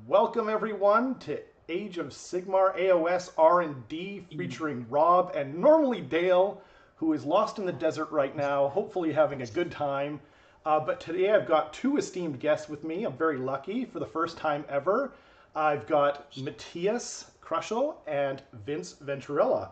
Welcome everyone to Age of Sigmar AoS R&D featuring Rob and normally Dale, who is lost in the desert right now, hopefully having a good time. But today I've got two esteemed guests with me. I'm very lucky for the first time ever. I've got Matthias Krushel and Vince Venturella.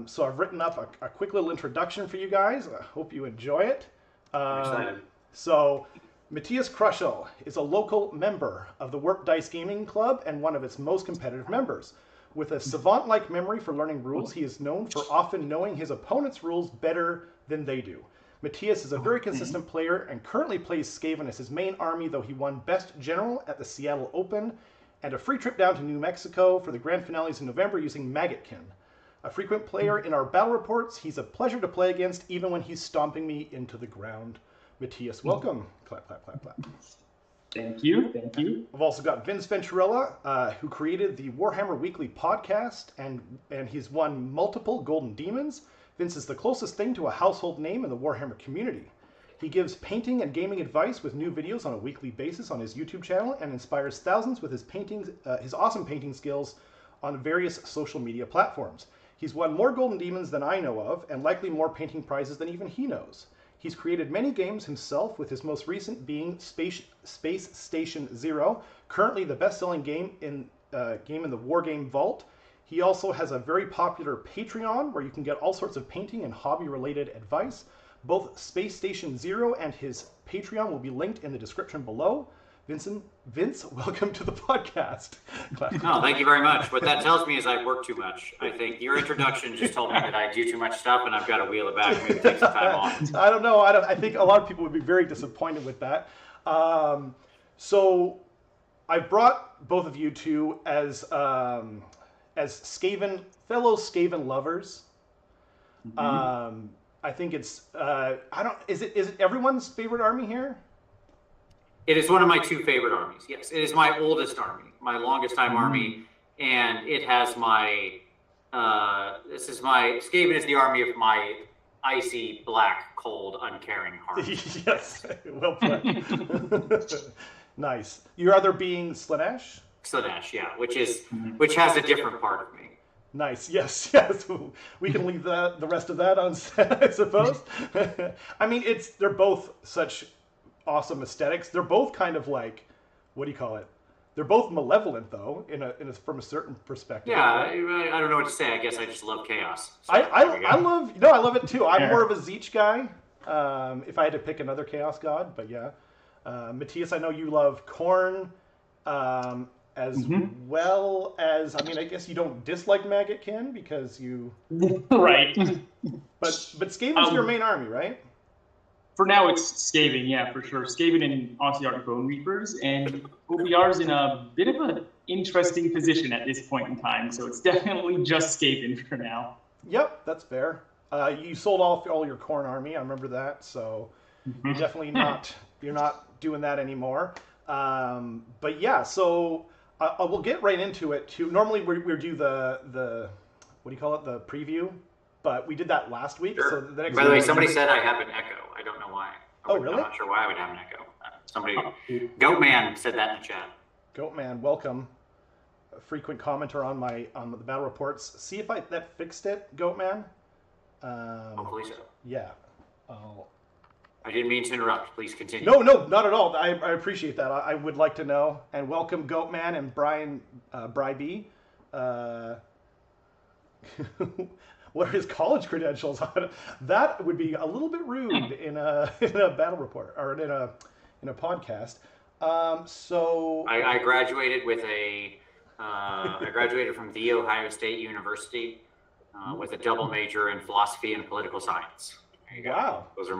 So I've written up a quick little introduction for you guys. I hope you enjoy it. I'm excited. So Matthias Krushel is a local member of the Warp Dice Gaming Club and one of its most competitive members. With a savant-like memory for learning rules, he is known for often knowing his opponent's rules better than they do. Matthias is a very consistent player and currently plays Skaven as his main army, though he won Best General at the Seattle Open and a free trip down to New Mexico for the grand finales in November using Maggotkin. A frequent player in our battle reports, he's a pleasure to play against even when he's stomping me into the ground. Matthias, welcome. Clap, clap, clap, clap. Thank you. Thank you. I've also got Vince Venturella, who created the Warhammer Weekly podcast, and he's won multiple Golden Demons. Vince is the closest thing to a household name in the Warhammer community. He gives painting and gaming advice with new videos on a weekly basis on his YouTube channel and inspires thousands with his paintings, his awesome painting skills on various social media platforms. He's won more Golden Demons than I know of, and likely more painting prizes than even he knows. He's created many games himself, with his most recent being Space Station Zero, currently the best-selling game in the War Game Vault. He also has a very popular Patreon where you can get all sorts of painting and hobby-related advice. Both Space Station Zero and his Patreon will be linked in the description below. Vince, welcome to the podcast. No, thank you very much. What that tells me is I work too much. I think your introduction just told me that I do too much stuff and I've got to wheel it back, maybe take some time off. I don't know. I think a lot of people would be very disappointed with that. So I brought both of you two as Skaven, fellow Skaven lovers. Mm-hmm. I think it's is it everyone's favorite army here? It is one of my two favorite armies. Yes, it is my oldest army, my longest time army, and it has my. Skaven is the army of my icy, black, cold, uncaring heart. Yes, well put. Nice. Your other being Slaanesh? Slaanesh, yeah, which has a different part of me. Nice. Yes. Yes. We can leave the rest of that on set, I suppose. I mean, they're both such awesome aesthetics. They're both kind of like, what do you call it? They're both malevolent, though, from a certain perspective. Yeah, right? I don't know what to say. I guess I just love chaos. So I love it too. I'm more of a Zeech guy. If I had to pick another chaos god, but yeah, Matthias, I know you love Khorne, as well as, I mean, I guess you don't dislike Maggotkin because you right. But Skaven's your main army, right? For now, it's Skaven, yeah, for sure. Skaven and Ossiarch Bone Reapers, and OBR's in a bit of an interesting position at this point in time, so it's definitely just Skaven for now. Yep, that's fair. You sold off all your Khorne army, I remember that, so you're definitely you're not doing that anymore. But yeah, so we'll get right into it too. Normally we do the what do you call it, the preview, but we did that last week. Sure. So the next By the way, somebody said I have an echo. I don't know why. Really? I'm not sure why I would have an echo. Goatman said that in the chat. Goatman, welcome. A frequent commenter on the battle reports. See if that fixed it, Goatman. Hopefully so. Yeah. I didn't mean to interrupt. Please continue. No, not at all. I appreciate that. I would like to know. And welcome Goatman and Brian Bryby. What are his college credentials? That would be a little bit rude in a battle report or in a podcast. So I graduated with I graduated from The Ohio State University with a double major in philosophy and political science. There you go. Wow. Those are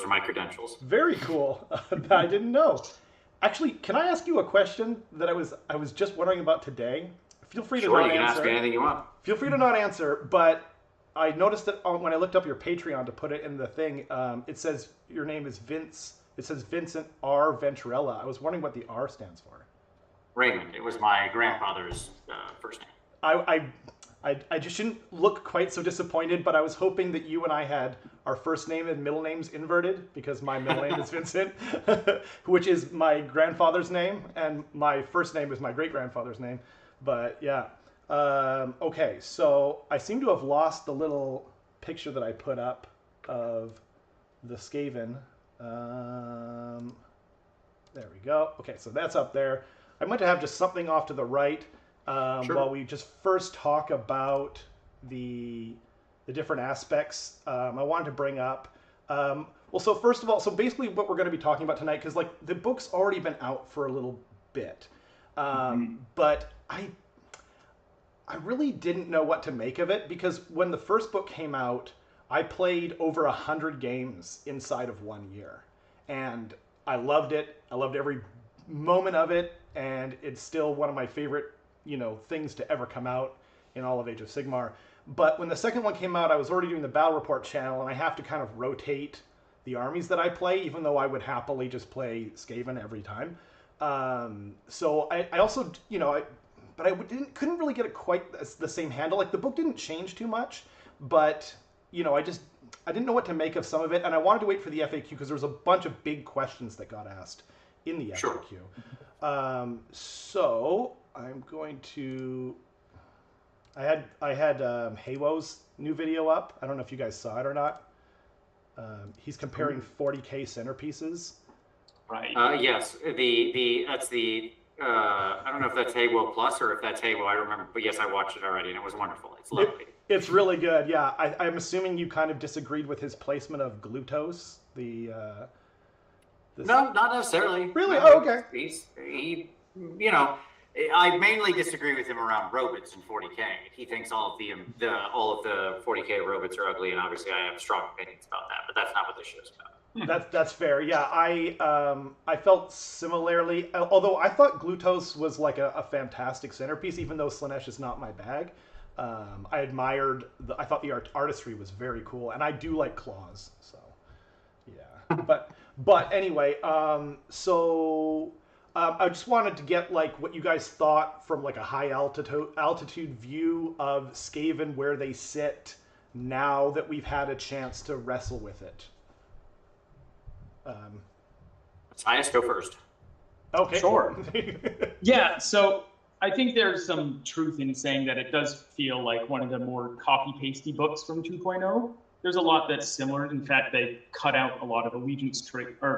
my credentials. Very cool. I didn't know. Actually, can I ask you a question that I was just wondering about today? Feel free to not answer. Sure, you can ask me anything you want. Feel free to not answer, but I noticed that when I looked up your Patreon to put it in the thing, it says your name is Vince. It says Vincent R. Venturella. I was wondering what the R stands for. Raymond. It was my grandfather's first name. I just shouldn't look quite so disappointed, but I was hoping that you and I had our first name and middle names inverted because my middle name is Vincent, which is my grandfather's name, and my first name is my great-grandfather's name. But yeah. Okay, so I seem to have lost the little picture that I put up of the Skaven. There we go. Okay, so that's up there. I might have just something off to the right while we just first talk about the different aspects I wanted to bring up. Well, so first of all, so basically what we're going to be talking about tonight, because like the book's already been out for a little bit, but I really didn't know what to make of it, because when the first book came out, I played over 100 games inside of 1 year, and I loved it. I loved every moment of it, and it's still one of my favorite, things to ever come out in all of Age of Sigmar. But when the second one came out, I was already doing the Battle Report channel, and I have to kind of rotate the armies that I play, even though I would happily just play Skaven every time. So I also, but I couldn't really get it quite the same handle. Like, the book didn't change too much, but I didn't know what to make of some of it, and I wanted to wait for the FAQ because there was a bunch of big questions that got asked in the FAQ. So I'm going to. I had Haywo's new video up. I don't know if you guys saw it or not. He's comparing 40k centerpieces. Right. Yes. That's the. I don't know if that's Haywo Plus or if that's Haywo. I remember, but yes, I watched it already, and it was wonderful. It's lovely. It's really good. Yeah, I'm assuming you kind of disagreed with his placement of Glutos. No, not necessarily. Really? No, oh, okay. I mainly disagree with him around robots in 40k. He thinks all of the 40k robots are ugly, and obviously I have strong opinions about that. But that's not what this show's about. That's fair. Yeah, I felt similarly. Although I thought Glutos was like a fantastic centerpiece, even though Slaanesh is not my bag. I admired. I thought the artistry was very cool, and I do like claws. So, yeah. But anyway, so I just wanted to get like what you guys thought from like a high altitude view of Skaven, where they sit now that we've had a chance to wrestle with it. Matthias, go first. Okay. Sure. Yeah, so I think there's some truth in saying that it does feel like one of the more copy-pasty books from 2.0. There's a lot that's similar. In fact, they cut out a lot of allegiance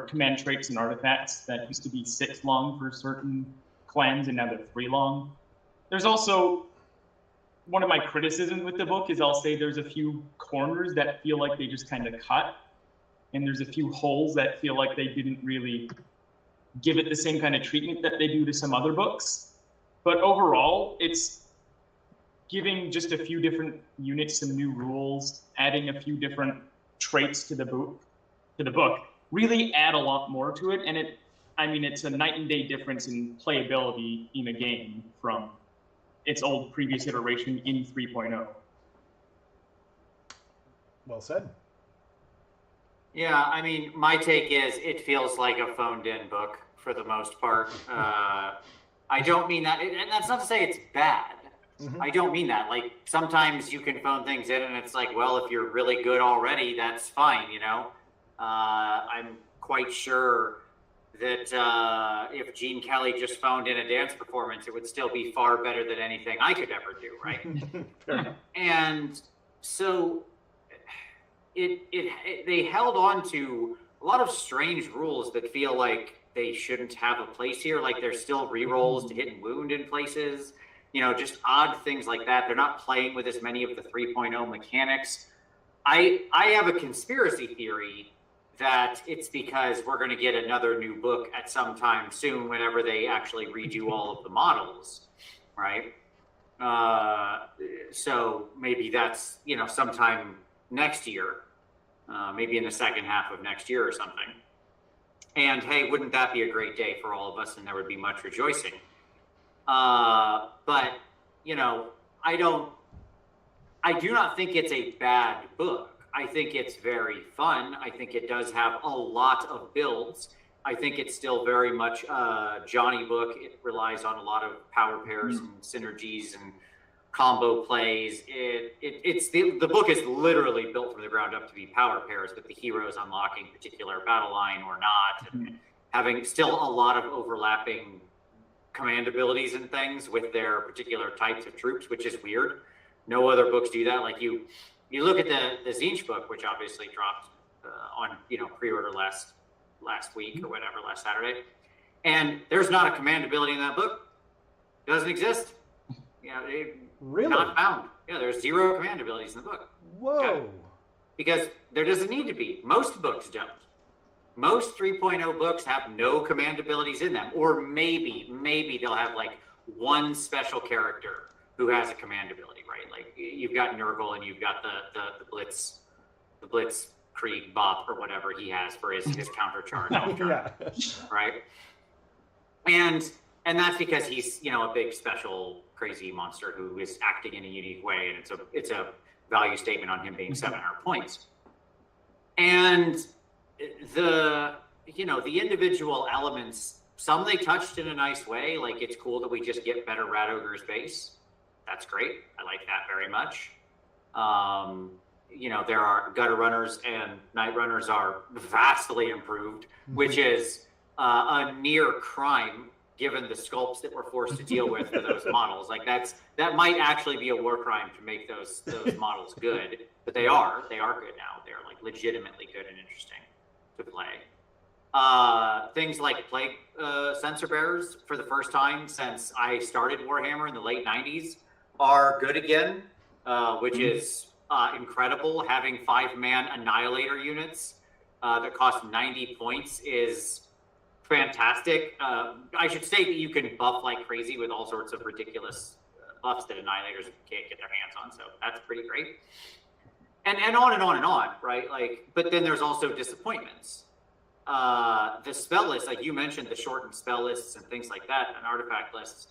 command traits and artifacts that used to be 6 long for certain clans, and now they're 3 long. There's also, one of my criticisms with the book is I'll say there's a few corners that feel like they just kind of cut, and there's a few holes that feel like they didn't really give it the same kind of treatment that they do to some other books. But overall, it's giving just a few different units some new rules, adding a few different traits to the book, really add a lot more to it. And it's a night and day difference in playability in a game from its old previous iteration in 3.0. Well said. Yeah, I mean, my take is it feels like a phoned-in book for the most part. I don't mean that, and that's not to say it's bad. Mm-hmm. I don't mean that. Like, sometimes you can phone things in and it's like, well, if you're really good already, that's fine, I'm quite sure that if Gene Kelly just phoned in a dance performance, it would still be far better than anything I could ever do, right? And so they held on to a lot of strange rules that feel like they shouldn't have a place here. Like, there's still rerolls to hit and wound in places, just odd things like that. They're not playing with as many of the 3.0 mechanics. I have a conspiracy theory that it's because we're going to get another new book at some time soon whenever they actually redo all of the models, right? So maybe that's, sometime next year, maybe in the second half of next year or something. And hey, wouldn't that be a great day for all of us, and there would be much rejoicing. But, I do not think it's a bad book. I think it's very fun. I think it does have a lot of builds. I think it's still very much a Johnny book. It relies on a lot of power pairs and synergies and combo plays. The book is literally built from the ground up to be power pairs with the heroes unlocking particular battle line or not, and having still a lot of overlapping command abilities and things with their particular types of troops, which is weird. No other books do that. Like you look at the Zinch book, which obviously dropped on pre-order last week or whatever, last Saturday, and there's not a command ability in that book. It doesn't exist. Really? Not found. Yeah, there's 0 command abilities in the book. Whoa. Okay. Because there doesn't need to be. Most books don't. Most 3.0 books have no command abilities in them, or maybe they'll have like one special character who has a command ability, right? Like you've got Nurgle and you've got the Blitzkrieg Bop or whatever he has for his counter charge, Yeah. right? And that's because he's a big special crazy monster who is acting in a unique way, and it's a value statement on him being 700 points. And the individual elements, some they touched in a nice way, like it's cool that we just get better Rat Ogre's base. That's great. I like that very much. There are Gutter Runners and Night Runners are vastly improved, which is a near crime given the sculpts that we're forced to deal with for those models. Like that might actually be a war crime to make those models good, but they are good now. They're like legitimately good and interesting to play. Things like Plague Sensor Bearers for the first time since I started Warhammer in the late 90s are good again, which is incredible. Having 5-man Annihilator units that cost 90 points is fantastic. I should say that you can buff like crazy with all sorts of ridiculous buffs that Annihilators can't get their hands on, so that's pretty great. And on and on and on, right? Like, but then there's also disappointments. The spell list, like you mentioned, the shortened spell lists and things like that, and artifact lists.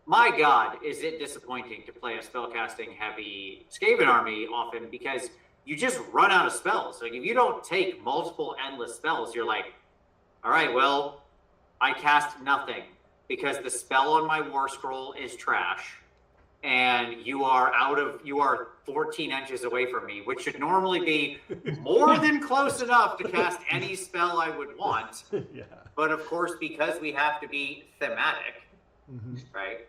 My God, is it disappointing to play a spellcasting heavy Skaven army often because you just run out of spells. Like if you don't take multiple endless spells, you're like, all right, well, I cast nothing because the spell on my war scroll is trash, and you are 14 inches away from me, which should normally be more than close enough to cast any spell I would want. Yeah. But of course, because we have to be thematic, right?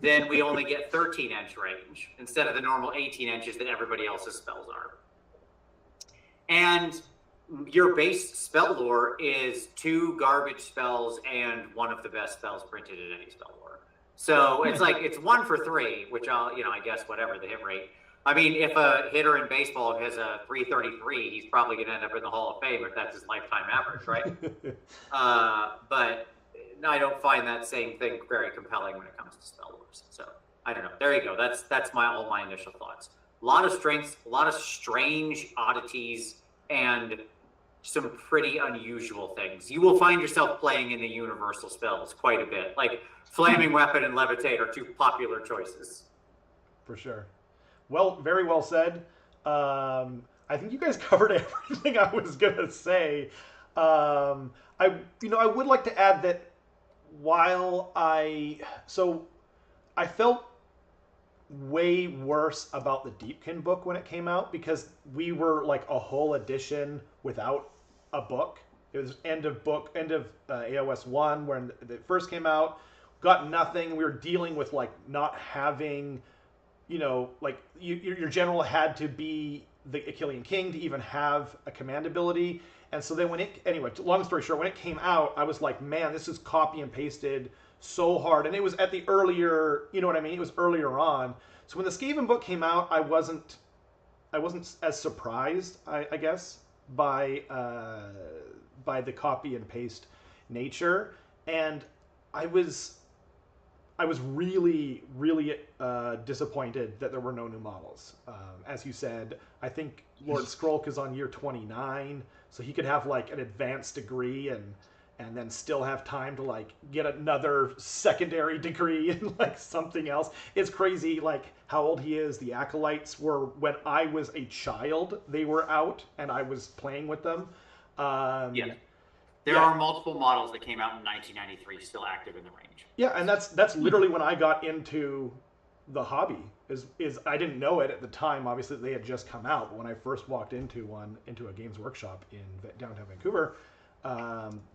Then we only get 13-inch range instead of the normal 18 inches that everybody else's spells are. And your base spell lore is 2 garbage spells and one of the best spells printed in any spell lore. So it's like it's 1 for 3, which I guess whatever the hit rate. I mean, if a hitter in baseball has a 333, he's probably going to end up in the Hall of Fame if that's his lifetime average, right? But I don't find that same thing very compelling when it comes to spell lores. So I don't know. There you go. That's all my initial thoughts. A lot of strengths, a lot of strange oddities, and some pretty unusual things. You will find yourself playing in the universal spells quite a bit. Like Flaming Weapon and Levitate are 2 popular choices. For sure. Well, very well said. I think you guys covered everything I was gonna say. I would like to add that while I felt way worse about the Deepkin book when it came out because we were like a whole edition without a book. It was end of AoS 1 when it first came out, got nothing. We were dealing with like not having, your general had to be the Achillean King to even have a command ability. And so then long story short, when it came out, I was like, man, this is copy and pasted so hard. And it was at the earlier, it was earlier on. So when the Skaven book came out, I wasn't as surprised, I guess, by the copy and paste nature. And I was really, really disappointed that there were no new models. As you said, I think Lord Skrulk is on year 29, so he could have like an advanced degree and then still have time to like get another secondary degree in like something else. It's crazy like how old he is. The Acolytes were, when I was a child, they were out and I was playing with them. There are multiple models that came out in 1993 still active in the range. Yeah, and that's literally when I got into the hobby. Is I didn't know it at the time. Obviously, they had just come out. But when I first walked into a Games Workshop in downtown Vancouver,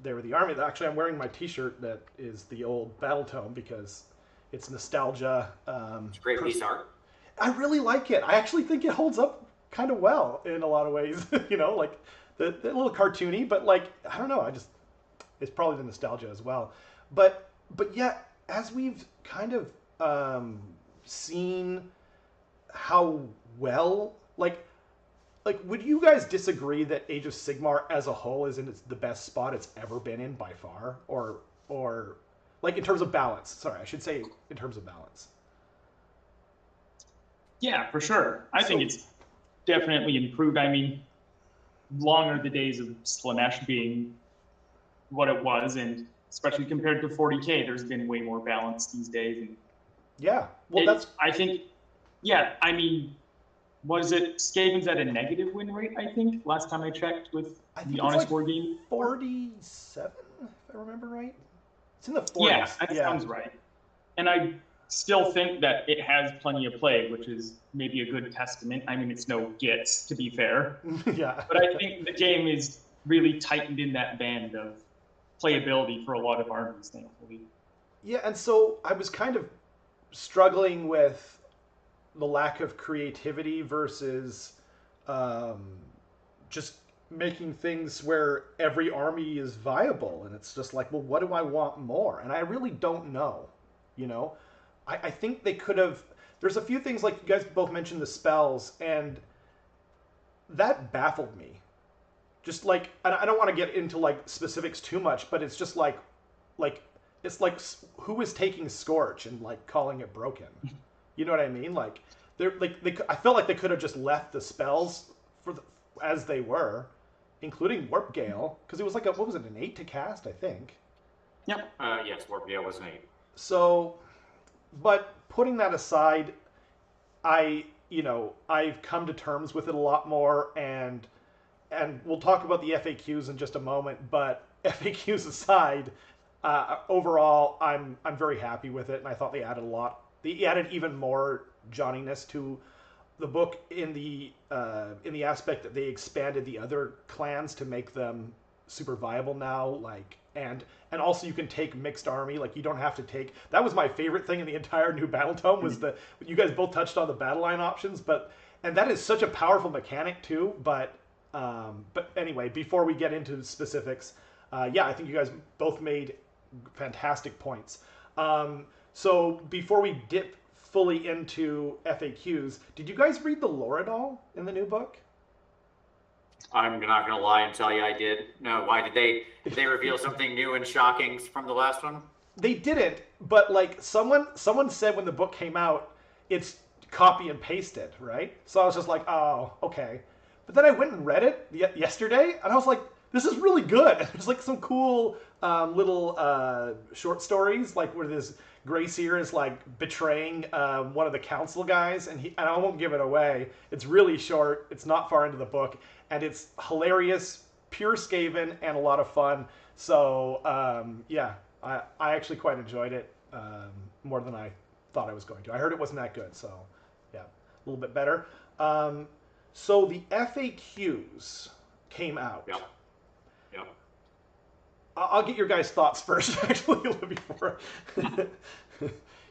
they were the army. Actually, I'm wearing my T-shirt that is the old Battle Tome because it's nostalgia. It's a great piece of art. I really like it. I actually think it holds up kind of well in a lot of ways. You know, like the little cartoony, but like I don't know. It's probably the nostalgia as well. But yeah, as we've kind of seen how well like would you guys disagree that Age of Sigmar as a whole is in the best spot it's ever been in by far, or like in terms of balance? Sorry, I should say in terms of balance. Yeah, for sure. I think it's definitely improved. I mean, long are the days of Slanesh being what it was, and especially compared to 40K, there's been way more balance these days. And yeah, well, I think, yeah, I mean, was it Skaven's at a negative win rate, I think, last time I checked with the Honest War game? 47, if I remember right. It's in the 40s. Yeah, that sounds right. And I still think that it has plenty of play, which is maybe a good testament. I mean, it's no Gits, to be fair. Yeah. But I think the game is really tightened in that band of playability for a lot of armies, thankfully. Yeah, and so I was kind of struggling with the lack of creativity versus just making things where every army is viable. And it's just like, well, what do I want more? And I really don't know, you know? I think they could have... There's a few things, like you guys both mentioned the spells, and that baffled me. Just like, I don't want to get into like specifics too much, but it's just like it's like who is taking Scorch and like calling it broken? You know what I mean? Like I felt like they could have just left the spells as they were, including Warp Gale, because it was like what was it, an 8 to cast, I think. Yep. Yes, Warp Gale was an 8. So, but putting that aside, I've come to terms with it a lot more, and we'll talk about the FAQs in just a moment, but FAQs aside, overall, I'm very happy with it, and I thought they added a lot. They added even more Johnniness to the book in the aspect that they expanded the other clans to make them super viable now, like, and also you can take mixed army, like you don't have to take... That was my favorite thing in the entire new Battle Tome, was you guys both touched on the battle line options, and that is such a powerful mechanic too, but anyway, before we get into specifics, yeah, I think you guys both made fantastic points. So before we dip fully into FAQs, did you guys read the lore at all in the new book? I'm not gonna lie and tell you I did. No, why did they reveal something new and shocking from the last one? They didn't, but like someone said when the book came out, it's copy and pasted, right? So I was just like, oh, okay. But then I went and read it yesterday, and I was like, this is really good. There's like some cool little short stories, like where this Grayseer is like betraying one of the council guys, and I won't give it away. It's really short. It's not far into the book, and it's hilarious, pure Skaven, and a lot of fun. So yeah, I actually quite enjoyed it more than I thought I was going to. I heard it wasn't that good, so yeah, a little bit better. So the FAQs came out. Yep. Yep. I'll get your guys' thoughts first, actually, before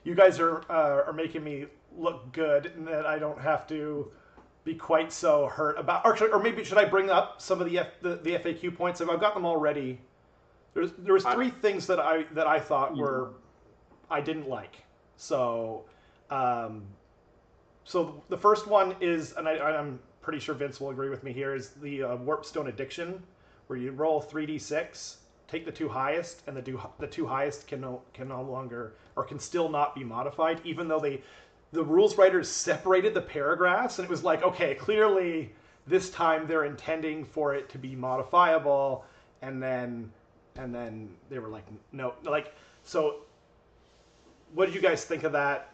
you guys are making me look good, and that I don't have to be quite so hurt about. Or maybe should I bring up some of the FAQ points? If I've got them already, there was 3 things that I thought I didn't like. So so the first one is, and I'm pretty sure Vince will agree with me here, is the Warpstone Addiction, where you roll 3d6, take the 2 highest, and the 2 highest can no longer, or can still not be modified, even though the rules writers separated the paragraphs, and it was like, okay, clearly this time they're intending for it to be modifiable, and then they were like, no, like, so what did you guys think of that?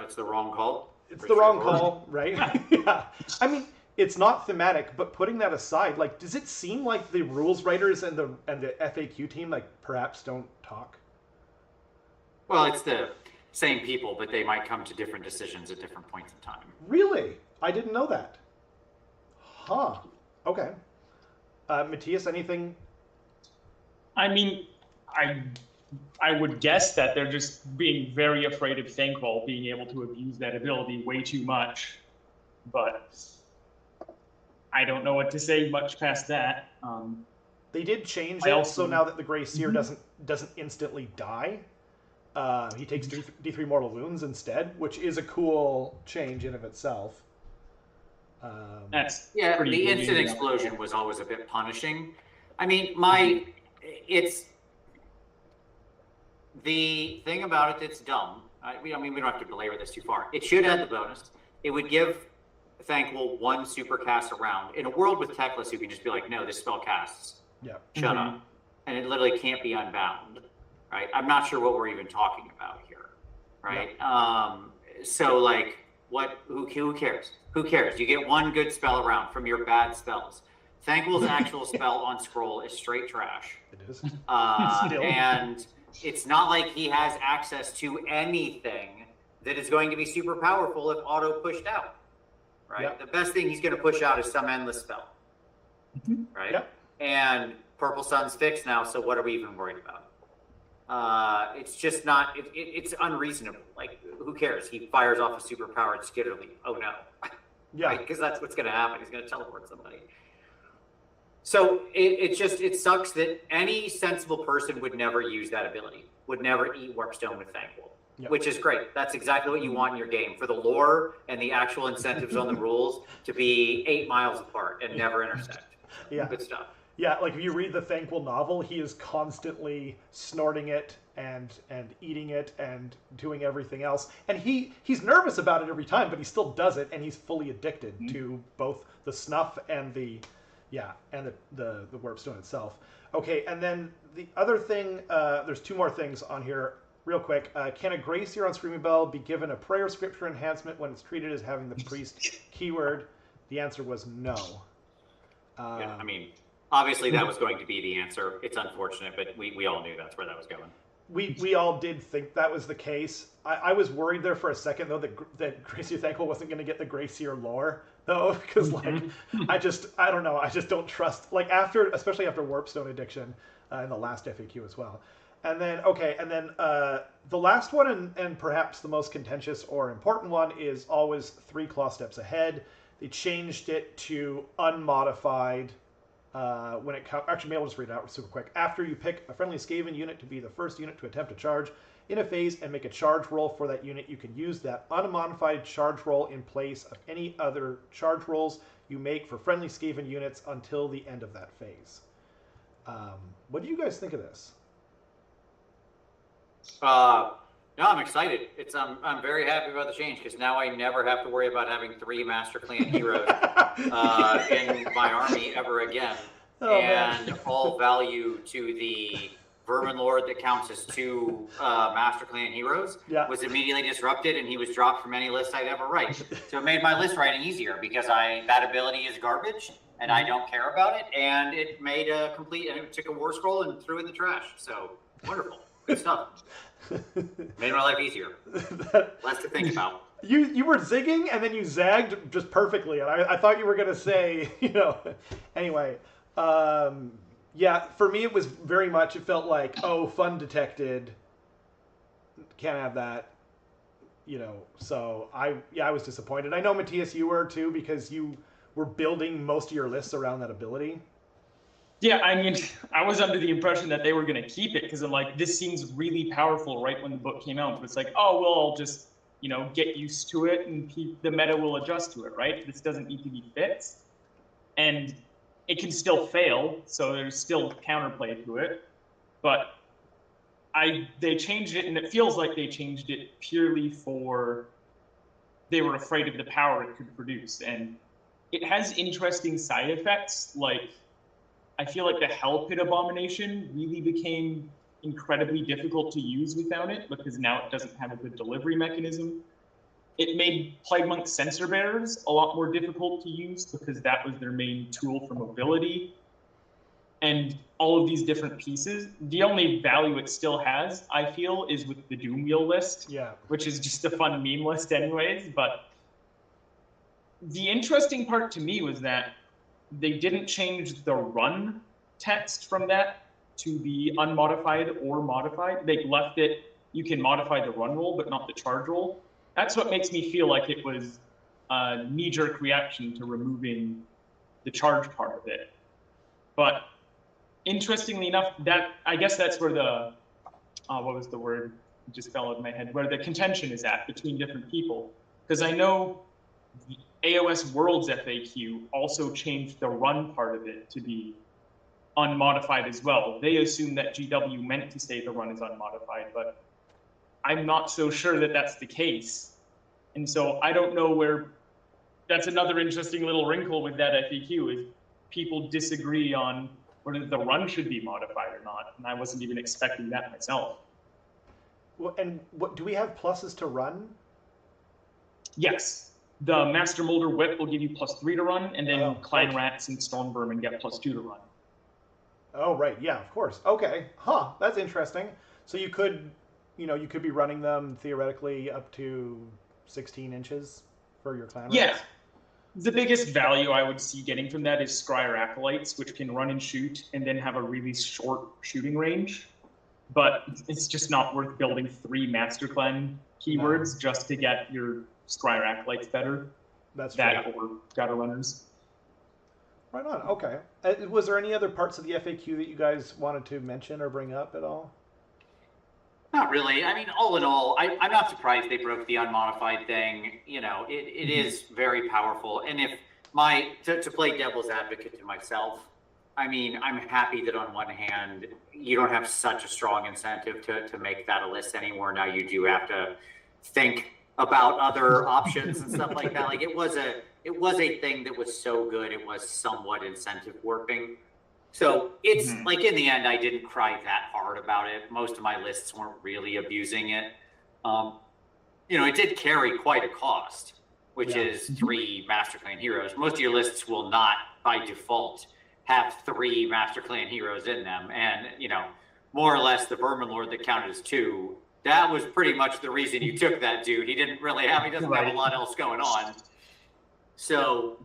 It's the wrong call. It's the wrong call, right? Yeah. I mean, it's not thematic, but putting that aside, like, does it seem like the rules writers and the FAQ team, like, perhaps don't talk? Well, it's the same people, but they might come to different decisions at different points in time. Really? I didn't know that. Huh. Okay. Matthias, anything? I mean, I would guess that they're just being very afraid of Thankful being able to abuse that ability way too much, but I don't know what to say much past that. They did change it, so now that the Grey Seer doesn't instantly die, he takes D3 mortal wounds instead, which is a cool change in of itself. That's yeah, pretty the good instant news. explosion was always a bit punishing. I mean, it's the thing about it that's dumb. We don't have to belabor this too far. It should add the bonus. It would give Thankful one super cast around. In a world with Techless, you can just be like, no, this spell casts. Yeah. Shut up. And it literally can't be unbound, right? I'm not sure what we're even talking about here, right? Yeah. So like, who cares? Who cares? You get one good spell around from your bad spells. Thankful's actual spell on scroll is straight trash. It is. And it's not like he has access to anything that is going to be super powerful if auto pushed out, right? Yep. The best thing he's going to push out is some endless spell, right? Yep. And Purple Sun's fixed now, so what are we even worried about? It's just not, it's unreasonable. Like, who cares? He fires off a superpowered Skitterly. Oh no. Yeah. Because that's what's going to happen. He's going to teleport somebody. So it sucks that any sensible person would never use that ability, would never eat Warpstone with Thankful, which is great. That's exactly what you want in your game, for the lore and the actual incentives on the rules to be 8 miles apart and never intersect. Yeah. Good stuff. Yeah, like if you read the Thankful novel, he is constantly snorting it and eating it and doing everything else. And he's nervous about it every time, but he still does it, and he's fully addicted to both the snuff and the Warpstone itself. Okay, and then the other thing, there's 2 more things on here real quick. Can a Grey Seer on Screaming Bell be given a prayer scripture enhancement when it's treated as having the priest keyword? The answer was no. Yeah, I mean, obviously that was going to be the answer. It's unfortunate, but we all knew that's where that was going. We all did think that was the case. I was worried there for a second, though, that Grey Seer Thankful wasn't going to get the Grey Seer lore, though, because, like, I don't know, I just don't trust, like, especially after Warpstone Addiction in the last FAQ as well. And then, the last one, and perhaps the most contentious or important one, is always 3 claw steps ahead. They changed it to unmodified when it comes. Actually, maybe I'll just read it out super quick. After you pick a friendly Skaven unit to be the first unit to attempt a charge in a phase and make a charge roll for that unit, you can use that unmodified charge roll in place of any other charge rolls you make for friendly Skaven units until the end of that phase. What do you guys think of this? No, I'm excited. I'm very happy about the change, because now I never have to worry about having 3 Master Clan heroes in my army ever again. And all value to the Vermin Lord that counts as 2 Master Clan heroes was immediately disrupted, and he was dropped from any list I'd ever write. So it made my list writing easier, because that ability is garbage and I don't care about it, and it made it took a war scroll and threw it in the trash. So wonderful. Good stuff. Made my life easier. Less to think about. You were zigging and then you zagged just perfectly, and I thought you were gonna say, Anyway, for me it was very much. It felt like, fun detected. Can't have that. So I was disappointed. I know, Matthias, you were too, because you were building most of your lists around that ability. Yeah, I mean, I was under the impression that they were going to keep it, because I'm like, this seems really powerful right when the book came out. But it's like, I'll just, get used to it, and the meta will adjust to it, right? This doesn't need to be fixed. And it can still fail, so there's still counterplay to it. But they changed it, and it feels like they changed it purely they were afraid of the power it could produce. And it has interesting side effects, like, I feel like the Hell Pit Abomination really became incredibly difficult to use without it, because now it doesn't have a good delivery mechanism. It made Plague Monk Censor Bearers a lot more difficult to use, because that was their main tool for mobility. and all of these different pieces. The only value it still has, I feel, is with the Doom Wheel list, which is just a fun meme list anyways. But the interesting part to me was that they didn't change the run text from that to be unmodified or modified. They left it, you can modify the run roll, but not the charge roll. That's what makes me feel like it was a knee-jerk reaction to removing the charge part of it. But interestingly enough, that I guess that's where the, what was the word? It just fell out of my head, where the contention is at between different people. Because I know the AoS Worlds FAQ also changed the run part of it to be unmodified as well. They assume that GW meant to say the run is unmodified, but I'm not so sure that that's the case. And so I don't know where, that's another interesting little wrinkle with that FAQ, is people disagree on whether the run should be modified or not. And I wasn't even expecting that myself. Well, and what do we have pluses to run? Yes. The Master Molder Whip will give you +3 to run, and then Klein Rats and Storm Vermin get +2 to run. Oh, right. Yeah, of course. Okay. Huh. That's interesting. So you could, you could be running them theoretically up to 16 inches for your clan. Yeah. Rats. The biggest value I would see getting from that is Scryer Acolytes, which can run and shoot and then have a really short shooting range. But it's just not worth building 3 Master Clan keywords just to get your Scryer Acolytes better. That's that true. Or Gutter Runners. Right on. Okay. Was there any other parts of the FAQ that you guys wanted to mention or bring up at all? Not really. I mean, all in all, I'm not surprised they broke the unmodified thing. It is very powerful. And if to play devil's advocate to myself, I mean, I'm happy that on one hand, you don't have such a strong incentive to make that a list anymore. Now you do have to think about other options and stuff like that. Like it was a thing that was so good, it was somewhat incentive warping. So it's like, in the end, I didn't cry that hard about it. Most of my lists weren't really abusing it. It did carry quite a cost, which is 3 Master Clan heroes. Most of your lists will not, by default, have 3 Master Clan heroes in them. And, more or less, the Vermin Lord that counted as 2, that was pretty much the reason you took that dude. He doesn't have a lot else going on. So,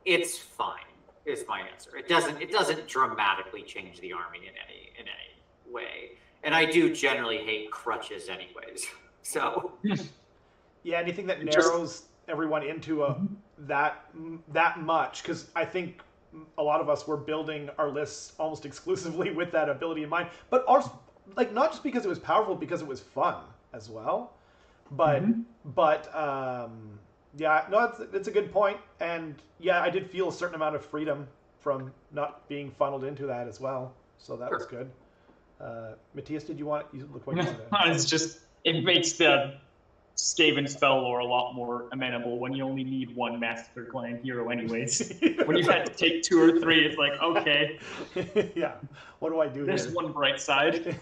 it's fine, is my answer. It doesn't dramatically change the army in any way. And I do generally hate crutches anyways. So yeah, anything that narrows everyone into that much, because I think a lot of us were building our lists almost exclusively with that ability in mind, but also, like, not just because it was powerful, because it was fun as well. But yeah, no, it's a good point. And yeah, I did feel a certain amount of freedom from not being funneled into that as well. So that was good. Matthias, you look like you wanted to... It's just, it makes the Skaven spell lore a lot more amenable when you only need 1 Master Clan hero anyways. When you had to take 2 or 3, it's like, okay. Yeah, what do I do There's here? one bright side.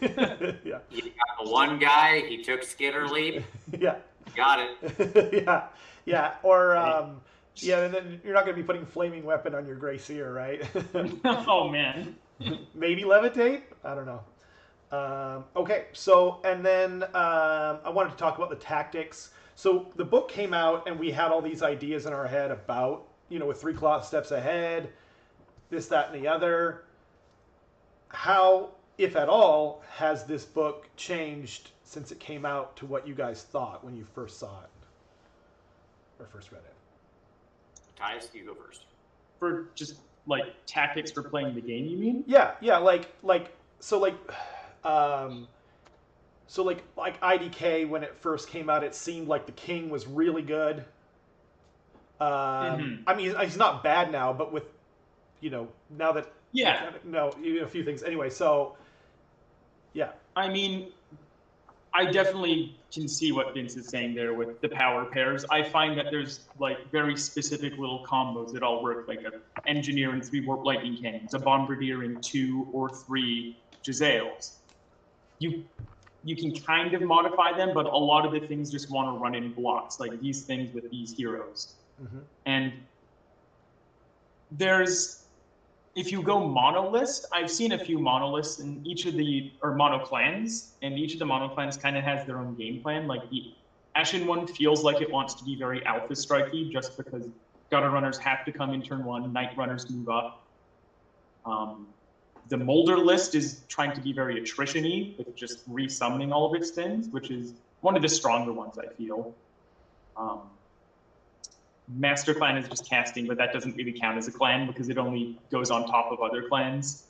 Yeah. You got the one guy, he took Skitter Leap. Yeah. Got it. Yeah, or and then you're not going to be putting Flaming Weapon on your Grey Seer, right? Oh, man. Maybe Levitate? I don't know. Okay, so, and then I wanted to talk about the tactics. So the book came out, and we had all these ideas in our head about, with 3 steps ahead, this, that, and the other. How, if at all, has this book changed since it came out to what you guys thought when you first saw it? Or first read it? Matthias, you go first. For just, like, tactics for playing the game, you mean? Yeah, so IDK, when it first came out, it seemed like the king was really good. I mean, he's not bad now, but with, now that... Yeah. A few things. Anyway, so, yeah. I mean, I definitely can see what Vince is saying there with the power pairs. I find that there's, like, very specific little combos that all work, like an engineer and 3 warp lightning cannons, a bombardier and 2 or 3 Jezzails. You can kind of modify them, but a lot of the things just want to run in blocks, like these things with these heroes. And if you go monolist, I've seen a few monolists in each of the, or monoclans, and each of the monoclans kind of has their own game plan. Like the Ashen one feels like it wants to be very alpha strikey just because gutter runners have to come in turn 1, night runners move up. The Molder list is trying to be very attrition-y with just resummoning all of its things, which is one of the stronger ones, I feel. Master Clan is just casting, but that doesn't really count as a clan because it only goes on top of other clans.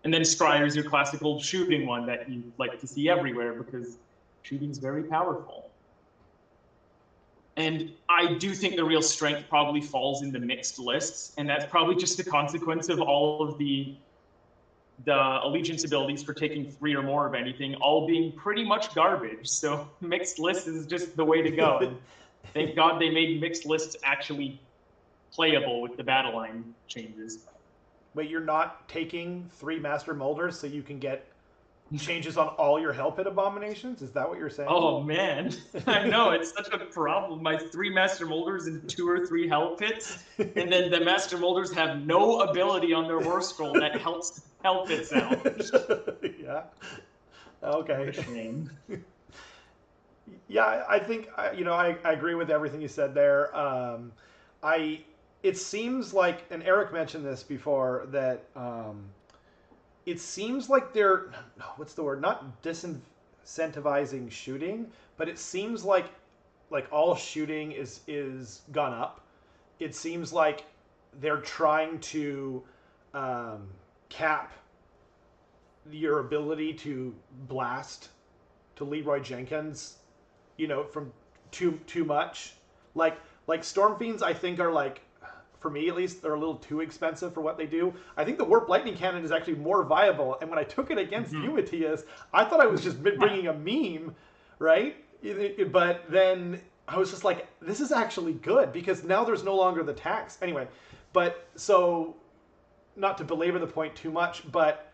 And then Scryer is your classical shooting one that you like to see everywhere because shooting's very powerful. And I do think the real strength probably falls in the mixed lists, and that's probably just a consequence of all of the allegiance abilities for taking 3 or more of anything all being pretty much garbage. So mixed lists is just the way to go. And thank God they made mixed lists actually playable with the battle line changes. Wait, you're not taking 3 Master Molders so you can get changes on all your Hell Pit abominations? Is that what you're saying? Oh man, I know, it's such a problem. My 3 Master Molders and 2 or 3 Hell Pits, and then the Master Molders have no ability on their War Scroll that helps Hell Pits out. Yeah. Okay. What a shame. Yeah, I think I agree with everything you said there. It seems like, and Eric mentioned this before, that it seems like they're, what's the word? Not disincentivizing shooting, but it seems like all shooting is gone up. It seems like they're trying to cap your ability to blast to Leroy Jenkins, from too much. Like Storm Fiends, I think are like, for me at least, they're a little too expensive for what they do. I think the Warp Lightning Cannon is actually more viable. And when I took it against you, Matthias, I thought I was just bringing a meme, right? But then I was just like, this is actually good because now there's no longer the tax. Anyway, but so not to belabor the point too much, but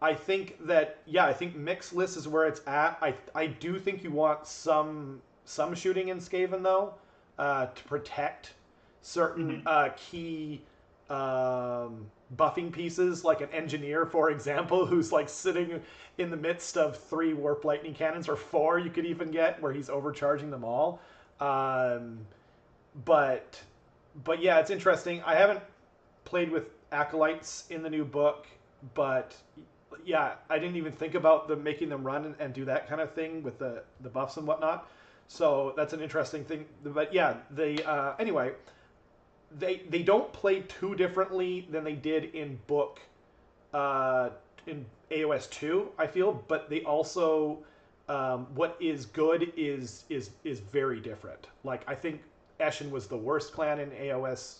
I think that, I think mixed list is where it's at. I do think you want some shooting in Skaven though, to protect certain key buffing pieces, like an engineer, for example, who's like sitting in the midst of 3 Warp Lightning Cannons, or 4 you could even get, where he's overcharging them all. But yeah, it's interesting. I haven't played with Acolytes in the new book, but yeah, I didn't even think about making them run and do that kind of thing with the buffs and whatnot. So that's an interesting thing. But yeah, anyway, they don't play too differently than they did in book in AoS 2, I feel, but they also what is good is very different. Like, I think Eshin was the worst clan in AoS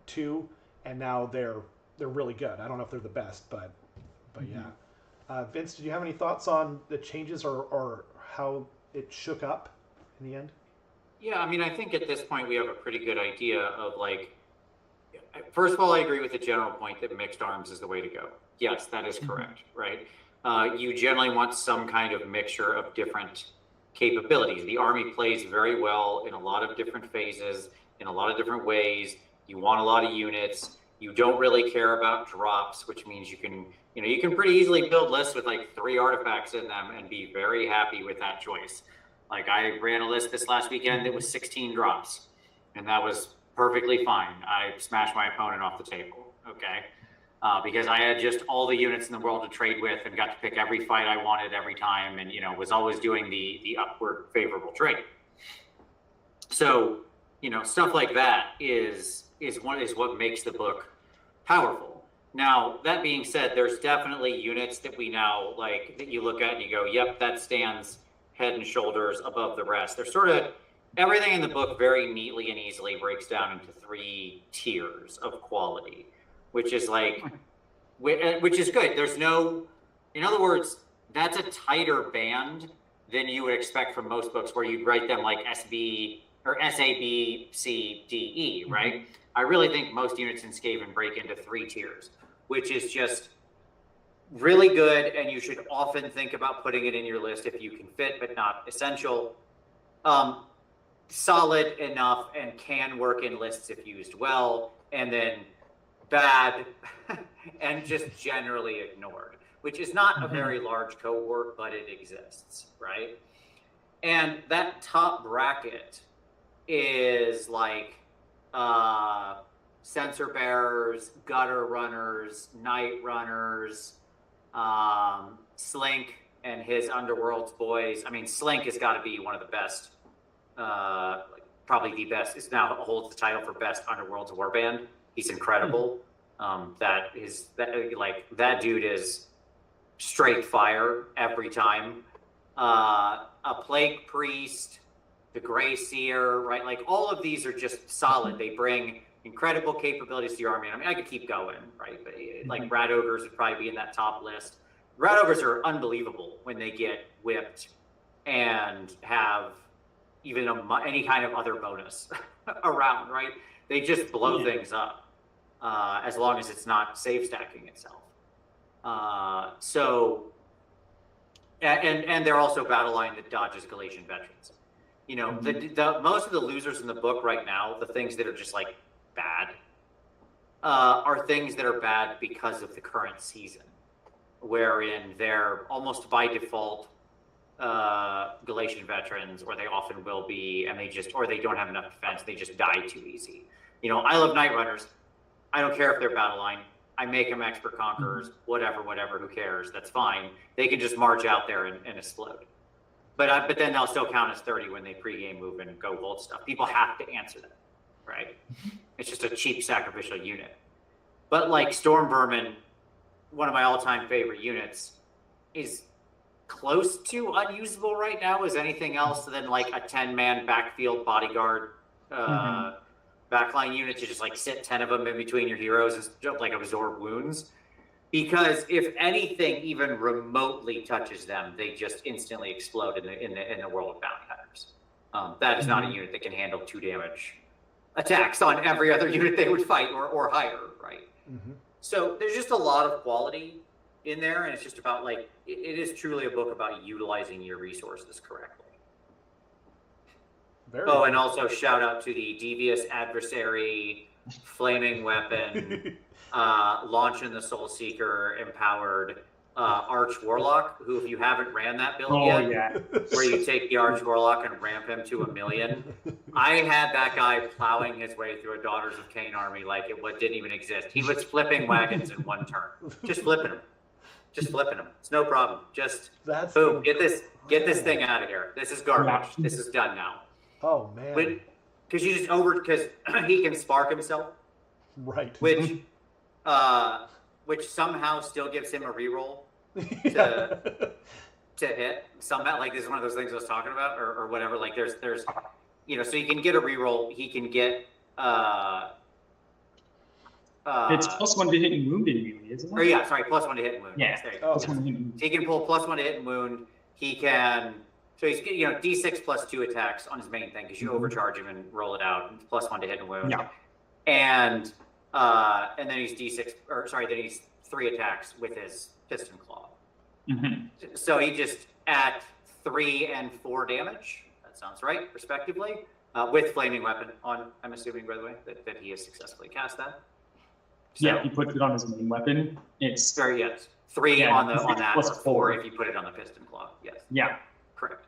2, and now they're really good. I don't know if they're the best, but yeah. Vince, did you have any thoughts on the changes or how it shook up in the end? Yeah, I mean, I think at this point we have a pretty good idea of, like, first of all, I agree with the general point that mixed arms is the way to go. Yes, that is correct, right? You generally want some kind of mixture of different capabilities. The army plays very well in a lot of different phases, in a lot of different ways. You want a lot of units. You don't really care about drops, which means you can pretty easily build lists with like 3 artifacts in them and be very happy with that choice. Like, I ran a list this last weekend that was 16 drops, and that was perfectly fine. I smashed my opponent off the table, okay? Because I had just all the units in the world to trade with and got to pick every fight I wanted every time, and was always doing the upward favorable trade. So, stuff like that is what makes the book powerful. Now, that being said, there's definitely units that we now like that you look at and you go, yep, that stands head and shoulders above the rest. There's sort of everything in the book very neatly and easily breaks down into 3 tiers of quality, which is like, which is good. There's no, in other words, that's a tighter band than you would expect from most books where you'd write them like SB or SAB, C, D, E, right? I really think most units in Skaven break into 3 tiers, which is just really good, and you should often think about putting it in your list if you can fit, but not essential. Solid enough and can work in lists if used well, and then bad, and just generally ignored, which is not a very large cohort, but it exists, right? And that top bracket is like sensor bearers, gutter runners, night runners, Slink and his Underworld's boys. I mean, Slink has got to be one of the best, probably the best. Is now holds the title for best Underworld's warband. He's incredible. That dude is straight fire every time. A plague priest, the Grey Seer, right? Like all of these are just solid. They bring incredible capabilities to your army. I mean, I could keep going, right? But like Rat Ogres would probably be in that top list. Rat Ogres are unbelievable when they get whipped and have even any kind of other bonus around, right? They just blow things up as long as it's not save stacking itself. And they're also battle line that dodges Galatian veterans. You know, the most of the losers in the book right now, the things that are just like bad, are things that are bad because of the current season, wherein they're almost by default Galatian veterans, or they often will be, and or they don't have enough defense, they just die too easy. You know, I love Night Runners. I don't care if they're battle line. I make them expert conquerors, whatever, who cares? That's fine. They can just march out there and explode. But then they'll still count as 30 when they pregame move and go gold stuff. People have to answer that, right? It's just a cheap sacrificial unit. But like Storm Vermin, one of my all-time favorite units, is close to unusable right now as anything else than like a 10-man backfield bodyguard backline unit to just like sit 10 of them in between your heroes and like absorb wounds. Because if anything even remotely touches them, they just instantly explode in the world of bounty hunters. That is not a unit that can handle 2 damage attacks on every other unit they would fight or higher, right? So there's just a lot of quality in there, and it's just about like it is truly a book about utilizing your resources correctly. And also shout out to the Devious Adversary, Flaming Weapon, Launching the Soul Seeker, Empowered, Arch Warlock, who if you haven't ran that build where you take the Arch Warlock and ramp him to 1,000,000, I had that guy plowing his way through a Daughters of Cain army like it didn't even exist. He was flipping wagons in 1 turn, just flipping them. It's no problem. Just boom, get this thing out of here. This is garbage. This is done now. Oh man. Because he can spark himself. Right. Which somehow still gives him a reroll to hit. Somehow, like this is one of those things I was talking about, or whatever. Like there's you know, so you can get a reroll. He can get it's +1 to hit and wound in melee, isn't it? Or yeah, sorry, +1 to hit and wound. Yeah, +1 to hit and wound. He can pull +1 to hit and wound. He can. So he's D6 +2 attacks on his main thing because you overcharge him and roll it out, and +1 to hit and wound. Yeah. And then he's then he's 3 attacks with his Piston Claw. So he just at 3 and 4 damage. That sounds right, respectively. With Flaming Weapon on, I'm assuming, by the way, that he has successfully cast that. So, yeah, he puts it on his main weapon. It's 3 on that, or 4 if you put it on the Piston Claw. Yes. Yeah. Correct.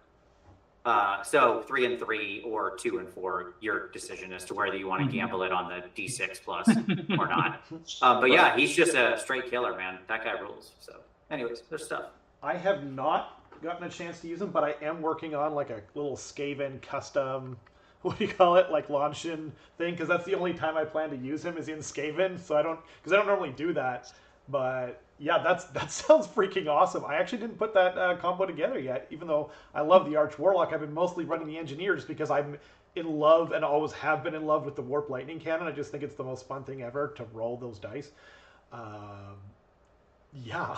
So 3 and 3 or 2 and 4, your decision as to whether you want to gamble it on the D6 plus or not. But yeah, he's just a straight killer, man. That guy rules. So anyways, there's stuff. I have not gotten a chance to use him, but I am working on like a little Skaven custom, what do you call it, like launch-in thing, because that's the only time I plan to use him is in Skaven. So I don't normally do that. But yeah, that sounds freaking awesome. I actually didn't put that combo together yet, even though I love the Arch Warlock. I've been mostly running the Engineer just because I'm in love and always have been in love with the Warp Lightning Cannon. I just think it's the most fun thing ever to roll those dice. Yeah.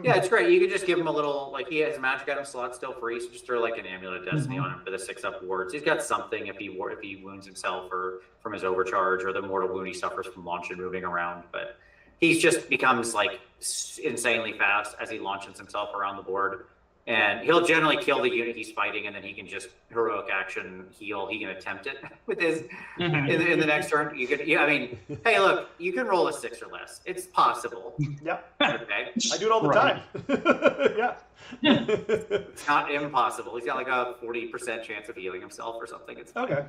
Yeah, it's great. You can just give him a little, like he has a magic item slot still free, so just throw like an Amulet of Destiny on him for the 6-up wards. He's got something if he wounds himself or from his overcharge, or the mortal wound he suffers from launch and moving around, but he just becomes like insanely fast as he launches himself around the board. And he'll generally kill the unit he's fighting, and then he can just heroic action heal. He can attempt it with his in the next turn. You can, I mean, hey, look, you can roll a 6 or less. It's possible. Yep. Okay. I do it all the time. Yeah. It's not impossible. He's got like a 40% chance of healing himself or something. It's okay.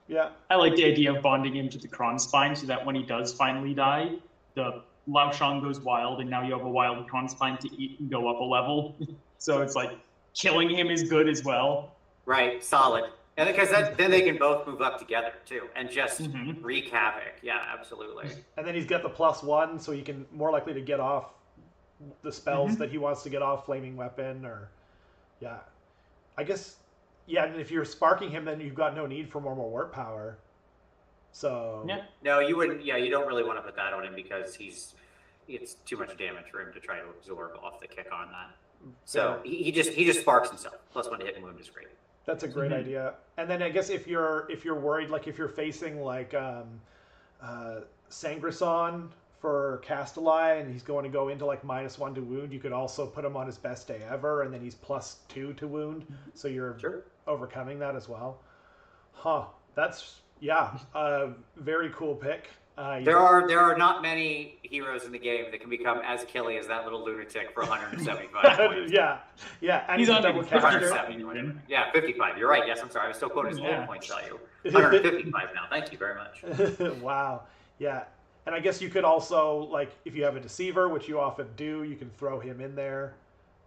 Yeah. I like the idea of bonding him to the Kron Spine so that when he does finally die, the Lao Shan goes wild, and now you have a wild Kron Spine to eat and go up a level. So it's like killing him is good as well. Right, solid. And because then they can both move up together too and just wreak havoc. Yeah, absolutely. And then he's got the +1, so he can more likely to get off the spells that he wants to get off, Flaming Weapon, or yeah. I guess and if you're sparking him, then you've got no need for more warp power. So yeah. No, you wouldn't. Yeah, you don't really want to put that on him because it's too much damage for him to try to absorb off the kick on that. So he just sparks himself. +1 to hit and wound is great. That's a great idea. And then I guess if you're worried, like if you're facing like Sangrison for Castellai and he's going to go into like -1 to wound, you could also put him on his best day ever, and then he's +2 to wound. So you're overcoming that as well. Huh. That's a very cool pick. There are not many heroes in the game that can become as killy as that little lunatic for 175 points. Yeah, and he's on double caster. 55. You're right. Yes, I'm sorry. I was still quoting his old points value. 155 now. Thank you very much. Wow. Yeah, and I guess you could also, like, if you have a deceiver, which you often do, you can throw him in there,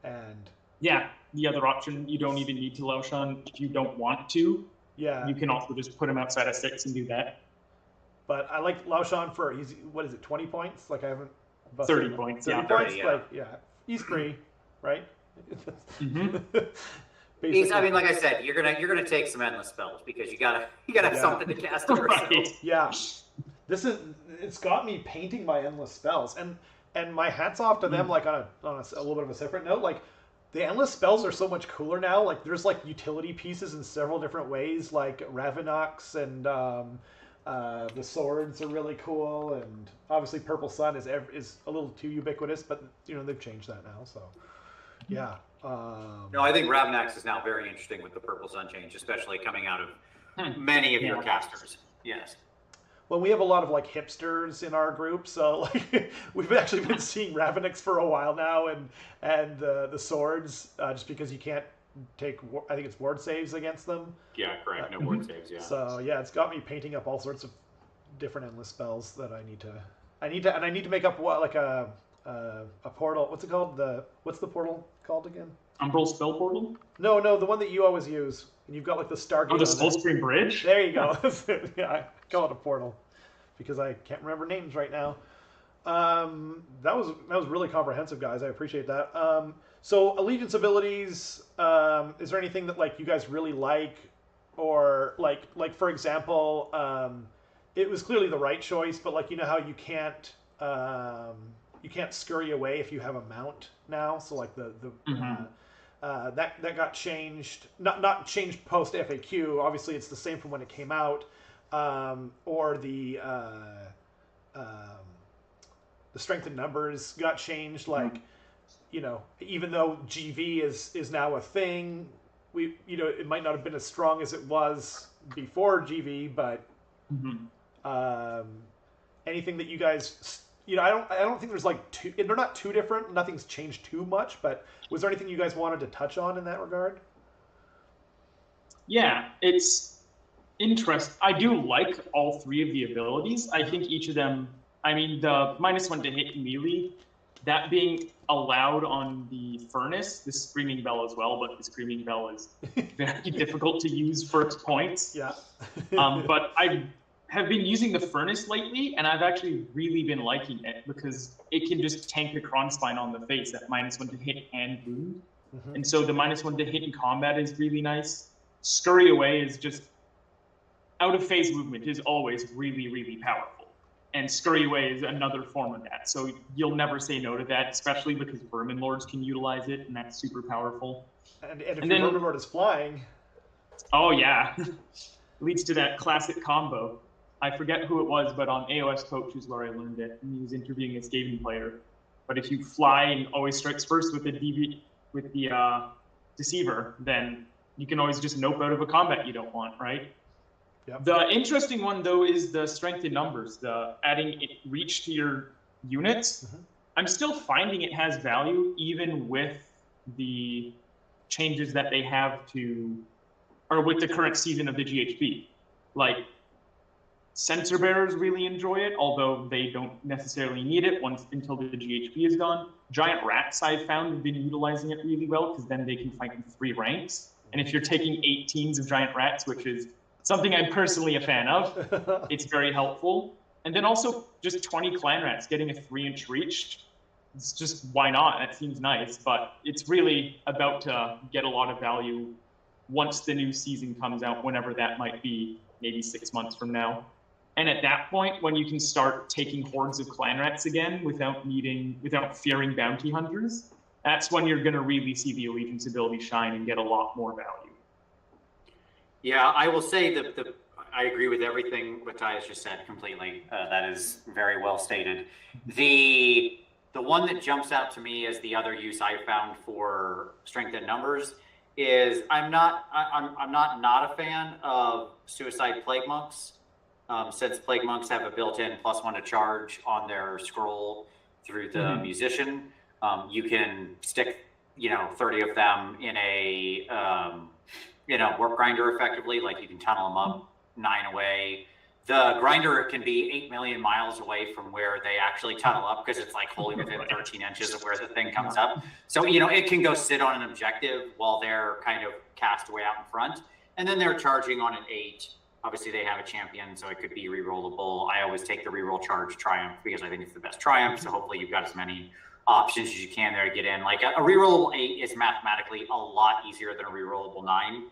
and the other option, you don't even need to Laoshan if you don't want to. Yeah, you can also just put him outside of 6 and do that. But I like Laoshan for, he's, 20 points? Like I haven't... 30 points, 30 points? He's free, right? I mean, like I said, you're gonna take some endless spells because you gotta have something to cast over. Right. Yeah. It's got me painting my endless spells. And my hat's off to them, like on a little bit of a separate note, like the endless spells are so much cooler now. Like there's like utility pieces in several different ways, like Ravenox and the swords are really cool, and obviously Purple Sun is a little too ubiquitous, but they've changed that now. So yeah. No, I think Ravenox is now very interesting with the Purple Sun change, especially coming out of many of your casters. Yes. Well, we have a lot of like hipsters in our group, so like we've actually been seeing Ravenox for a while now, and the swords, just because you can't take, I think it's ward saves against them. Yeah, correct. No ward saves. Yeah. So yeah, it's got me painting up all sorts of different endless spells that I need to make up like a portal. What's it called? What's the portal called again? Umbral Spell Portal? No, the one that you always use. And you've got like the Stargate. Oh, the Skullscream Bridge? There you go. Yeah, I call it a portal because I can't remember names right now. That was really comprehensive, guys. I appreciate that. So allegiance abilities, is there anything that like you guys really like, or like for example, it was clearly the right choice, but like how you can't scurry away if you have a mount now. So like that got changed, not changed post FAQ. Obviously, it's the same from when it came out, or the strength in numbers got changed. Like, even though GV is now a thing, it might not have been as strong as it was before GV, but anything that you guys. I don't think there's like they're not too different. Nothing's changed too much, but was there anything you guys wanted to touch on in that regard? Yeah, it's interesting. I do like all three of the abilities. I think each of them, I mean, the -1 to hit melee, that being allowed on the Furnace, the Screaming Bell as well, but the Screaming Bell is very difficult to use first points. Yeah. But I have been using the Furnace lately, and I've actually really been liking it because it can just tank a Kron Spine on the face at -1 to hit and wound. And so the -1 to hit in combat is really nice. Scurry Away is just out of phase movement is always really, really powerful. And Scurry Away is another form of that. So you'll never say no to that, especially because Vermin Lords can utilize it, and that's super powerful. And if your Vermin Lord is flying. Oh, yeah. Leads to that classic combo. I forget who it was, but on AoS Coach is where I learned it. And he was interviewing a Skaven player. But if you fly and always strikes first with the Deceiver, then you can always just nope out of a combat you don't want, right? Yep. The interesting one, though, is the strength in numbers, the adding reach to your units. Mm-hmm. I'm still finding it has value even with the changes that they have to, or with the current season of the GHB. Like, sensor bearers really enjoy it, although they don't necessarily need it until the GHB is gone. Giant rats, I've found, have been utilizing it really well, because then they can fight in 3 ranks. And if you're taking 18s of giant rats, which is something I'm personally a fan of, it's very helpful. And then also just 20 clan rats getting a 3-inch reach. It's just, why not? That seems nice, but it's really about to get a lot of value once the new season comes out, whenever that might be, maybe 6 months from now. And at that point, when you can start taking hordes of clan rats again without fearing bounty hunters, that's when you're going to really see the allegiance ability shine and get a lot more value. Yeah, I will say that I agree with everything Matthias just said completely. That is very well stated. The one that jumps out to me as the other use I found for strength in numbers is I'm not a fan of Suicide Plague Monks, since Plague Monks have a built-in +1 to charge on their scroll through the musician. You can stick 30 of them in a warp grinder effectively, like you can tunnel them up 9 away. The grinder can be 8 million miles away from where they actually tunnel up, because it's like wholly within 13 inches of where the thing comes up. So, it can go sit on an objective while they're kind of cast away out in front. And then they're charging on an 8. Obviously, they have a champion, so it could be rerollable. I always take the reroll charge Triumph because I think it's the best Triumph. So hopefully you've got as many options as you can there to get in. Like a rerollable 8 is mathematically a lot easier than a rerollable 9.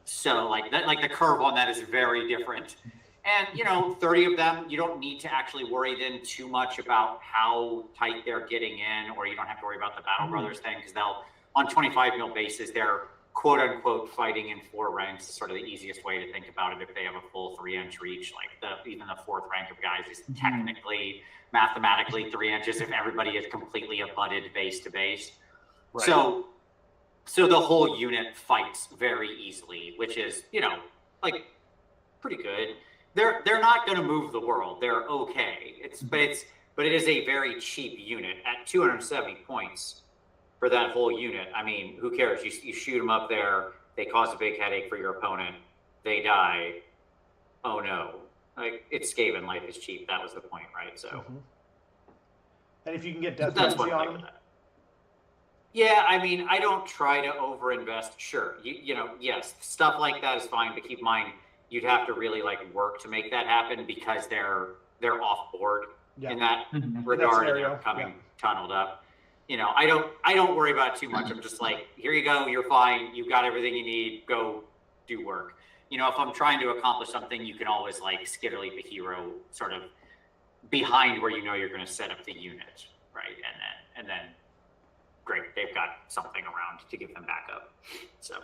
So like the curve on that is very different. And 30 of them, you don't need to actually worry then too much about how tight they're getting in, or you don't have to worry about the Battle Brothers thing, because they'll, on 25 mil bases, they're quote unquote fighting in 4 ranks. Is sort of the easiest way to think about it. If they have a full 3-inch reach, like even the 4th rank of guys is technically, mathematically 3 inches if everybody is completely abutted base to base. Right. So the whole unit fights very easily, which is, like pretty good. They're not going to move the world. They're okay. But it is a very cheap unit at 270 points for that whole unit. I mean, who cares? You shoot them up there. They cause a big headache for your opponent. They die. Oh no! Like, it's Skaven. Life is cheap. That was the point, right? So. And if you can get death frenzy on them. Yeah, I mean, I don't try to overinvest. Sure, yes, stuff like that is fine, but keep in mind you'd have to really work to make that happen, because they're off board in that regard, and they're coming tunneled up. I don't worry about it too much. I'm just like, here you go, you're fine, you've got everything you need, go do work. If I'm trying to accomplish something, you can always skitterleap the hero sort of behind where you're going to set up the unit, right? And then. Great, they've got something around to give them backup. So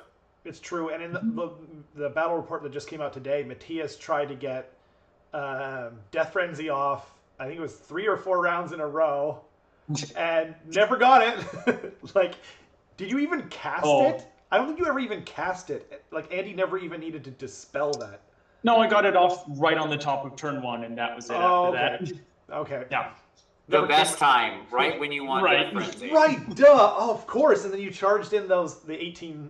it's true. And in the battle report that just came out today, Matthias tried to get Death Frenzy off. I think it was 3 or 4 rounds in a row, and never got it. Did you even cast it? I don't think you ever even cast it. Andy never even needed to dispel that. No, I got it off right on the top of turn 1, and that was it after that. Okay. Yeah. The best time, right when you want Death Frenzy. Right, duh, of course. And then you charged in the 18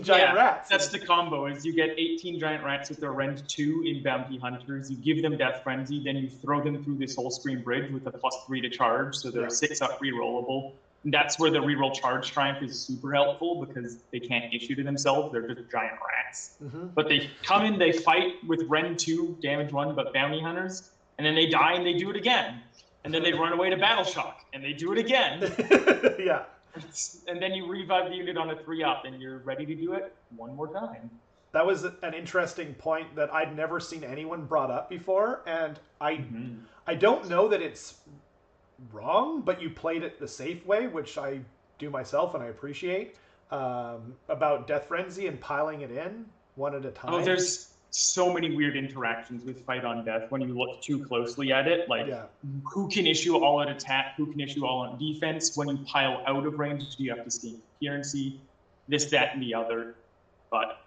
giant rats. That's the combo, is you get 18 giant rats with their Rend 2 in Bounty Hunters, you give them Death Frenzy, then you throw them through this whole screen bridge with a +3 to charge, so they're 6-up rerollable. And that's where the reroll charge Triumph is super helpful, because they can't issue to themselves, they're just giant rats. But they come in, they fight with Rend 2, damage 1, but Bounty Hunters, and then they die and they do it again. And then they run away to Battle Shock, and they do it again. Yeah. And then you revive the unit on a 3-up, and you're ready to do it one more time. That was an interesting point that I'd never seen anyone brought up before, and I don't know that it's wrong, but you played it the safe way, which I do myself and I appreciate, about Death Frenzy and piling it in one at a time. Oh, so many weird interactions with Fight on Death when you look too closely at it. Like, who can issue all out attack? Who can issue all on defense? When you pile out of range, do you have to stay in coherency? This, that, and the other. But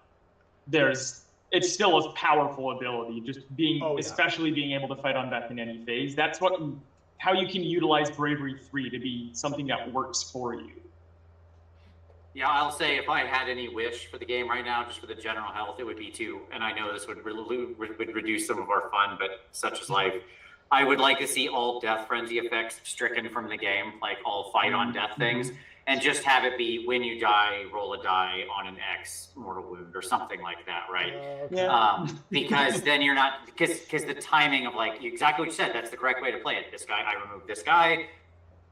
it's still a powerful ability. Just being, especially being able to Fight on Death in any phase. That's how you can utilize Bravery 3 to be something that works for you. Yeah, I'll say if I had any wish for the game right now, just for the general health, it would be to, and I know this would reduce some of our fun, but such is life. I would like to see all death frenzy effects stricken from the game, like all fight on death things, and just have it be when you die, roll a die on an X mortal wound or something like that, right? Because then you're not, because the timing of like exactly what you said, that's the correct way to play it. This guy, I remove this guy.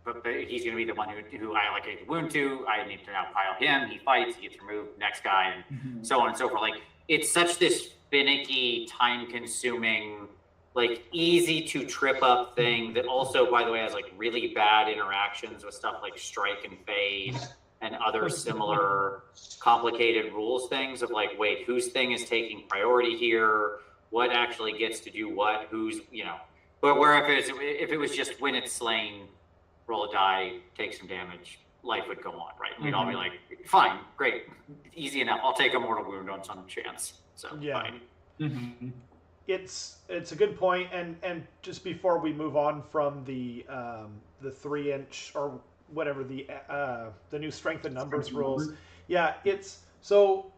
But he's going to be the one who I allocate the wound to. I need to now pile him. He fights. He gets removed. Next guy, and so on and so forth. Like, it's such this finicky, time-consuming, like easy to trip up thing that also, by the way, has like really bad interactions with stuff like strike and fade and other similar complicated rules things of like, wait, whose thing is taking priority here? What actually gets to do what? Who's, you know? But where if it was just when it's slain, roll a die, take some damage, life would go on, right? We'd all be like, fine, great, easy enough. I'll take a mortal wound on some chance. So fine. It's a good point, and just before we move on from the 3-inch or whatever the new strength and numbers rules, it's so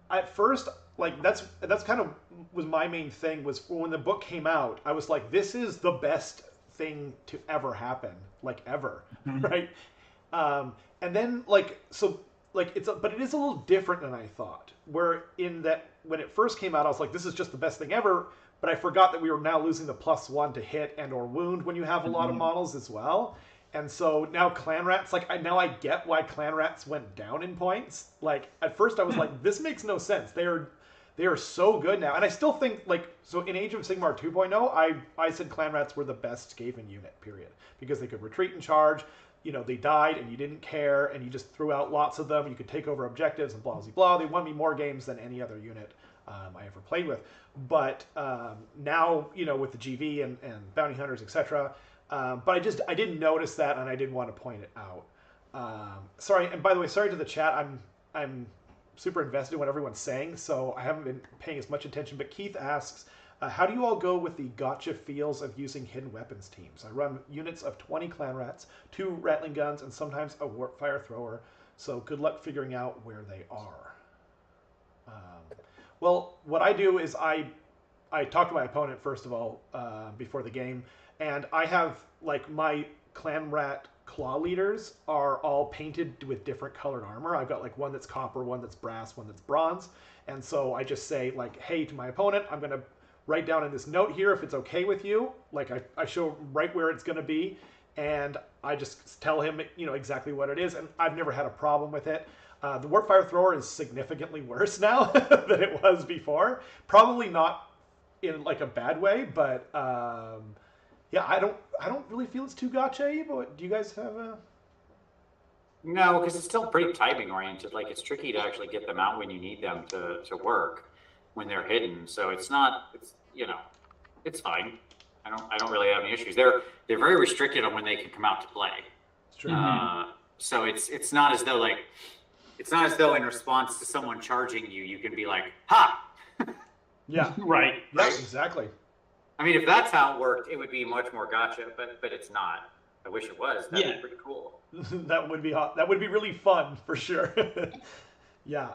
at first like that's kind of was my main thing was when the book came out, I was like, this is the best thing to ever happen, like ever, right? And then like so like but it is a little different than I thought. Where in that when it first came out, I was like, this is just the best thing ever. But I forgot that we were now losing the +1 to hit and or wound when you have a lot of models as well. And so now clan rats, like I get why clan rats went down in points. Like at first I was like, this makes no sense. They are so good now. And I still think, like, so in Age of Sigmar 2.0, I said clan rats were the best Skaven unit, period. Because they could retreat and charge, you know, they died and you didn't care, and you just threw out lots of them. You could take over objectives and blah, blah, blah. They won me more games than any other unit I ever played with. But now, you know, with the GV and bounty hunters, etc. But I didn't notice that, and I didn't want to point it out. Sorry, and by the way, sorry to the chat. I'm super invested in what everyone's saying, so I haven't been paying as much attention. But Keith asks, how do you all go with the gotcha feels of using hidden weapons teams? I run units of 20 clan rats, 2 rattling guns, and sometimes a warp fire thrower, so good luck figuring out where they are. Well, what I do is I talk to my opponent first of all before the game, and I have like my clan rat claw leaders are all painted with different colored armor. I've got like one that's copper, one that's brass, one that's bronze. And so I just say like, hey, to my opponent, I'm going to write down in this note here if it's okay with you. Like I show right where it's going to be, and I just tell him, you know, exactly what it is. And I've never had a problem with it. The Warpfire Thrower is significantly worse now than it was before. Probably not in like a bad way, but yeah, I don't really feel it's too gotcha-y, but do you guys have a... No, because it's still pretty timing oriented. Like, it's tricky to actually get them out when you need them to work when they're hidden. So it's you know, it's fine. I don't really have any issues. They're very restricted on when they can come out to play. It's true. So it's not as though in response to someone charging you, you can be like, ha! Yeah. Right. Yeah, exactly. I mean, if that's how it worked, it would be much more gotcha, but it's not. I wish it was. That'd be pretty cool. That would be hot. That would be really fun for sure. Yeah.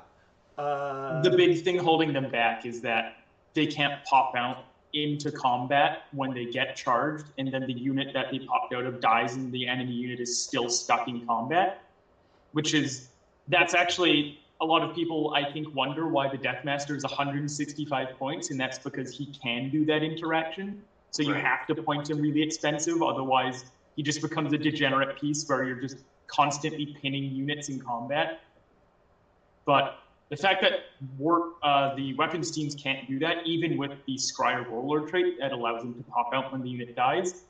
The big thing holding them back is that they can't pop out into combat when they get charged, and then the unit that they popped out of dies and the enemy unit is still stuck in combat, that's actually, a lot of people I think wonder why the Deathmaster is 165 points, and that's because he can do that interaction. So you have to point him really expensive, otherwise he just becomes a degenerate piece where you're just constantly pinning units in combat. But the fact that the weapons teams can't do that, even with the Scryer Warlord trait that allows them to pop out when the unit dies,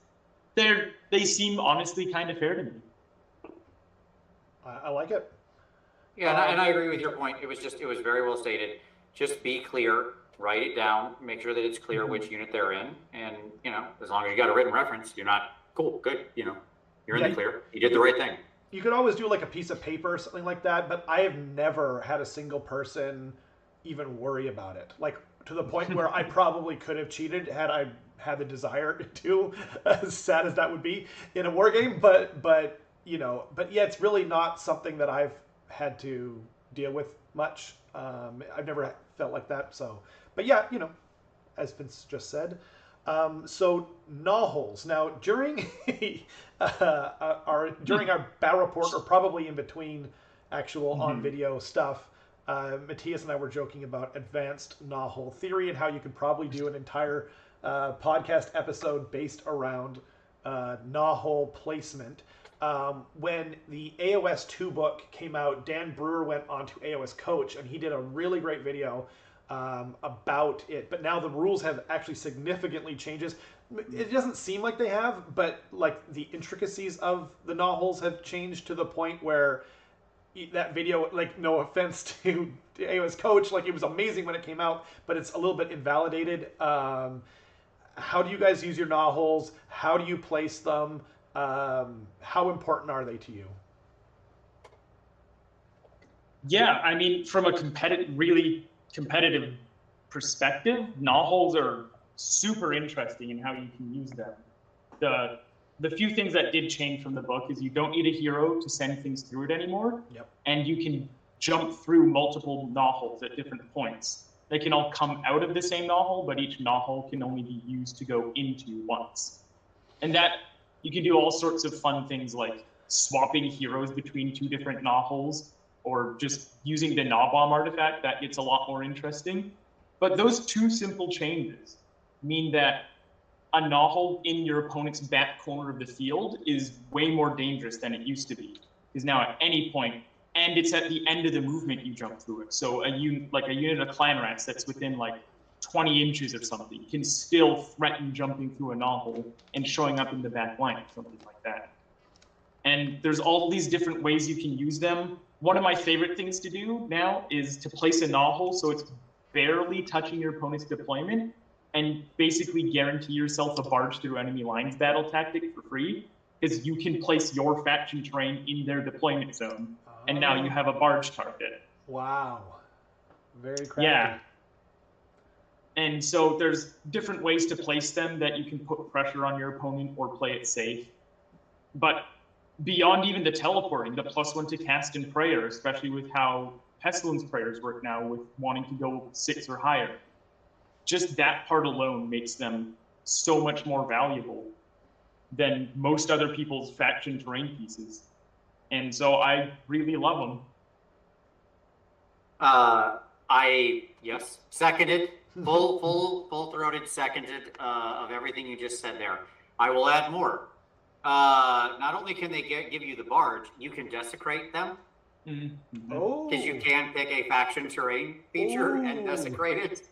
they seem honestly kind of fair to me. I like it. Yeah, and I agree with your point. It was very well stated. Just be clear. write it down, make sure that it's clear which unit they're in, and as long as you got a written reference, you're not cool, good, you're in the clear. You did the right thing. You could always do like a piece of paper or something like that, but I have never had a single person even worry about it. Like to the point where I probably could have cheated had I had the desire to, as sad as that would be in a war game. But yeah, it's really not something that I've had to deal with much. I've never felt like that. So, but yeah, as Vince just said. So Gnawholes. Now during our battle report, or probably in between actual on video stuff, Matthias and I were joking about advanced Gnawhole theory and how you could probably do an entire podcast episode based around Gnawhole placement. When the AoS 2 book came out, Dan Brewer went on to AoS Coach, and he did a really great video about it. But now the rules have actually significantly changes. It doesn't seem like they have, but like the intricacies of the Gnawholes have changed to the point where that video, like, no offense to AoS Coach, like it was amazing when it came out, but it's a little bit invalidated. How do you guys use your Gnawholes? How do you place them? How important are they to you? Yeah, I mean, from a really competitive perspective, Gnawholes are super interesting in how you can use them. The few things that did change from the book is you don't need a hero to send things through it anymore. Yep. And you can jump through multiple Gnawholes at different points. They can all come out of the same Gnawhole, but each Gnawhole can only be used to go into once. And that you can do all sorts of fun things like swapping heroes between two different Gnawholes, or just using the Gnaw Bomb artifact. That gets a lot more interesting. But those two simple changes mean that a Gnawhole in your opponent's back corner of the field is way more dangerous than it used to be. Because now at any point, and it's at the end of the movement you jump through it. So a unit of clan rats that's within like 20 inches or something can still threaten jumping through a Gnawhole and showing up in the back line, something like that. And there's all these different ways you can use them. One of my favorite things to do now is to place a Gnawhole so it's barely touching your opponent's deployment, and basically guarantee yourself a barge through enemy lines battle tactic for free, because you can place your faction terrain in their deployment zone, and now you have a barge target. Wow. Very crafty. Yeah. And so there's different ways to place them that you can put pressure on your opponent or play it safe. But beyond even the teleporting, the +1 to cast and prayer, especially with how Pestilence prayers work now with wanting to go 6 or higher, just that part alone makes them so much more valuable than most other people's faction terrain pieces. And so I really love them. Yes, seconded, full-throated seconded of everything you just said there. I will add more. Not only can they give you the barge, you can desecrate them. Because you can pick a faction terrain feature and desecrate it.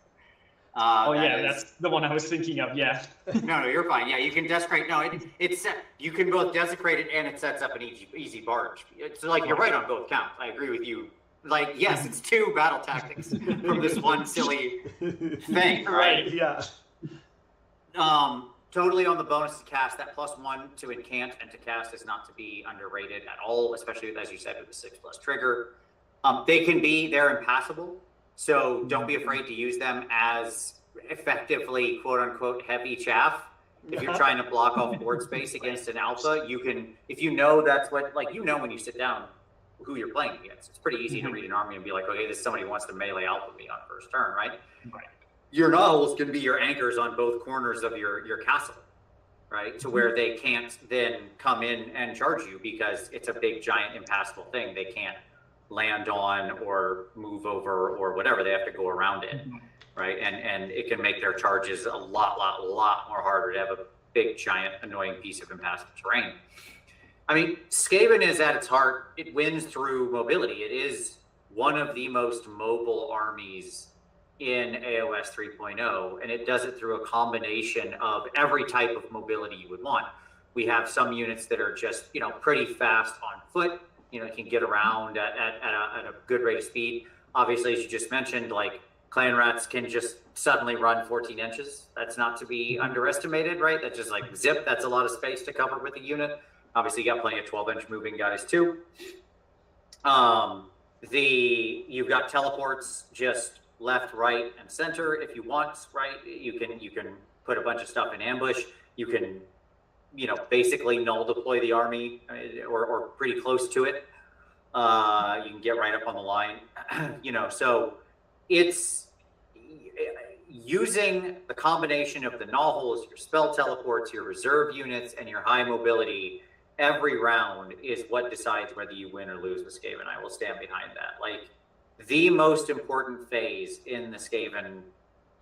That's the one I was thinking of. Yeah. No, you're fine. Yeah, you can desecrate. No, it's you can both desecrate it and it sets up an easy barge. It's like you're right on both counts. I agree with you. Like, yes, it's two battle tactics from this one silly thing, right? Yeah. Totally on the bonus to cast. That +1 to incant and to cast is not to be underrated at all, especially as you said with the 6+ trigger. They're impassable, so don't be afraid to use them as effectively quote unquote heavy chaff. If you're trying to block off board space against an alpha, you can, if you know that's what, like, when you sit down who you're playing against. It's pretty easy to read an army and be like, okay, this is somebody who wants to melee alpha me on first turn, right? Your Gnawholes can be your anchors on both corners of your castle, right? To where they can't then come in and charge you because it's a big, giant, impassable thing. They can't land on or move over or whatever. They have to go around it, right? And it can make their charges a lot more harder to have a big, giant, annoying piece of impassable terrain. I mean, Skaven is at its heart, it wins through mobility. It is one of the most mobile armies in AoS 3.0, and it does it through a combination of every type of mobility you would want. We have some units that are just, pretty fast on foot, can get around at a good rate of speed. Obviously, as you just mentioned, like clan rats can just suddenly run 14 inches. That's not to be underestimated, right? That's just like zip. That's a lot of space to cover with a unit. Obviously, you got plenty of 12-inch moving guys too. You've got teleports just left, right, and center if you want, right? You can put a bunch of stuff in ambush. You can, basically null deploy the army or pretty close to it. You can get right up on the line, so it's using the combination of the null holes, your spell teleports, your reserve units, and your high mobility every round is what decides whether you win or lose with Skaven. I will stand behind that. Like, the most important phase in the Skaven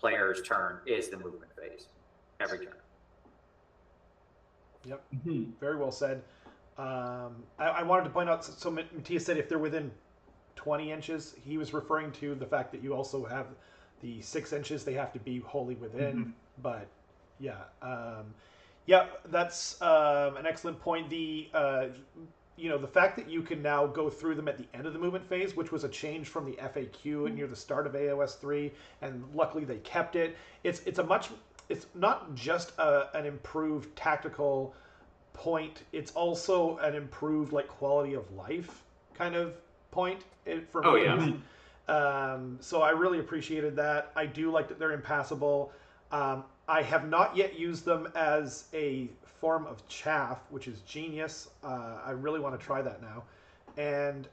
player's turn is the movement phase every turn. Yep. Very well said. I wanted to point out, so Matthias said if they're within 20 inches, he was referring to the fact that you also have the 6 inches, they have to be wholly within. But yeah, that's an excellent point. The fact that you can now go through them at the end of the movement phase, which was a change from the FAQ near the start of AoS 3, and luckily they kept it. It's not just an improved tactical point, it's also an improved quality of life kind of point for me. So I really appreciated that. I do like that they're impassable. I have not yet used them as a form of chaff, which is genius. I really want to try that now. And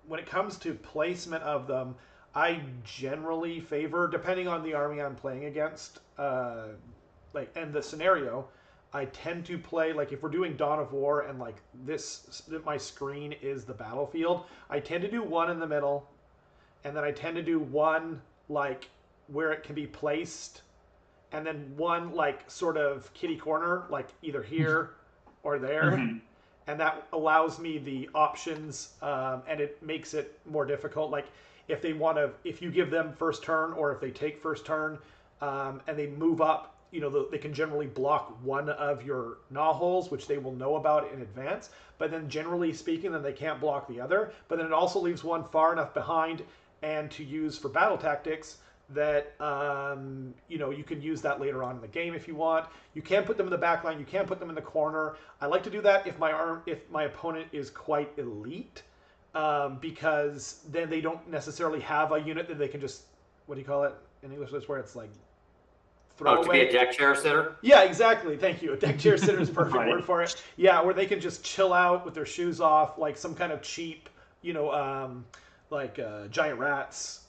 when it comes to placement of them, I generally favor, depending on the army I'm playing against, and the scenario, I tend to play, if we're doing Dawn of War and my screen is the battlefield, I tend to do one in the middle, and then I tend to do one where it can be placed, and then one sort of kitty corner, either here or there. And that allows me the options, and it makes it more difficult. If you give them first turn, or if they take first turn, and they move up, they can generally block one of your gnaw holes, which they will know about in advance. But then generally speaking, then they can't block the other. But then it also leaves one far enough behind and to use for battle tactics that, you can use that later on in the game if you want. You can put them in the back line. You can put them in the corner. I like to do that if my opponent is quite elite. Because then they don't necessarily have a unit that they can just, what do you call it in English? That's where it's throw to be a deck chair sitter? Yeah, exactly. Thank you. A deck chair sitter is a perfect word for it. Yeah, where they can just chill out with their shoes off, some kind of cheap, giant rats,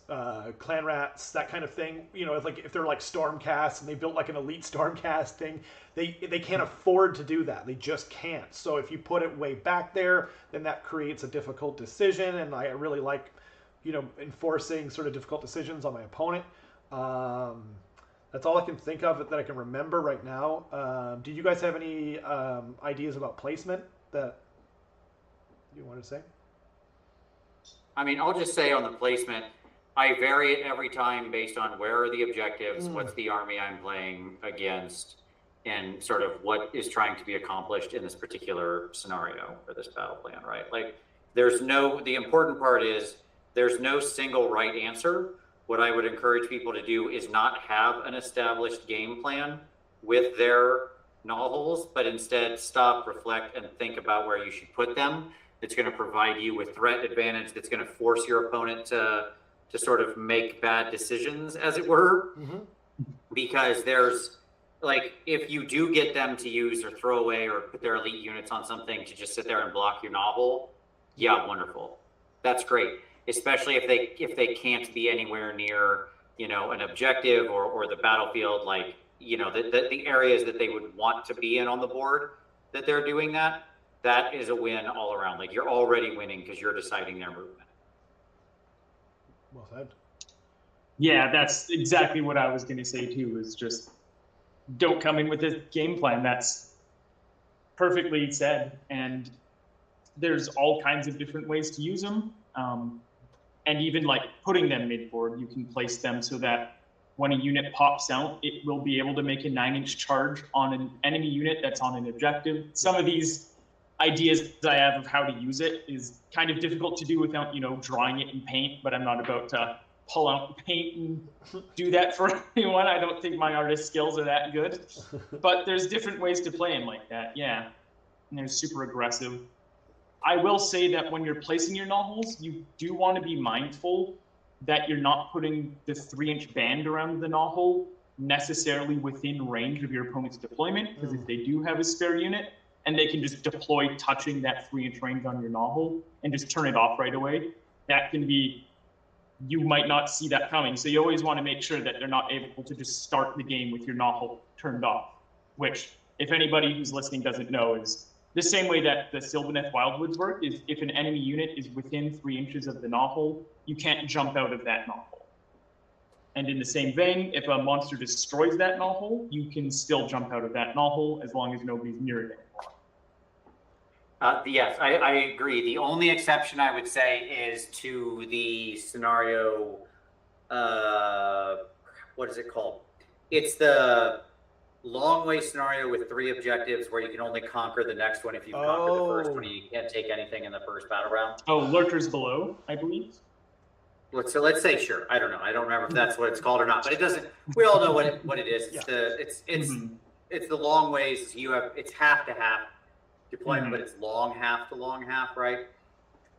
clan rats, that kind of thing. If they're Stormcast and they built an elite Stormcast thing, they can't afford to do that. They just can't. So if you put it way back there, then that creates a difficult decision, and I really like, enforcing sort of difficult decisions on my opponent. That's all I can think of that I can remember right now. Do you guys have any ideas about placement that you want to say? I mean, I'll just say on the placement, I vary it every time based on where are the objectives, what's the army I'm playing against, and sort of what is trying to be accomplished in this particular scenario for this battle plan, right? The important part is there's no single right answer. What I would encourage people to do is not have an established game plan with their null holes, but instead stop, reflect, and think about where you should put them. It's going to provide you with threat advantage. That's going to force your opponent to sort of make bad decisions, as it were. Because there's, if you do get them to use or throw away or put their elite units on something to just sit there and block your novel, yeah, wonderful. That's great. Especially if they can't be anywhere near, an objective or the battlefield, the areas that they would want to be in on the board, that they're doing that is a win all around. You're already winning because you're deciding their movement. Well said. Yeah, that's exactly what I was going to say too, is just don't come in with a game plan. That's perfectly said. And there's all kinds of different ways to use them. And even putting them mid-board, you can place them so that when a unit pops out, it will be able to make a 9-inch charge on an enemy unit that's on an objective. Some of these ideas I have of how to use it is kind of difficult to do without, drawing it in paint, but I'm not about to pull out paint and do that for anyone. I don't think my artist skills are that good. But there's different ways to play him like that, yeah. And they're super aggressive. I will say that when you're placing your null holes, you do want to be mindful that you're not putting the 3-inch band around the null hole necessarily within range of your opponent's deployment, because if they do have a spare unit, and they can just deploy touching that 3-inch range on your null hole and just turn it off right away, that can be, you might not see that coming. So you always want to make sure that they're not able to just start the game with your null hole turned off, which, if anybody who's listening doesn't know, is the same way that the Sylvaneth Wildwoods work. Is if an enemy unit is within 3 inches of the null hole, you can't jump out of that null hole. And in the same vein, if a monster destroys that null hole, you can still jump out of that null hole as long as nobody's near it anymore. Yes, I agree. The only exception I would say is to the scenario, what is it called? It's the long way scenario with 3 objectives where you can only conquer the next one if you've conquered the first one. You can't take anything in the first battle round. Oh, Lurkers Below, I believe. So let's say sure. I don't know. I don't remember if that's what it's called or not. But it doesn't. We all know what it is. It's it's the long ways. It's half to half deployment, but it's long half to long half, right?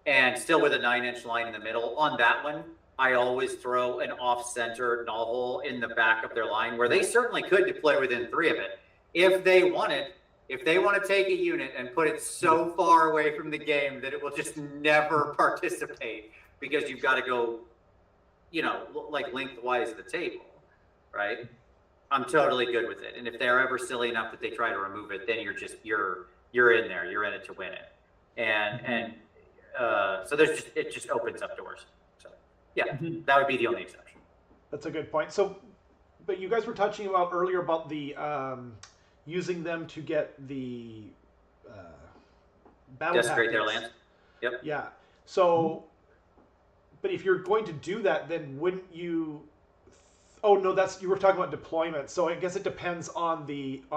And still with a 9-inch line in the middle. On that one, I always throw an off-center null hole in the back of their line where they certainly could deploy within 3 of it if they wanted. If they want to take a unit and put it so far away from the game that it will just never participate because you've got to go, like lengthwise of the table, right? I'm totally good with it. And if they're ever silly enough that they try to remove it, then you're in there. You're in it to win it. And so it just opens up doors. So yeah, that would be the only exception. That's a good point. So, but you guys were touching about earlier about the using them to get the battle Desecrate their tactics. lands. Yep. Yeah. So, but if you're going to do that, then wouldn't you? Oh no, you were talking about deployment. So I guess it depends on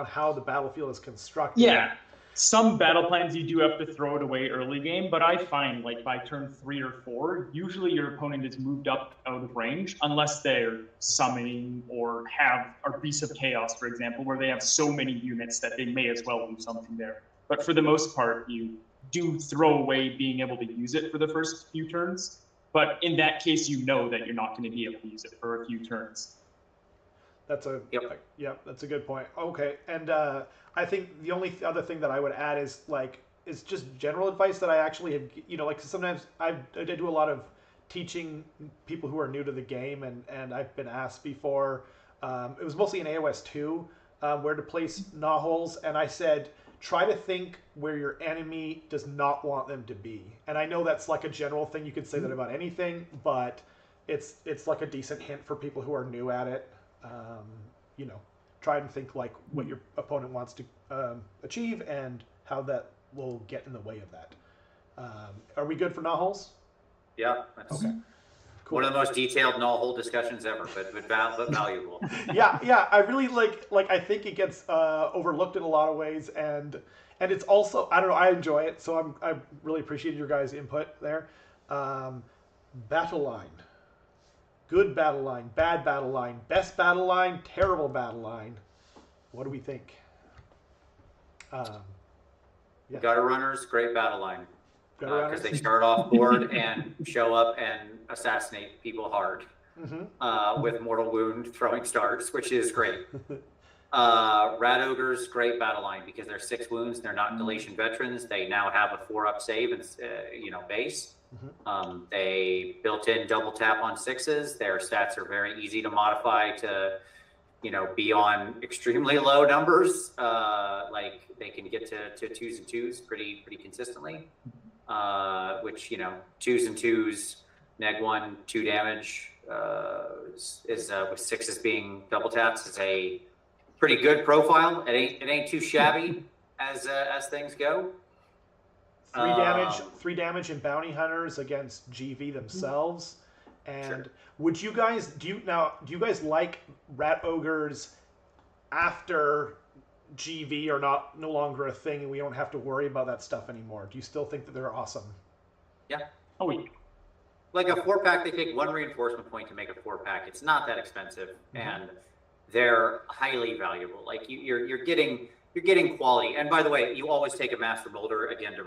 how the battlefield is constructed. Yeah. Some battle plans you do have to throw it away early game, but I find like by turn 3 or 4, usually your opponent is moved up out of range unless they're summoning or Beasts of Chaos, for example, where they have so many units that they may as well do something there. But for the most part, you do throw away being able to use it for the first few turns. But in that case, you know that you're not going to be able to use it for a few turns. That's a good point. Okay, and I think the only other thing that I would add is just general advice that I actually have. Sometimes I do a lot of teaching people who are new to the game, and I've been asked before. It was mostly in AoS 2 where to place null holes, and I said try to think where your enemy does not want them to be. And I know that's like a general thing. You could say that about anything, but it's like a decent hint for people who are new at it. Try and think like what your opponent wants to achieve and how that will get in the way of that. Are we good for null holes? Yeah. That's okay. Cool. One of the most detailed null hole discussions ever, but valuable. Yeah. I really like. I think it gets overlooked in a lot of ways, and it's also, I don't know, I enjoy it. So I really appreciate your guys' input there. Battle line. Good battle line, bad battle line, best battle line, terrible battle line. What do we think? Gutter runners, great battle line. Because they start off board and show up and assassinate people hard with mortal wound throwing stars, which is great. Rat ogres, great battle line because they're 6 wounds. They're not Galatian veterans. They now have a 4-up save and base. They built in double tap on 6s. Their stats are very easy to modify to, be on extremely low numbers. Like they can get to 2s and 2s pretty consistently. Which 2s and 2s, neg 1, 2 damage is with 6s being double taps is a pretty good profile. It ain't too shabby as things go. 3 damage in bounty hunters against GV themselves. And would you guys do you guys like rat ogres after GV are no longer a thing and we don't have to worry about that stuff anymore? Do you still think that they're awesome? Yeah. Oh, yeah. like a 4-pack, they take 1 reinforcement point to make a 4-pack. It's not that expensive, and they're highly valuable. Like you're getting quality. And by the way, you always take a master molder again to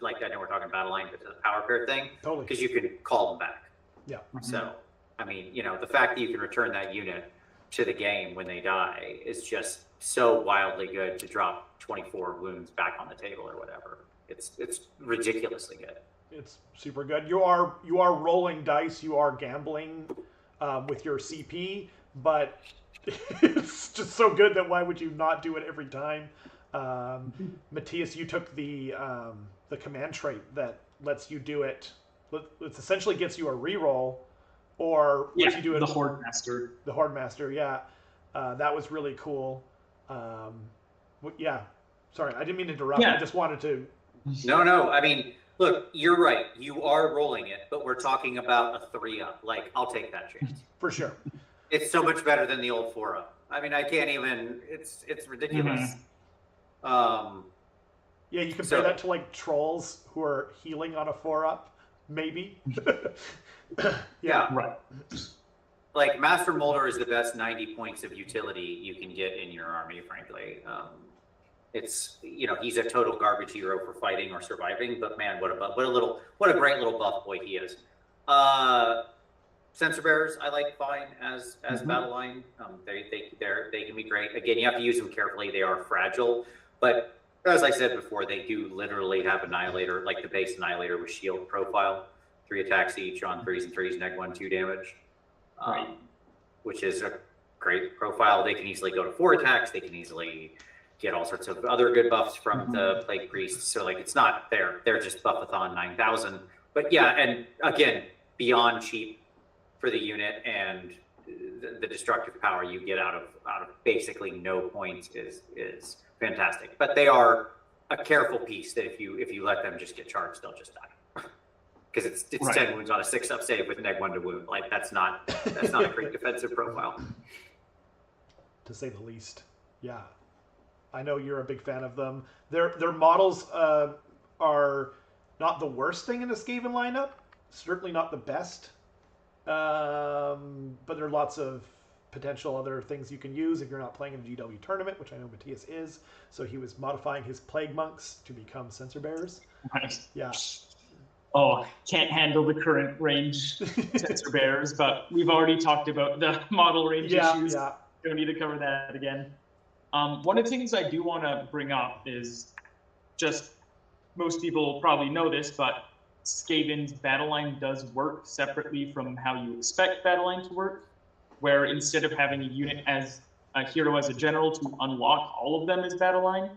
like I know we're talking battle line, but the power pair thing, Totally. because you can call them back. Yeah. So I mean, the fact that you can return that unit to the game when they die is just so wildly good to drop 24 wounds back on the table or whatever. It's ridiculously good. It's super good. You are rolling dice. You are gambling with your CP, but it's just so good that why would you not do it every time? Matthias, you took the command trait that lets you do it. It essentially gets you a reroll, or lets you do it. The Horde Master. The Horde Master, yeah. That was really cool. Yeah. Sorry, I didn't mean to interrupt. Yeah. I just wanted to. No. I mean, look, you're right. You are rolling it, but we're talking about a 3-up. Like, I'll take that chance. For sure. It's so much better than the old 4-up. I mean, I can't even. It's ridiculous. Yeah, you compare that to like trolls who are healing on a 4-up, maybe. Yeah. Right. Like, Master Molder is the best 90 points of utility you can get in your army, frankly. It's he's a total garbage hero for fighting or surviving, but man, what a great little buff boy he is. Sensor bearers I like fine as battle line. They can be great. Again, you have to use them carefully. They are fragile, but as I said before, they do literally have Annihilator, like the base Annihilator with shield profile, 3 attacks each on 3s and 3s, neg 1/2 damage, Right. which is a great profile. They can easily go to 4 attacks. They can easily get all sorts of other good buffs from the Plague Priests. So like, it's not they're just buffathon 9,000. But yeah, and again, beyond cheap for the unit, and the destructive power you get out of basically no points is fantastic. But they are a careful piece that if you let them just get charged, they'll just die. Because it's Right. 10 wounds on a 6-up save with neg 1 to wound. Like, that's not a great defensive profile. To say the least. Yeah. I know you're a big fan of them. Their models are not the worst thing in the Skaven lineup. Certainly not the best. But there are lots of potential other things you can use if you're not playing in a GW tournament, which I know Matthias is. So he was modifying his Plague Monks to become Sensor Bearers. Right. Yeah. Oh, can't handle the current range sensor bearers, but we've already talked about the model range issues. Yeah. Don't need to cover that again. One of the things I do want to bring up is just, most people probably know this, but Skaven's battle line does work separately from how you expect battle line to work, where instead of having a unit as a hero as a general to unlock all of them as battle line,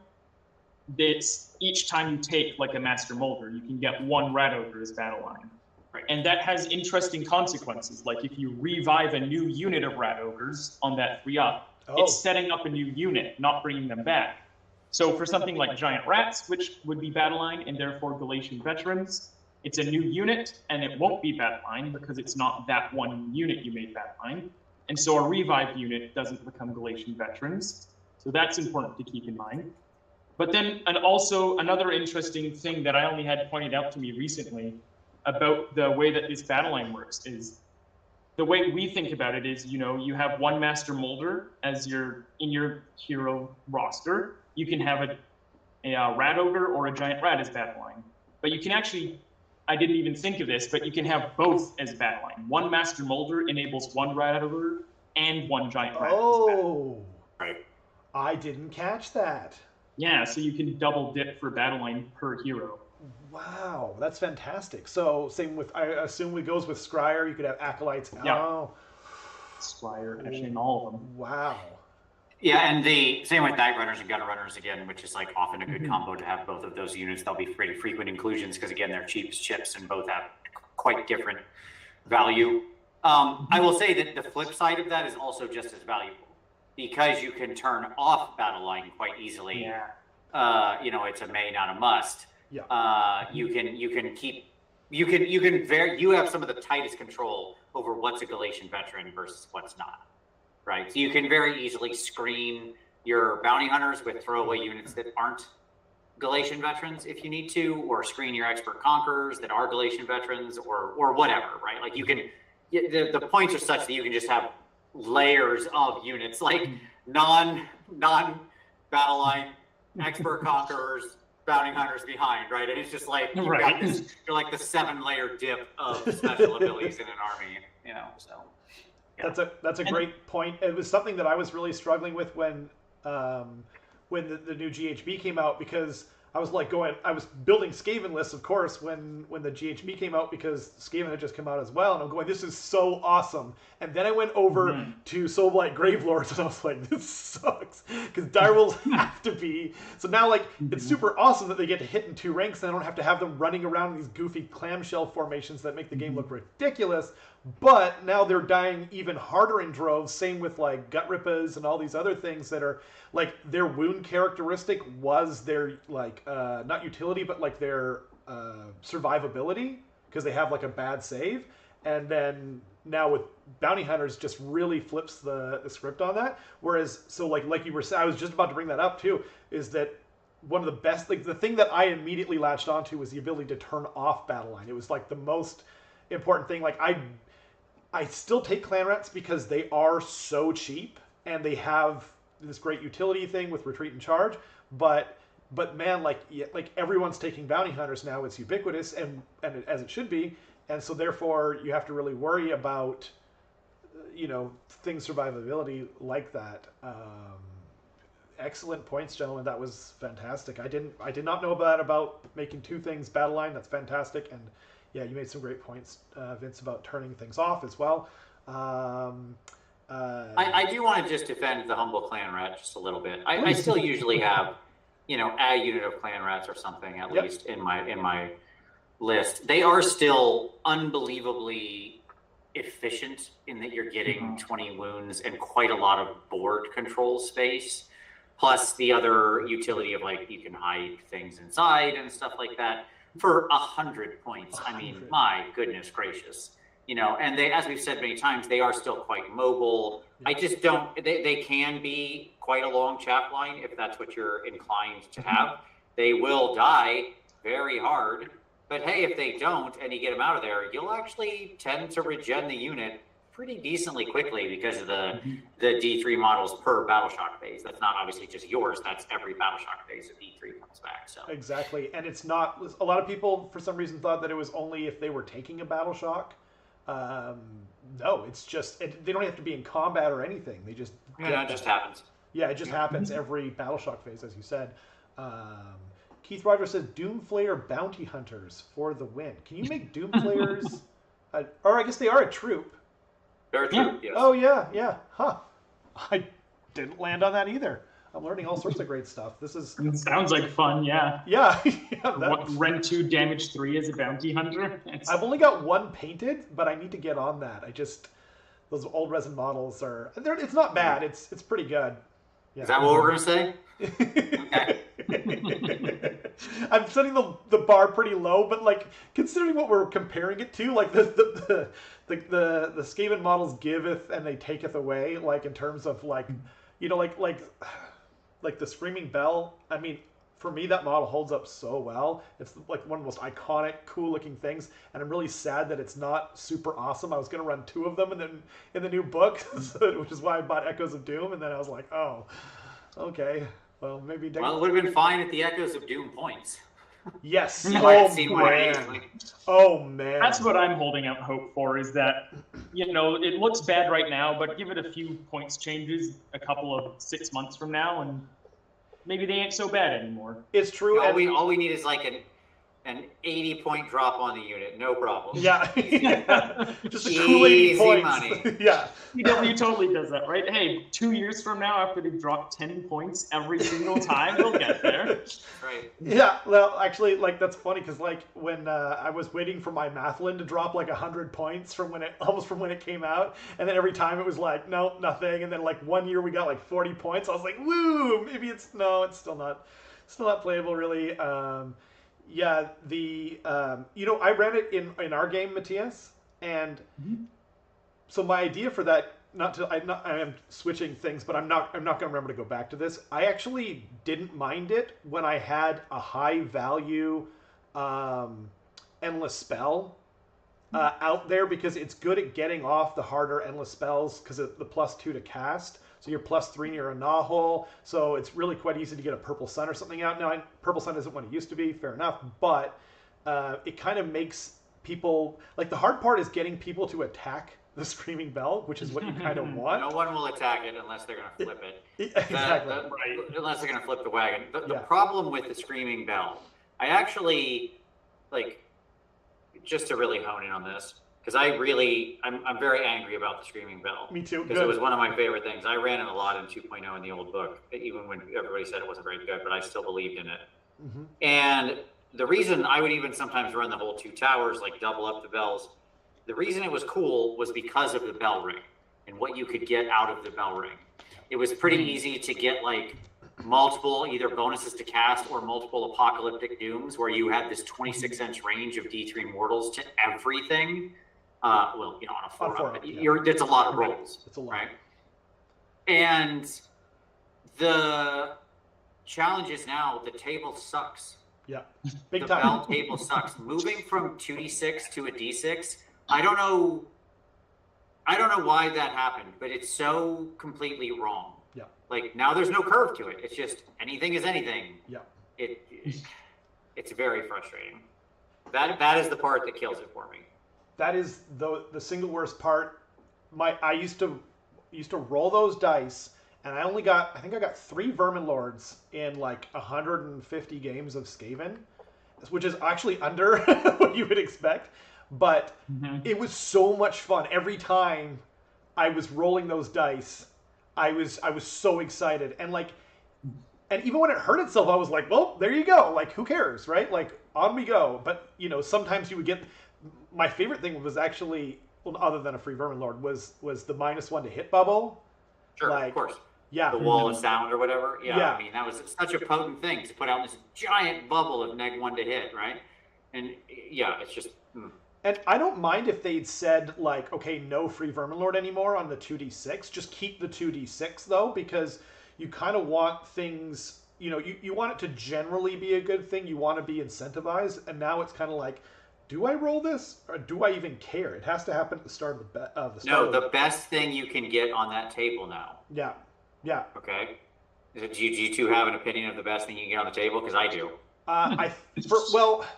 it's each time you take like a Master Molder, you can get 1 Rat Ogre as battle line. Right. And that has interesting consequences. Like if you revive a new unit of Rat Ogres on that 3-up, it's setting up a new unit, not bringing them back. So for something like Giant Rats, which would be battle line and therefore Galatian Veterans, it's a new unit and it won't be battle line because it's not that one unit you made battle line. And so a revived unit doesn't become Galatian Veterans. So that's important to keep in mind. But then, and also another interesting thing that I only had pointed out to me recently about the way that this battle line works is the way we think about it is, you have 1 Master Molder as in your hero roster. You can have a Rat Ogre or a Giant Rat as battle line. But you can actually, I didn't even think of this, but you can have both as battle line. 1 Master Molder enables 1 Rat Ogre and 1 Giant Rat. Oh, Right. I didn't catch that. Yeah, so you can double dip for battle line per hero. Wow, that's fantastic. So same with, I assume it goes with Scryer. You could have Acolytes. Yeah. Oh, Squire, Eshin, all of them. wow. Yeah, and the same with Night Runners and Gutter Runners again, which is like often a good combo to have both of those units. They'll be pretty frequent inclusions because again, they're cheap as chips and both have quite different value. I will say that the flip side of that is also just as valuable because you can turn off battle line quite easily. Yeah. It's a may, not a must. Yeah. You have some of the tightest control over what's a Galatian veteran versus what's not, right? So you can very easily screen your bounty hunters with throwaway units that aren't Galatian veterans if you need to, or screen your expert conquerors that are Galatian veterans, or whatever, right? Like you can, the points are such that you can just have layers of units, like non battle line expert conquerors, bounty hunters behind, right? And it's just like you've got this, you're like the 7-layer dip of special abilities in an army, you know. So yeah. That's a great point. It was something that I was really struggling with when the new GHB came out, because I was building Skaven lists, of course, when the GHB came out, because Skaven had just come out as well, and I'm going, this is so awesome. And then I went over to Soulblight Gravelords, and I was like, this sucks, because direwolves have to be. So now, like, it's super awesome that they get to hit in 2 ranks, and I don't have to have them running around in these goofy clamshell formations that make the game look ridiculous. But now they're dying even harder in droves. Same with like Gut Rippas and all these other things that are like their wound characteristic was their like not utility, but like their survivability, because they have like a bad save. And then now with bounty hunters just really flips the script on that. Whereas so like you were saying, I was just about to bring that up too, is that one of the best, like the thing that I immediately latched onto was the ability to turn off battle line. It was like the most important thing. Like I still take clan rats because they are so cheap and they have this great utility thing with retreat and charge. But man, like everyone's taking bounty hunters now. It's ubiquitous and as it should be. And so therefore you have to really worry about, you know, things survivability like that. Excellent points, gentlemen. That was fantastic. I did not know about making 2 things battle line. That's fantastic. And yeah, you made some great points, Vince, about turning things off as well. I do want to just defend the humble clan rat just a little bit. I still usually have, you know, a unit of clan rats or something at least in my list. They are still unbelievably efficient in that you're getting 20 wounds and quite a lot of board control space, plus the other utility of like you can hide things inside and stuff like that. For 100 points, 100. I mean, my goodness gracious, you know. And they, as we've said many times, they are still quite mobile. I just don't. They can be quite a long chaff line if that's what you're inclined to have. They will die very hard, but hey, if they don't and you get them out of there, you'll actually tend to regen the unit pretty decently quickly because of the D3 models per battle shock phase. That's not obviously just yours. That's every battle shock phase of D3 comes back. So exactly, and it's not. A lot of people for some reason thought that it was only if they were taking a battle shock. No, it's just they don't have to be in combat or anything. They just it just happens. Yeah, it just happens every battle shock phase, as you said. Keith Rogers says Doomflayer bounty hunters for the win. Can you make Doomflayers? Or I guess they are a troop. Very true. Yes. Oh yeah. Huh. I didn't land on that either. I'm learning all sorts of great stuff. This is. It sounds like fun. Yeah. Yeah. Rend 2, damage 3 as a bounty hunter. I've only got 1 painted, but I need to get on that. Those old resin models are. It's not bad. It's pretty good. Yeah. Is that what we're gonna say? Okay. I'm setting the bar pretty low, but like considering what we're comparing it to, like the Skaven models giveth and they taketh away, like in terms of like, you know, like the Screaming Bell. I mean, for me that model holds up so well. It's like one of the most iconic, cool looking things, and I'm really sad that it's not super awesome. I was gonna run 2 of them and then in the new book, which is why I bought Echoes of Doom, and then I was like, oh, okay. Well, maybe. Well, it would have been fine at the Echoes of Doom points. Yes. Oh man. That's what I'm holding out hope for. Is that, you know, it looks bad right now, but give it a few points changes, a couple of 6 months from now, and maybe they ain't so bad anymore. It's true. All we need is like an 80-point drop on the unit, no problem. Yeah. Just a cool 80 points. Money. Yeah. CW totally does that, right? Hey, 2 years from now, after they drop 10 points every single time, they'll get there. Right. Yeah. Well, actually, like that's funny because like when I was waiting for my Mathlin to drop like 100 points from when it came out, and then every time it was like no, nothing, and then like 1 year we got like 40 points. I was like, woo! Maybe it's still not playable really. Yeah, you know, I ran it in our game, Matthias, and so my idea for that I am switching things, but I'm not going to remember to go back to this. I actually didn't mind it when I had a high value endless spell out there, because it's good at getting off the harder endless spells because of the +2 to cast. So you're +3 near a Nahul, so it's really quite easy to get a Purple Sun or something out. Now, Purple Sun isn't what it used to be, fair enough, but it kind of makes people, like, the hard part is getting people to attack the Screaming Bell, which is what you kind of want. No one will attack it unless they're going to flip it. Exactly. Right. Unless they're going to flip the wagon. The Yeah. problem with the Screaming Bell, I actually, like, just to really hone in on this, because I'm very angry about the Screaming Bell. Me too. Because it was one of my favorite things. I ran it a lot in 2.0 in the old book, even when everybody said it wasn't very good, but I still believed in it. Mm-hmm. And the reason I would even sometimes run the whole 2 towers, like double up the bells, the reason it was cool was because of the bell ring and what you could get out of the bell ring. It was pretty easy to get, like, multiple either bonuses to cast or multiple apocalyptic dooms, where you had this 26-inch range of D3 mortals to everything. Well, on a 4-up, it's a lot of rolls. It's a lot. Right? And the challenge is now the table sucks. Yeah, big The time. bell table sucks. Moving from 2d6 to a d6, I don't know why that happened, but it's so completely wrong. Yeah. Like, now there's no curve to it. It's just anything is anything. Yeah. It's very frustrating. That is the part that kills it for me. That is the single worst part. I used to roll those dice, and I think I got 3 Vermin Lords in like 150 games of Skaven, which is actually under what you would expect. But it was so much fun. Every time I was rolling those dice, I was so excited. And even when it hurt itself, I was like, well, there you go. Like, who cares, right? Like, on we go. But, sometimes you would get... My favorite thing was actually, well, other than a free Vermin Lord, was the -1 to hit bubble. Sure, of course. Yeah. The wall of sound or whatever. Yeah. I mean, that was such a potent thing to put out this giant bubble of -1 to hit, right? And, yeah, it's just... And I don't mind if they'd said, like, okay, no free Vermin Lord anymore on the 2d6. Just keep the 2d6, though, because you kind of want things, you want it to generally be a good thing. You want to be incentivized. And now it's kind of like, do I roll this? Or do I even care? It has to happen at the start of the No, the best thing you can get on that table now. Yeah. Yeah. Okay. Do you two have an opinion of the best thing you can get on the table? Because I do.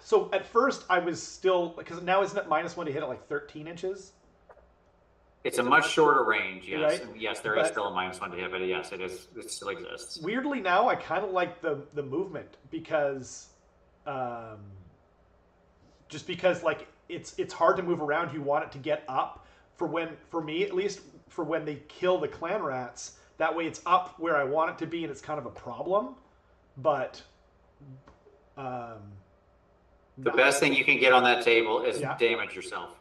So at first I was still, because now isn't it -1 to hit at like 13 inches? It's a much shorter range, yes. Right? And yes, there is still a -1 to hit, but yes, it is. It still exists. Weirdly now, I kind of like the movement because, just because like it's hard to move around. You want it to get up for me at least, for when they kill the clan rats. That way it's up where I want it to be, and it's kind of a problem, but. The best thing you can get on that table is damage yourself.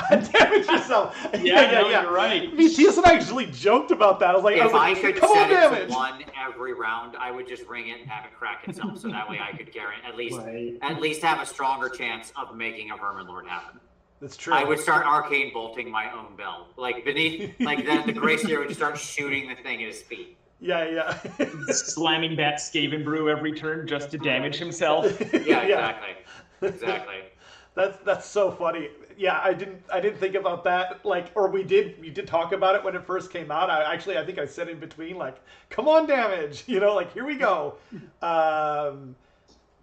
Damage yourself. Yeah. You're right. Matthias and I actually joked about that. I was like, I could come set on, it to 1 every round, I would just ring it and have it crack itself, so that way I could guarantee at least have a stronger chance of making a Vermin Lord happen. That's true. I would start arcane bolting my own bell, like beneath, like that. The Gracier would just start shooting the thing at his feet. Yeah. Slamming that Skaven brew every turn just to damage himself. Yeah, exactly. That's so funny. Yeah, I didn't think about that. Like, or we did talk about it when it first came out. I think I said in between, like, come on, damage. Like, here we go.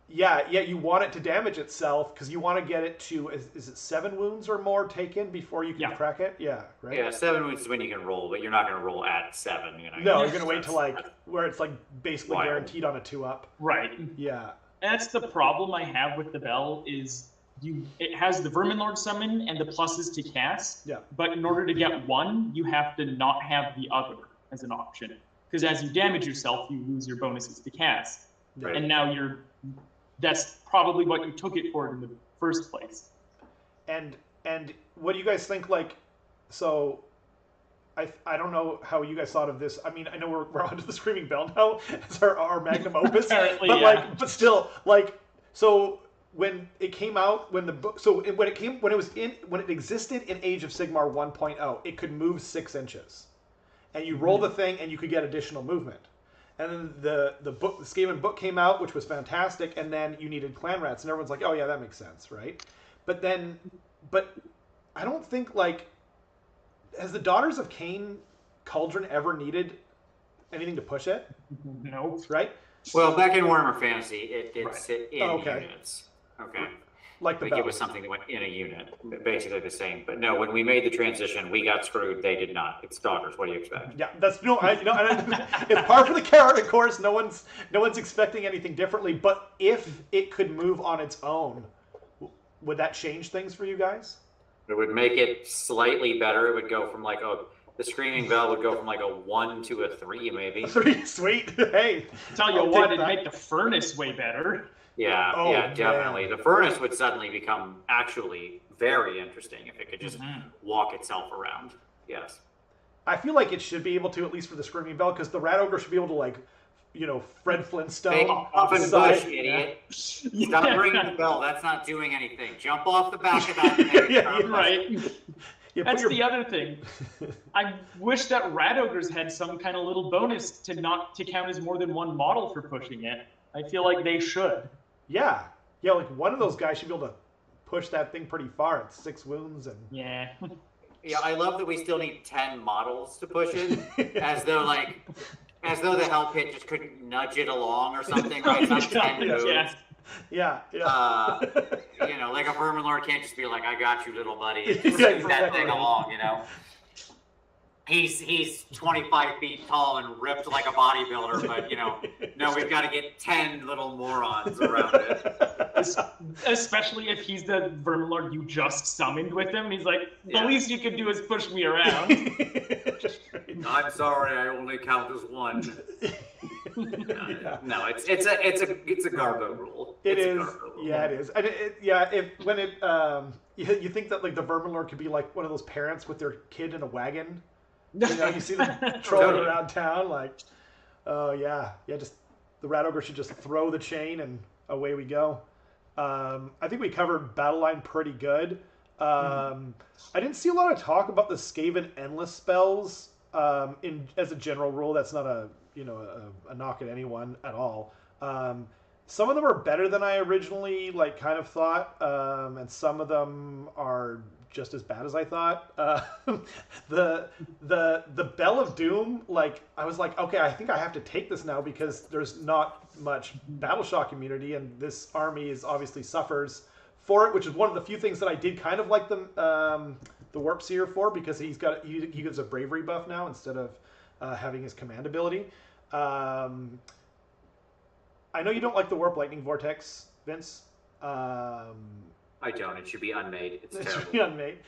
Yeah, you want it to damage itself because you want to get it to, is it 7 wounds or more taken before you can crack it? Yeah, right? Yeah, 7 wounds is when you can roll, but you're not going to roll at 7. No, you're going to wait till, like, where it's, like, basically guaranteed on a 2-up. Right. Yeah. That's the problem I have with the bell is it has the Vermin Lord summon and the pluses to cast. Yeah. But in order to get one, you have to not have the other as an option. Because as you damage yourself, you lose your bonuses to cast. Right. And now that's probably what you took it for in the first place. And what do you guys think? Like, so I don't know how you guys thought of this. I mean, I know we're onto the Screaming Bell now as our magnum opus, Apparently, but but still, like, so when it came out, when the book, so when it existed in Age of Sigmar 1.0, it could move 6 inches, and you roll the thing, and you could get additional movement. And then the Skaven book came out, which was fantastic, and then you needed clan rats, and everyone's like, oh yeah, that makes sense, right? But I don't think, like, has the Daughters of Cain Cauldron ever needed anything to push it? No. Right? Well, back in Warhammer Fantasy, it did Right. sit in units. Okay. Like the Like it was something that went in a unit, basically the same. But no, when we made the transition, we got screwed. They did not. It's Daughters. What do you expect? Yeah, that's it's par for the carrot, of course. No one's expecting anything differently. But if it could move on its own, would that change things for you guys? It would make it slightly better. It would go from like the Screaming Bell would go from like a 1 to a 3, maybe. 3, sweet. Hey, Tell you what, it'd make the furnace way better. Yeah, Oh, yeah, definitely. man. The furnace would suddenly become actually very interesting if it could just walk itself around. Yes. I feel like it should be able to, at least for the Screaming Bell, because the Rat Ogre should be able to, like, Fred Flintstone. Off and side. bush, idiot. Stop ringing the bell. That's not doing anything. Jump off the back of that thing. Yeah, Right. Yeah, That's the other thing. I wish that Rat Ogres had some kind of little bonus to count as more than one model for pushing it. I feel like they should. Yeah, like one of those guys should be able to push that thing pretty far at 6 wounds and. Yeah. Yeah, I love that we still need 10 models to push it, as though the Hell Pit just couldn't nudge it along or something, right? It's not 10 moves. Yeah. Like a Vermin Lord can't just be like, I got you, little buddy, and just move that thing along, He's 25 feet tall and ripped like a bodybuilder, but no, we've got to get 10 little morons around it. Especially if he's the Vermin Lord you just summoned with him. He's like, the least you could do is push me around. I'm sorry, I only count as 1. No, it's a Garbo rule. It is. Yeah, it is. And you think that, like, the Vermin Lord could be like one of those parents with their kid in a wagon. You see them trolling around town, like, oh yeah, just the Rat Ogre should just throw the chain and away we go. I think we covered Battle Line pretty good. I didn't see a lot of talk about the Skaven endless spells. As a general rule, that's not a knock at anyone at all. Some of them are better than I originally kind of thought, and some of them are just as bad as I thought. The Bell of Doom, I was like, okay, I think I have to take this now because there's not much Battleshock immunity, and this army obviously suffers for it, which is one of the few things that I did kind of like the Warp Seer for, because he gives a bravery buff now instead of having his command ability. I know you don't like the Warp Lightning Vortex, Vince. I don't. It should be unmade. It's terrible. Should be unmade.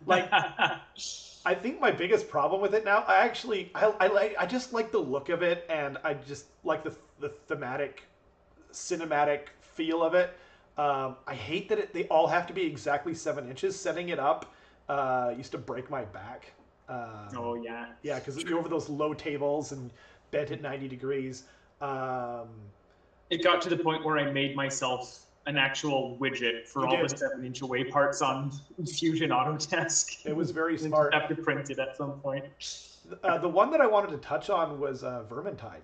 I think my biggest problem with it now, I just like the look of it, and I just like the thematic, cinematic feel of it. I hate that they all have to be exactly 7 inches. Setting it up used to break my back. Oh yeah. Yeah, because you're over those low tables and bent at 90 degrees. It got to the point where I made myself an actual widget for all the 7-inch away parts on Fusion Autodesk. It was very smart. Have to print it at some point. The one that I wanted to touch on was Vermintide.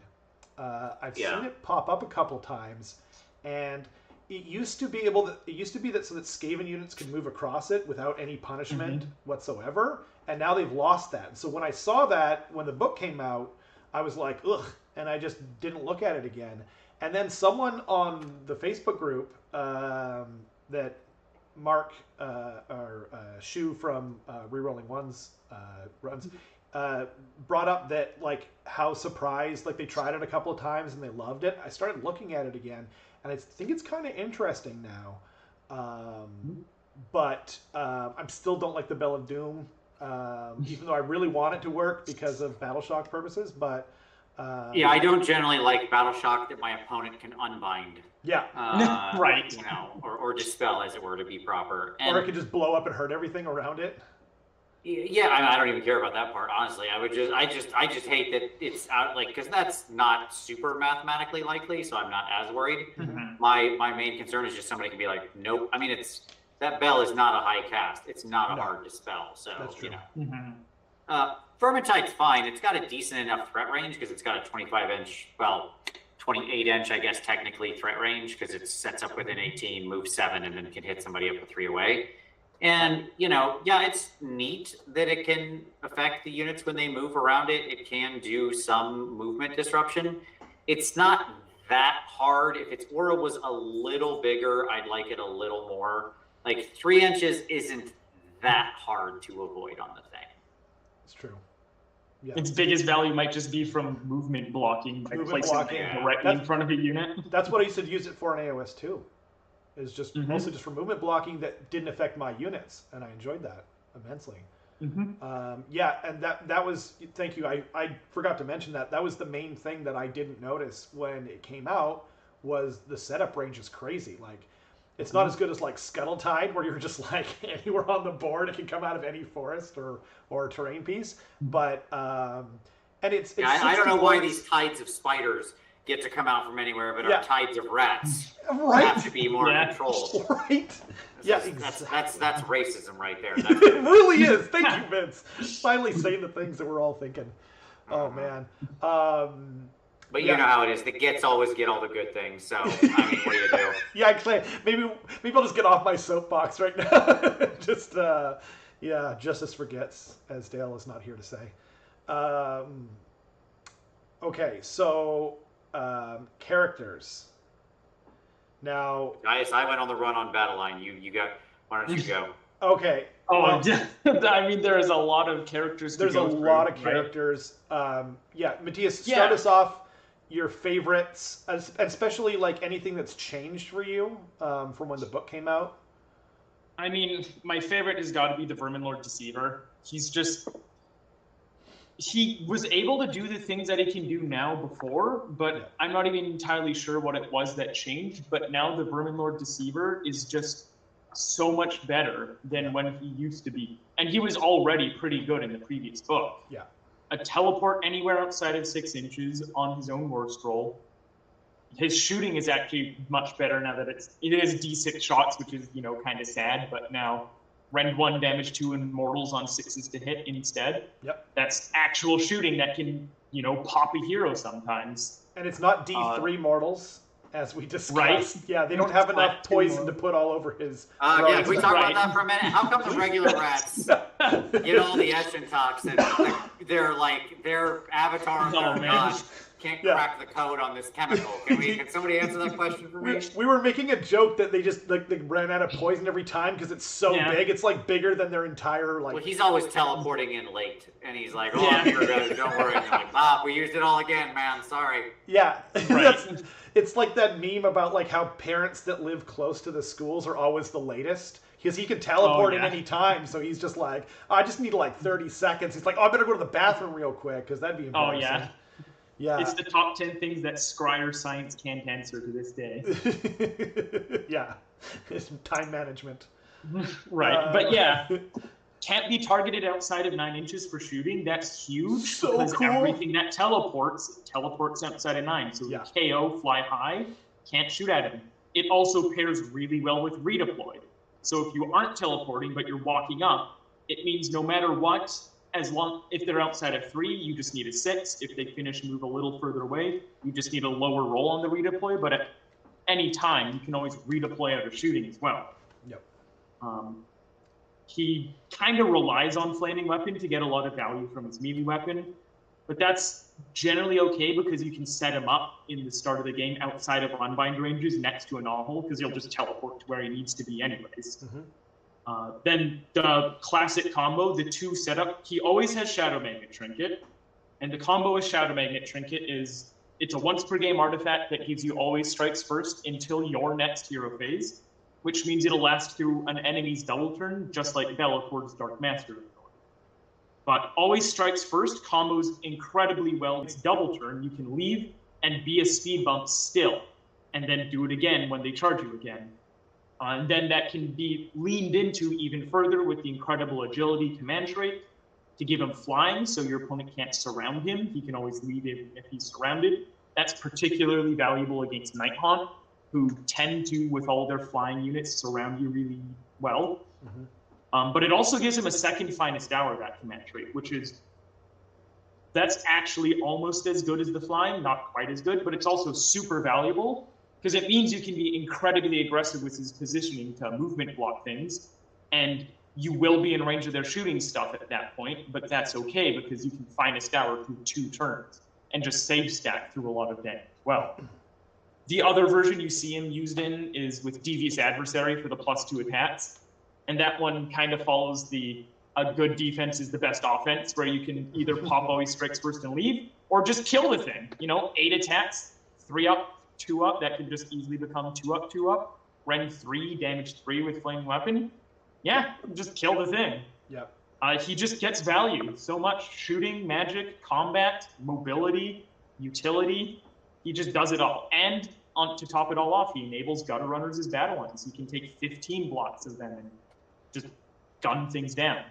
I've seen it pop up a couple times, and it used to be that so that Skaven units could move across it without any punishment whatsoever, and now they've lost that. So when I saw that when the book came out, I was like, ugh, and I just didn't look at it again. And then someone on the Facebook group that Mark or Shu from Rerolling Ones runs brought up that how surprised, they tried it a couple of times and they loved it. I started looking at it again, and I think it's kind of interesting now. But I still don't like the Bell of Doom, even though I really want it to work because of Battleshock purposes. But I don't generally like Battleshock that my opponent can unbind. Yeah. Right. Or dispel, as it were, to be proper. Or it could just blow up and hurt everything around it. Yeah, I don't even care about that part, honestly. I just hate that it's out, because that's not super mathematically likely, so I'm not as worried. my main concern is just somebody can be like, nope. I mean, that bell is not a high cast. It's not hard to spell. So, That's true. Vermintide's fine. It's got a decent enough threat range because it's got a 25-inch, 28-inch, I guess, technically threat range because it sets up within 18, moves 7, and then can hit somebody up with 3 away. And, it's neat that it can affect the units when they move around it. It can do some movement disruption. It's not that hard. If its aura was a little bigger, I'd like it a little more. Like 3 inches isn't that hard to avoid on the thing. It's true. Yeah. Its biggest value might just be from movement blocking, by placing it directly in front of a unit. That's what I used to use it for in AoS too. Is just mostly just for movement blocking that didn't affect my units, and I enjoyed that immensely. And that was, thank you. I forgot to mention that was the main thing that I didn't notice when it came out was the setup range is crazy. Like, it's not as good as like Scuttletide, where you're just like anywhere on the board, it can come out of any forest or terrain piece. But and it's I don't know why these tides of spiders get to come out from anywhere, but our tides of rats have to be more controlled. Right? That's racism right there. It really is. Thank you, Vince. Finally saying the things that we're all thinking. Oh man. But you know how it is. The Gets always get all the good things. So, I mean, what do you do? Yeah, actually, maybe I'll just get off my soapbox right now. Just, justice for Gets, as Dale is not here to say. Okay, so characters. Now, guys, I went on the run on Battle Line. You got. Why don't you go? Okay. I mean, there is a lot of characters. There's a lot of characters. Matthias, start us off. Your favorites, especially like anything that's changed for you from when the book came out. I mean, my favorite has got to be the Verminlord Deceiver. He was able to do the things that he can do now before, but I'm not even entirely sure what it was that changed. But now the Verminlord Deceiver is just so much better than when he used to be. And he was already pretty good in the previous book. Yeah. A teleport anywhere outside of 6 inches on his own war scroll. His shooting is actually much better now that it is D6 shots, which is, kind of sad, but now rend 1 damage 2 and mortals on 6s to hit instead. Yep. That's actual shooting that can, pop a hero sometimes. And it's not D3 mortals, as we discussed. Right. Yeah, they don't have enough poison to put all over his. Can we talk about that for a minute? How come the regular rats get all the estrogen toxin? Their avatars can't crack the code on this chemical. Can somebody answer that question for me? We were making a joke that they just they ran out of poison every time because it's so big. It's like bigger than their entire Well, he's always teleporting in late, and he's like, I'm here, guys. Don't worry. And I'm like, we used it all again, man. Sorry. Yeah. Right. It's like that meme about like how parents that live close to the schools are always the latest. Because he can teleport at any time, so he's just like, I just need like 30 seconds. He's like, I better go to the bathroom real quick, because that'd be embarrassing. Oh, yeah. Yeah. It's the top 10 things that Scryer science can't answer to this day. Yeah. It's time management. Right. But can't be targeted outside of 9 inches for shooting. That's huge. So because cool. Everything that teleports outside of 9. So KO, fly high, can't shoot at him. It also pairs really well with redeployed. So if you aren't teleporting, but you're walking up, it means no matter what, if they're outside of 3, you just need a 6. If they finish and move a little further away, you just need a lower roll on the redeploy. But at any time, you can always redeploy out of shooting as well. Yep. He kind of relies on flaming weapon to get a lot of value from his melee weapon, but that's generally okay because you can set him up in the start of the game outside of unbind ranges next to a novel because he'll just teleport to where he needs to be anyways. Then the classic combo, the 2 setup, he always has Shadow Magnet Trinket, and the combo with Shadow Magnet Trinket is it's a once per game artifact that gives you always strikes first until your next hero phase, which means it'll last through an enemy's double turn, just like Bellacor's Dark Master. But always strikes first combos incredibly well. It's double turn. You can leave and be a speed bump still, and then do it again when they charge you again. And then that can be leaned into even further with the incredible agility command trait to give him flying, so your opponent can't surround him. He can always leave him if he's surrounded. That's particularly valuable against Nighthaunt, who tend to, with all their flying units, surround you really well. But it also gives him a second finest hour, that command trait, that's actually almost as good as the flying, not quite as good, but it's also super valuable because it means you can be incredibly aggressive with his positioning to movement block things, and you will be in range of their shooting stuff at that point, but that's okay because you can finest hour through 2 turns and just save stack through a lot of damage. Well, the other version you see him used in is with Devious Adversary for the +2 attacks, and that one kind of follows a good defense is the best offense, where you can either pop always strikes first and leave, or just kill the thing. 8 attacks, 3 up, 2 up, that can just easily become 2 up, 2 up. Ren 3, damage 3 with flaming weapon. Yeah, just kill the thing. Yep. He just gets value so much. Shooting, magic, combat, mobility, utility. He just does it all. And to top it all off, he enables gutter runners as battle lines. He can take 15 blocks of them and just gun things down.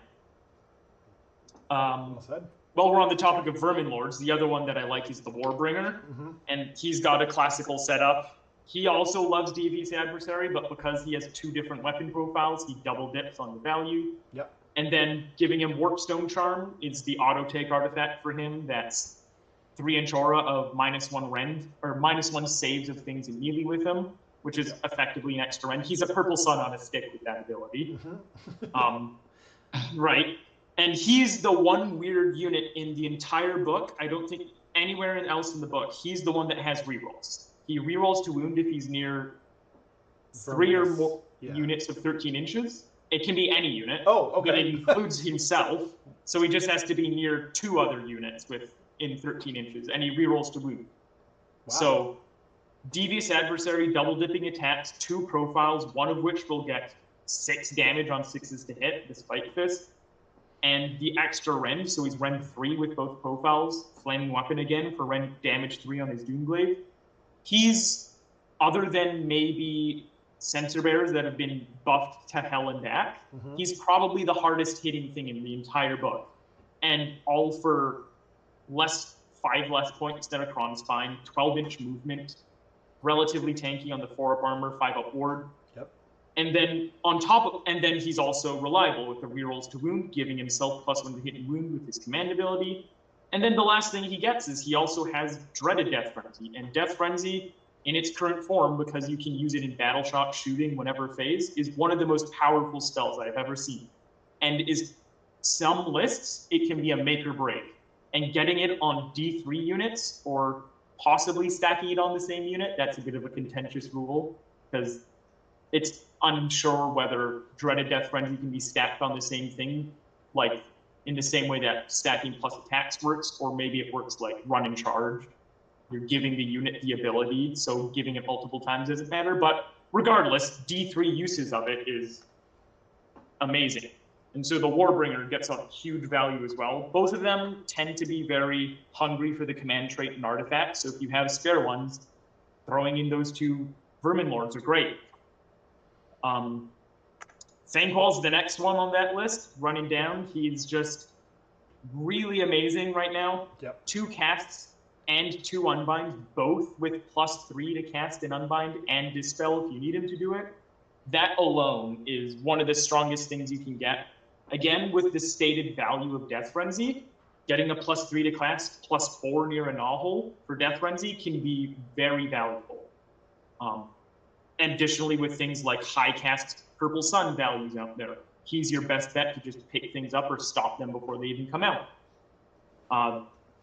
Well said. While we're on the topic of Vermin Lords, the other one that I like is the Warbringer, and he's got a classical setup. He also loves Devious Adversary, but because he has 2 different weapon profiles, he double dips on the value. Yep. And then giving him Warpstone Charm is the auto-take artifact for him. That's 3-inch aura of -1 rend, or -1 saves of things in melee with him, which is effectively an extra rend. He's a purple sun on a stick with that ability. Right. And he's the one weird unit in the entire book. I don't think anywhere else in the book, he's the one that has rerolls. He rerolls to wound if he's near 3 or more units of 13 inches. It can be any unit. Oh, okay. But it includes himself. So he just has to be near 2 other units in 13 inches, and he rerolls to wound. Wow. So Devious Adversary, double dipping attacks, 2 profiles, one of which will get 6 damage on 6s to hit, the Spike Fist. And the extra rend, so he's rend 3 with both profiles, flaming weapon again for rend damage 3 on his Doomglaive. He's, other than maybe Censor Bears that have been buffed to hell and back, he's probably the hardest hitting thing in the entire book. And all for 5 less points than a Kron Spine, 12-inch movement, relatively tanky on the 4-up armor, 5-up ward. And then then he's also reliable with the rerolls to wound, giving himself +1 to hit and wound with his command ability. And then the last thing he gets is he also has Dreaded Death Frenzy. And Death Frenzy, in its current form, because you can use it in battle shock shooting whenever phase, is one of the most powerful spells I've ever seen. And is some lists, it can be a make or break. And getting it on D3 units, or possibly stacking it on the same unit, that's a bit of a contentious rule, because it's unsure whether Dreaded Death Frenzy can be stacked on the same thing, like in the same way that stacking plus attacks works, or maybe it works like run and charge. You're giving the unit the ability, so giving it multiple times doesn't matter. But regardless, D3 uses of it is amazing. And so the Warbringer gets a huge value as well. Both of them tend to be very hungry for the command trait and artifacts, so if you have spare ones, throwing in those 2 Vermin Lords are great. Thanquol's the next one on that list, running down. He's just really amazing right now. 2 casts and 2 unbinds, both with +3 to cast and unbind and dispel if you need him to do it. That alone is one of the strongest things you can get. Again, with the stated value of Death Frenzy, getting a +3 to cast, +4 near a Nahul for Death Frenzy can be very valuable. Additionally, with things like high cast Purple Sun values out there, he's your best bet to just pick things up or stop them before they even come out.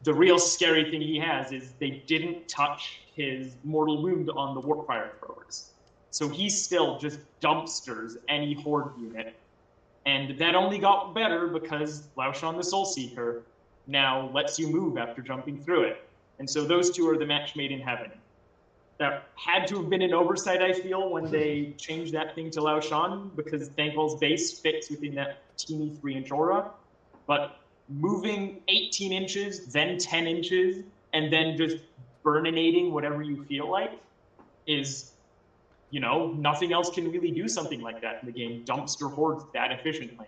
The real scary thing he has is they didn't touch his Mortal Wound on the Warpfire throwers. So he still just dumpsters any Horde unit. And that only got better because Laoshan the Soulseeker now lets you move after jumping through it. And so those 2 are the match made in heaven. That had to have been an oversight, I feel, when they changed that thing to Laoshan, because Thanquol's base fits within that teeny 3-inch aura. But moving 18 inches, then 10 inches, and then just burninating whatever you feel like is, nothing else can really do something like that in the game. Dumpster hordes that efficiently.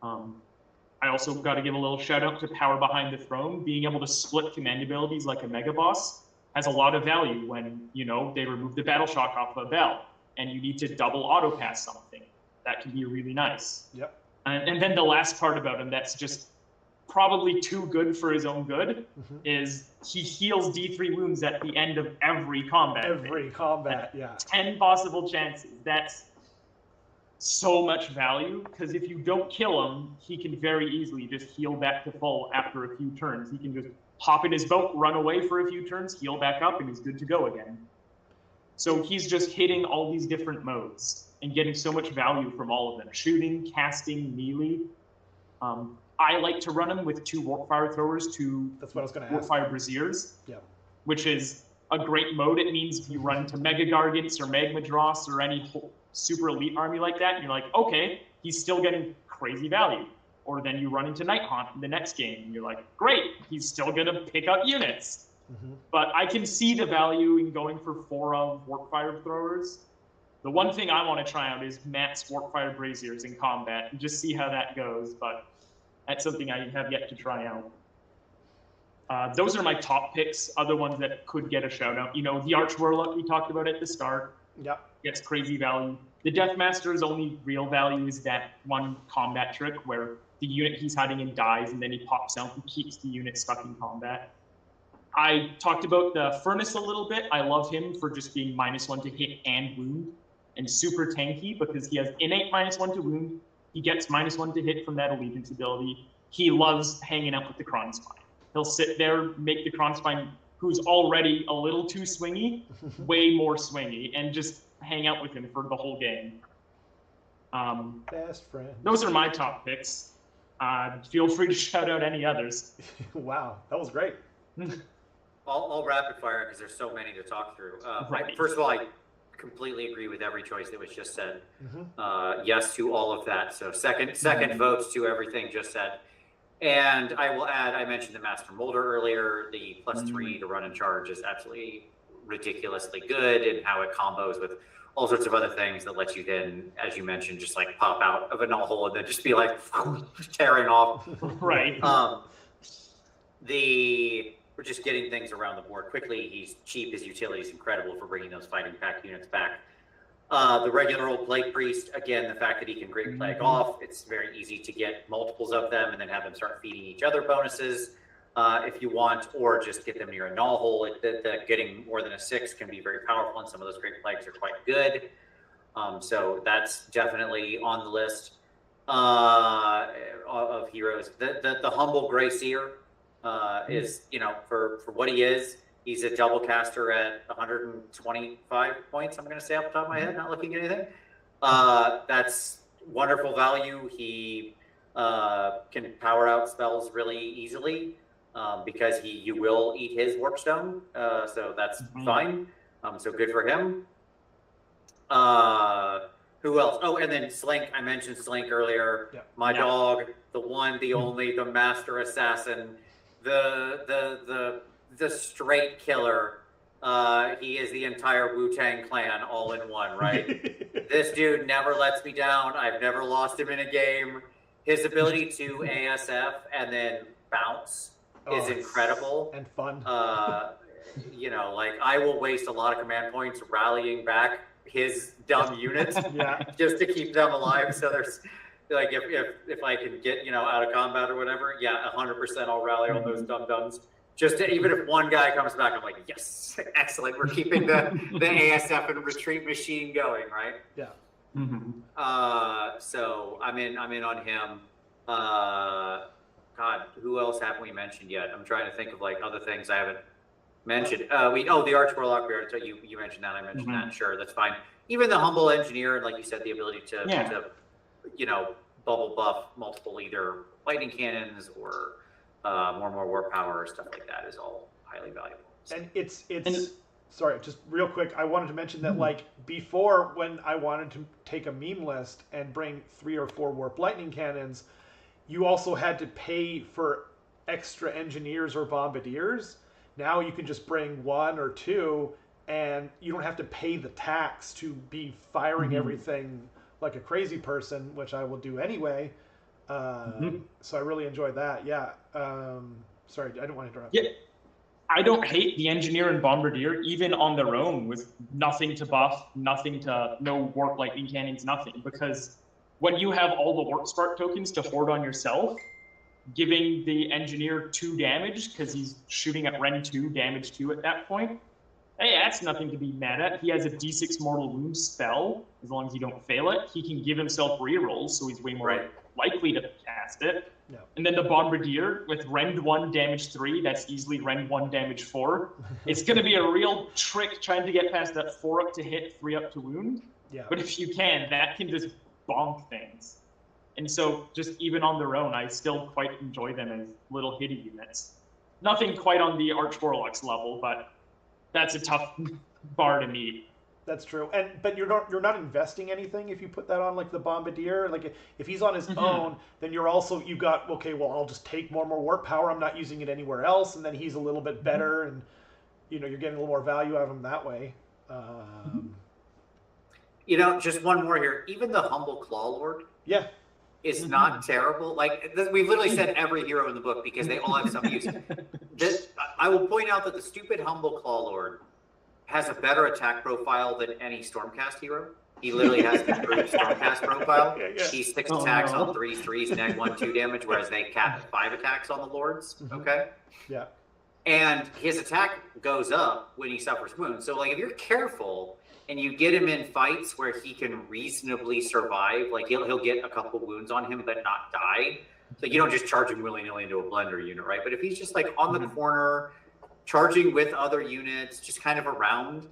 I also got to give a little shout out to Power Behind the Throne, being able to split command abilities like a Mega Boss. has a lot of value when, they remove the battle shock off of a bell and you need to double auto pass something. That can be really nice. Yep. And then the last part about him that's just probably too good for his own good is he heals D3 wounds at the end of every combat. Every combat, yeah. 10 possible chances. That's so much value, because if you don't kill him, he can very easily just heal back to full after a few turns. He can just hop in his boat, run away for a few turns, heal back up, and he's good to go again. So he's just hitting all these different modes and getting so much value from all of them. Shooting, casting, melee. I like to run him with 2 warp fire throwers, 2 That's what I was going to warp ask. fire braziers, Yeah. which is a great mode. It means if you run into Mega Gargants or Magma Dross or any super elite army like that, and you're like, okay, he's still getting crazy value. Or then you run into Night Haunt in the next game, and you're like, great, he's still going to pick up units. But I can see the value in going for 4 of warp fire throwers. The one thing I want to try out is Matt's warp fire braziers in combat and just see how that goes. But that's something I have yet to try out. Those are my top picks. Other ones that could get a shout out. The Arch Warlock we talked about at the start. Yep. Gets crazy value. The Deathmaster's only real value is that one combat trick where the unit he's hiding in dies and then he pops out and keeps the unit stuck in combat. I talked about the Furnace a little bit. I love him for just being -1 to hit and wound and super tanky because he has innate -1 to wound. He gets -1 to hit from that allegiance ability. He loves hanging out with the Kronspine. He'll sit there, make the Kronspine, who's already a little too swingy, way more swingy, and just hang out with him for the whole game. Best friend. Those are my top picks. Feel free to shout out any others. Wow, that was great. I'll rapid fire because there's so many to talk through. Right. First of all, I completely agree with every choice that was just said. Yes to all of that. So second votes to everything just said. And I will add, I mentioned the Master Molder earlier. The +3 to run and charge is absolutely ridiculously good, and how it combos with all sorts of other things that lets you then, as you mentioned, just like pop out of a null hole and then just be like tearing off. Right. We're just getting things around the board quickly. He's cheap. His utility is incredible for bringing those fighting pack units back. The regular old Plague Priest, again, the fact that he can Great Plague off, it's very easy to get multiples of them and then have them start feeding each other bonuses if you want, or just get them near a null hole. Getting more than a 6 can be very powerful, and some of those Great Plagues are quite good. So that's definitely on the list of heroes. The Humble Grey Seer is, for what he is, he's a double caster at 125 points, I'm going to say off the top of my head, not looking at anything. That's wonderful value. He can power out spells really easily because you will eat his Warpstone, so that's fine. So good for him. Who else? Oh, and then Slink. I mentioned Slink earlier. Yep. My dog, the one, the only, the master assassin, the straight killer. He is the entire Wu-Tang Clan all in one, right? This dude never lets me down. I've never lost him in a game. His ability to ASF and then bounce is incredible. And fun. I will waste a lot of command points rallying back his dumb units just to keep them alive. So there's like, if I can get, out of combat or whatever, 100% I'll rally on those dum-dums. Just to, even if one guy comes back, I'm like, yes, excellent. We're keeping the ASF and retreat machine going, right? Yeah. So I'm in on him. God, who else haven't we mentioned yet? I'm trying to think of like other things I haven't mentioned. The Arch Warlock. You mentioned that. I mentioned that. Sure, that's fine. Even the Humble Engineer, and like you said, the ability to bubble buff multiple either lightning cannons or more warp power or stuff like that is all highly valuable. And it's sorry, just real quick, I wanted to mention that like before, when I wanted to take a meme list and bring 3 or 4 warp lightning cannons, you also had to pay for extra engineers or bombardiers. Now you can just bring 1 or 2 and you don't have to pay the tax to be firing everything like a crazy person, which I will do anyway. So I really enjoyed that. Yeah. Sorry, I didn't want to interrupt. Yeah. I don't hate the Engineer and Bombardier, even on their own, with nothing to buff, no Warp Lightning Cannons, nothing. Because when you have all the Warp Spark tokens to hoard on yourself, giving the Engineer 2 damage, because he's shooting at Ren 2, damage 2 at that point, hey, that's nothing to be mad at. He has a D6 Mortal Wound spell, as long as you don't fail it. He can give himself rerolls, so he's way more likely to cast it. No. And then the Bombardier with Rend 1 damage 3, that's easily Rend 1 damage 4. It's going to be a real trick trying to get past that 4 up to hit, 3 up to wound. Yeah. But if you can, that can just bonk things. And so just even on their own, I still quite enjoy them as little hitty units. Nothing quite on the Arch Warlocks level, but that's a tough bar to meet. That's true, but you're not investing anything if you put that on like the Bombardier. Like if he's on his own, then you got okay. Well, I'll just take more warp power. I'm not using it anywhere else, and then he's a little bit better, and you're getting a little more value out of him that way. Just one more here. Even the Humble Claw Lord, is not terrible. Like we've literally said every hero in the book because they all have some use. I will point out that the stupid Humble Claw Lord has a better attack profile than any Stormcast hero. He literally has the improved Stormcast profile. He's 6 attacks on 3/3s, neg 1/2 damage, whereas they cap 5 attacks on the Lords. Okay? Yeah. And his attack goes up when he suffers wounds. So, like, if you're careful and you get him in fights where he can reasonably survive, like he'll get a couple wounds on him but not die. So you don't just charge him willy-nilly into a blender unit, right? But if he's just like on the corner, charging with other units, just kind of around,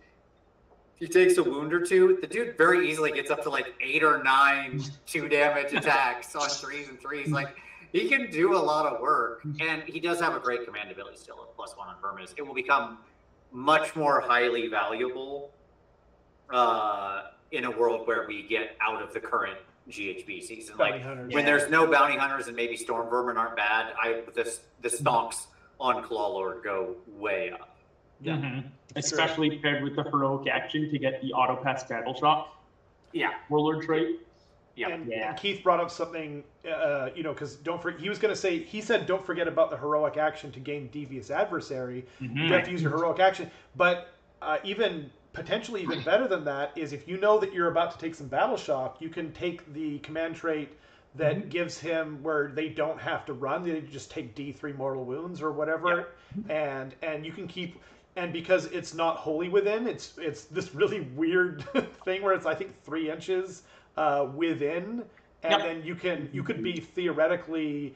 if he takes a wound or two, the dude very easily gets up to like 8 or 9 2 damage attacks on 3s and 3s. Like, he can do a lot of work, and he does have a great command ability still, a +1 on Verminous. It will become much more highly valuable in a world where we get out of the current GHB season. Like, when there's no bounty hunters and maybe storm vermin aren't bad, the stonks on Clawlord go way up. Yeah. Especially paired with the heroic action to get the auto pass battle shot. Yeah. Warlord trait. And Keith brought up something, because he said don't forget about the heroic action to gain Devious Adversary. You have to use your heroic action. But potentially even better than that is if you know that you're about to take some battle shock, you can take the command trait that gives him where they don't have to run, they just take D3 mortal wounds or whatever, and you can keep, and because it's not wholly within, it's this really weird thing where it's I think 3 inches within, and then you could be theoretically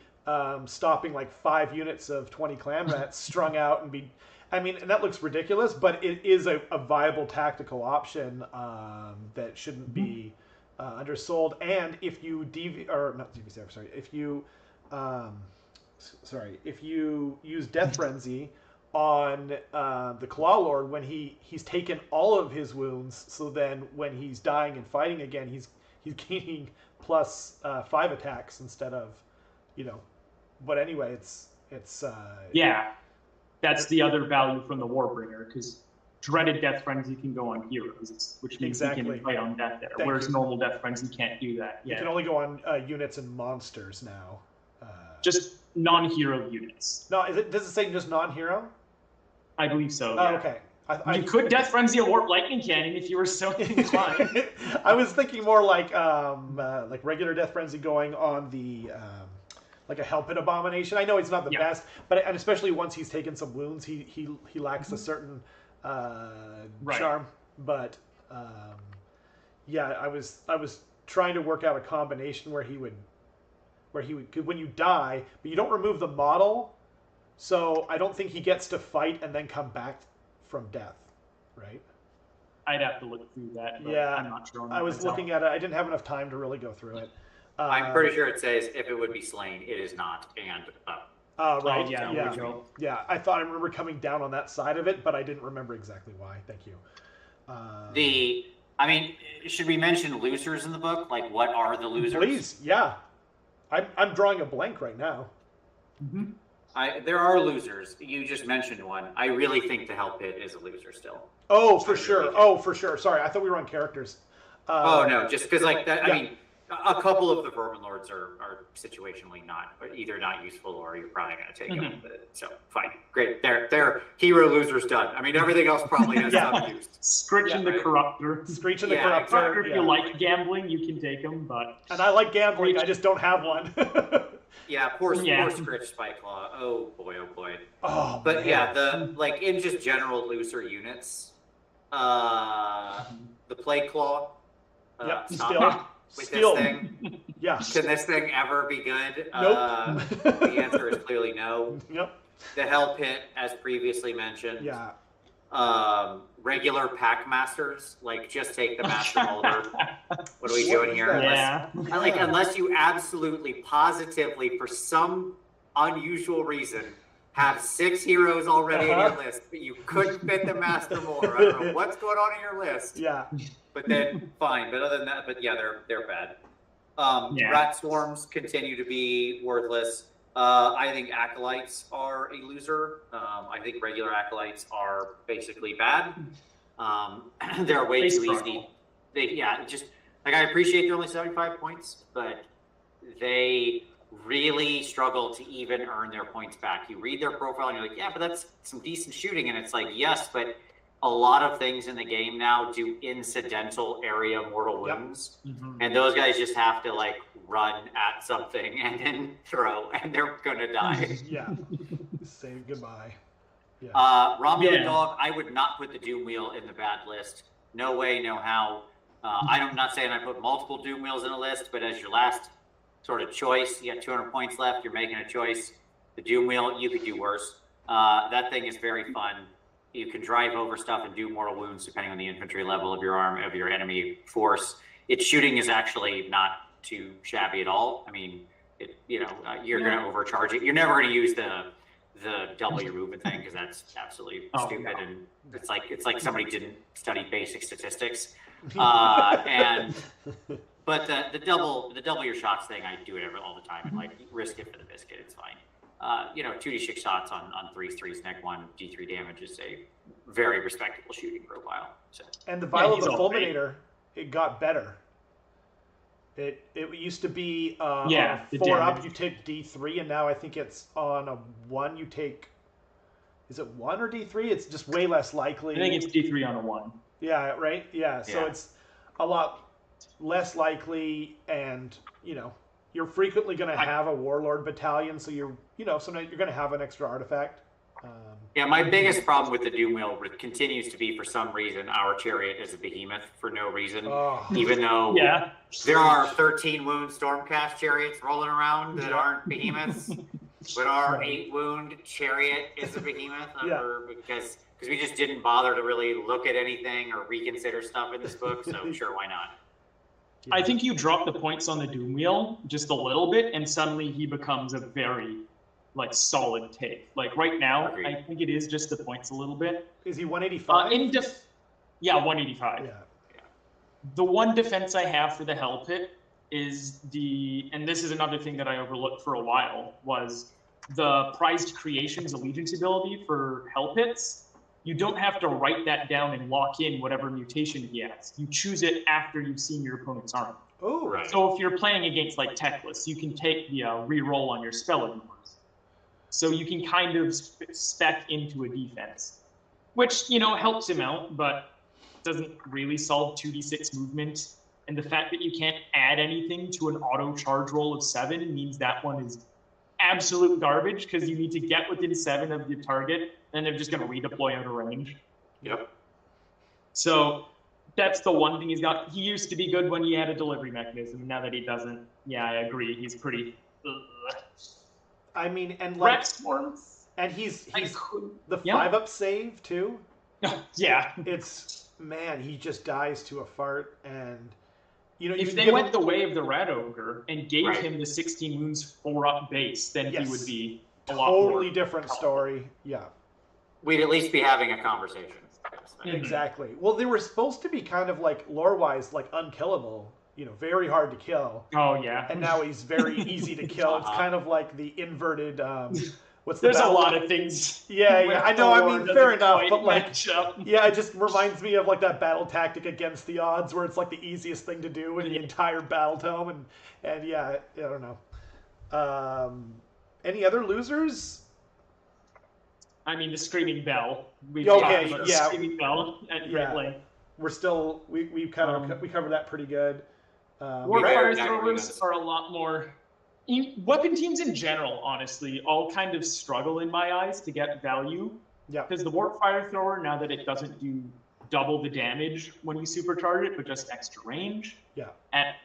stopping like 5 units of 20 clan rats strung out and be. I mean, and that looks ridiculous, but it is a viable tactical option that shouldn't be undersold. And if you if you use Death Frenzy on the Claw Lord when he's taken all of his wounds, so then when he's dying and fighting again, he's gaining +5 attacks instead of, But anyway, it's That's the other value from the Warbringer, because dreaded Death Frenzy can go on heroes, which means you can play on death there, whereas normal Death Frenzy can't do that. You can only go on units and monsters now. Just non-hero units. No, does it say just non-hero? I believe so. Oh, okay. You could Death Frenzy a Warp Lightning Cannon if you were so inclined. I was thinking more like regular Death Frenzy going on the like a Hellpit Abomination. I know it's not the best, and especially once he's taken some wounds, he lacks a certain charm. But I was trying to work out a combination where he would when you die, but you don't remove the model, so I don't think he gets to fight and then come back from death, right? I'd have to look through that. But I'm not sure. I was looking at it. I didn't have enough time to really go through it. I'm pretty sure it says if it would be slain, it is not, and up. Right. Yeah. I thought I remember coming down on that side of it, but I didn't remember exactly why. Thank you. Should we mention losers in the book? Like, what are the losers? Please, yeah. I'm drawing a blank right now. There are losers. You just mentioned one. I really think the Hellpit is a loser still. Oh, for sure. Sorry, I thought we were on characters. No, just because like that. I mean, A couple of the Vermin Lords are situationally not useful, or you're probably going to take them. So fine, great. They're hero losers done. I mean, everything else probably has some use. Screech and the Corruptor. Screech and the Corruptor. If you like gambling, you can take them, but... And I like gambling, I just don't have one. Yeah, poor Screech Spikeclaw. Oh boy. Oh, but man. yeah, in just general looser units, the Plague Claw. With Still. this thing. Yeah. Can this thing ever be good? Nope. The answer is clearly no. Yep. The Hell Pit, as previously mentioned. Yeah. Regular pack masters, like just take the Master Molder. What are we doing here? Unless you absolutely, positively, for some unusual reason, have 6 heroes already in your list, but you couldn't fit the Master Molder. I don't know what's going on in your list. Yeah. But then, fine. But other than that, they're bad. Rat Swarms continue to be worthless. I think Acolytes are a loser. I think regular Acolytes are basically bad. They're way too easy. I appreciate they're only 75 points, but they really struggle to even earn their points back. You read their profile and you're like, yeah, but that's some decent shooting. And it's like, yes, but a lot of things in the game now do incidental area mortal wounds. And those guys just have to run at something and then throw, and they're gonna die. Yeah. Say goodbye. Yeah. Romulan Dog, I would not put the Doom Wheel in the bad list. No way, no how. I'm not saying I put multiple Doom Wheels in a list, but as your last sort of choice, you got 200 points left, you're making a choice. The Doom Wheel, you could do worse. That thing is very fun. You can drive over stuff and do mortal wounds depending on the infantry level of your arm, of your enemy force. Its shooting is actually not too shabby at all. I mean, you're going to overcharge it. You're never going to use the double your movement thing, because that's absolutely stupid. And it's like somebody didn't study basic statistics. But the double your shots thing, I do it all the time, and risk it for the biscuit. It's fine. 2d6 shots on 3s, neg 1, d3 damage is a very respectable shooting profile. So. And the Vial of the Fulminator, it got better. It used to be 4 up, you take d3, and now I think it's on a 1, you take... Is it 1 or d3? It's just way less likely. I think it's d3 on a 1. Yeah, right? Yeah, so it's a lot less likely, and, you're frequently going to have a Warlord battalion, so sometimes you're going to have an extra artifact. My biggest problem with the Doom Wheel continues to be, for some reason, our Chariot is a behemoth for no reason. Even though there are 13 wound Stormcast Chariots rolling around that aren't behemoths, but our 8 wound Chariot is a behemoth, because we just didn't bother to really look at anything or reconsider stuff in this book, so sure, why not? I think you drop the points on the Doom Wheel just a little bit, and suddenly he becomes a very solid take. Right now, I think it is just the points a little bit. Is he 185? 185. Yeah. The one defense I have for the Hell Pit is and this is another thing that I overlooked for a while, was the prized creations allegiance ability for Hell Pits. You don't have to write that down and lock in whatever mutation he has. You choose it after you've seen your opponent's army. Oh, right. So if you're playing against Teclis, you can take the reroll on your spell ignorance. So you can kind of spec into a defense, which, helps him out, but doesn't really solve 2d6 movement. And the fact that you can't add anything to an auto charge roll of 7 means that one is absolute garbage, because you need to get within 7 of the target, and they're just going to redeploy out of range. Yep. So that's the one thing he's got. He used to be good when he had a delivery mechanism. Now that he doesn't, I agree. He's pretty... I mean, and Rat Swarms. And he's the 5-up save too. Yeah. He just dies to a fart, and if they went the way of the Rat Ogre and gave him the 16 wounds 4-up base, then he would be a lot more totally different story. Yeah. We'd at least be having a conversation. Exactly. Well, they were supposed to be kind of lore-wise unkillable. Very hard to kill. Oh, yeah. And now he's very easy to kill. It's kind of like the inverted what's the There's a battle? lot of things. Yeah, I know. I mean, fair enough, but like, match up. yeah, it just reminds me of like that battle tactic against the odds, where it's like the easiest thing to do in the entire battle tome, and yeah, I don't know. Any other losers? I mean, the Screaming Bell. We've Okay, talked about yeah. the Screaming Bell at great length. We're still we covered that pretty good. Warfire throwers are a lot more. Weapon teams in general, honestly, all kind of struggle in my eyes to get value. Yeah. Because the warp fire thrower, now that it doesn't do double the damage when you supercharge it, but just extra range,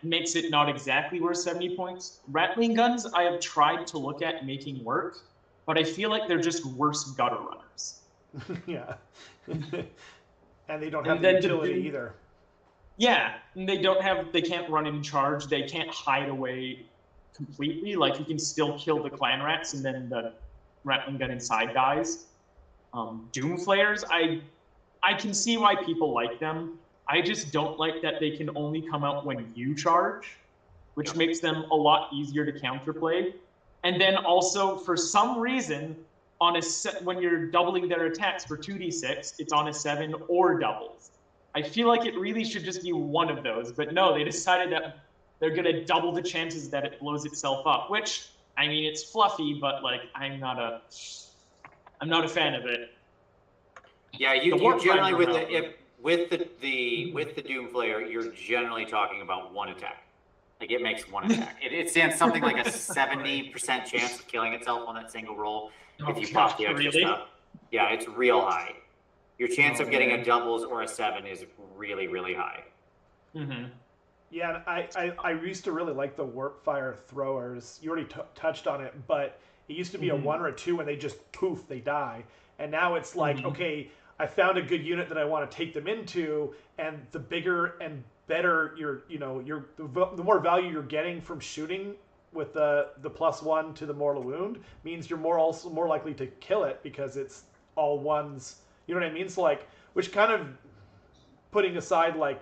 makes it not exactly worth 70 points. Rattling guns, I have tried to look at making work, but I feel like they're just worse gutter runners. Yeah. And they don't have the utility either. Yeah, and they can't run in charge, they can't hide away completely. Like, you can still kill the clan rats and then the rattling gun inside dies. Doom flares, I can see why people like them. I just don't like that they can only come out when you charge, which makes them a lot easier to counterplay. And then also, for some reason, when you're doubling their attacks for 2d6, it's on a 7 or doubles. I feel like it really should just be one of those, but no, they decided that they're going to double the chances that it blows itself up, which, I mean, it's fluffy, but like, I'm not a fan of it. Yeah, you generally with the Doomflayer, you're generally talking about one attack. Like, it makes one attack. It stands something like a 70% chance of killing itself on that single roll if you pop the extra stuff. Yeah, it's real high. Your chance of getting a doubles or a 7 is really, really high. Mm-hmm. Yeah, and I used to really like the warp fire throwers. You already touched on it, but it used to be a 1 or a 2 and they just poof, they die. And now it's like, okay, I found a good unit that I want to take them into, and the bigger and better the more value you're getting from shooting with the +1 to the mortal wound means you're also more likely to kill it because it's all ones. You know what I mean? So like, which kind of putting aside like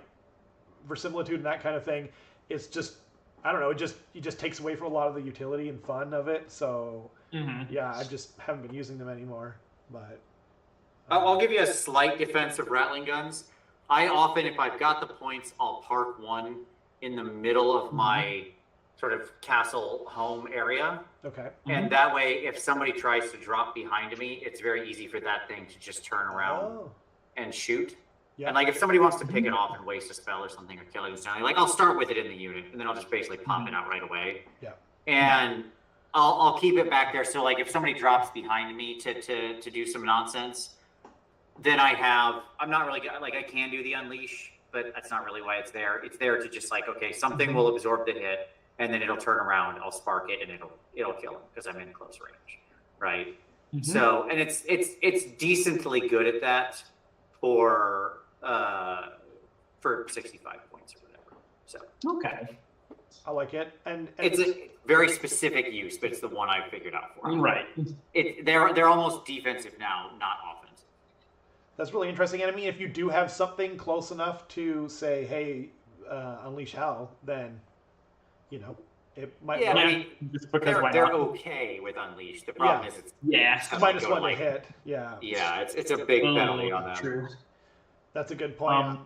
verisimilitude and that kind of thing, it's just, I don't know, it just takes away from a lot of the utility and fun of it. So yeah, I just haven't been using them anymore. But I'll give you a slight defense of rattling guns. I often, if I've got the points, I'll park one in the middle of my sort of castle home area. Okay. And that way, if somebody tries to drop behind me, it's very easy for that thing to just turn around and shoot. Yeah. And like, if somebody wants to pick it off and waste a spell or something or kill it instantly, like, I'll start with it in the unit and then I'll just basically pop it out right away. Yeah. And I'll keep it back there. So like, if somebody drops behind me to do some nonsense, then I'm not really, like, I can do the unleash, but that's not really why it's there. It's there to just like, okay, something will absorb the hit and then it'll turn around, I'll spark it and it'll kill him because I'm in close range. Right. So, and it's decently good at that for 65 points or whatever. So okay, I like it, and it's a very specific use, but it's the one I figured out for. Right. They're almost defensive now, not offensive. That's really interesting. And I mean, if you do have something close enough to say, hey, unleash hell, then it might. Yeah, work. I mean, they're okay with unleash. The problem is it's -1 to hit. Yeah. Yeah, it's a big penalty on that. True. That's a good point.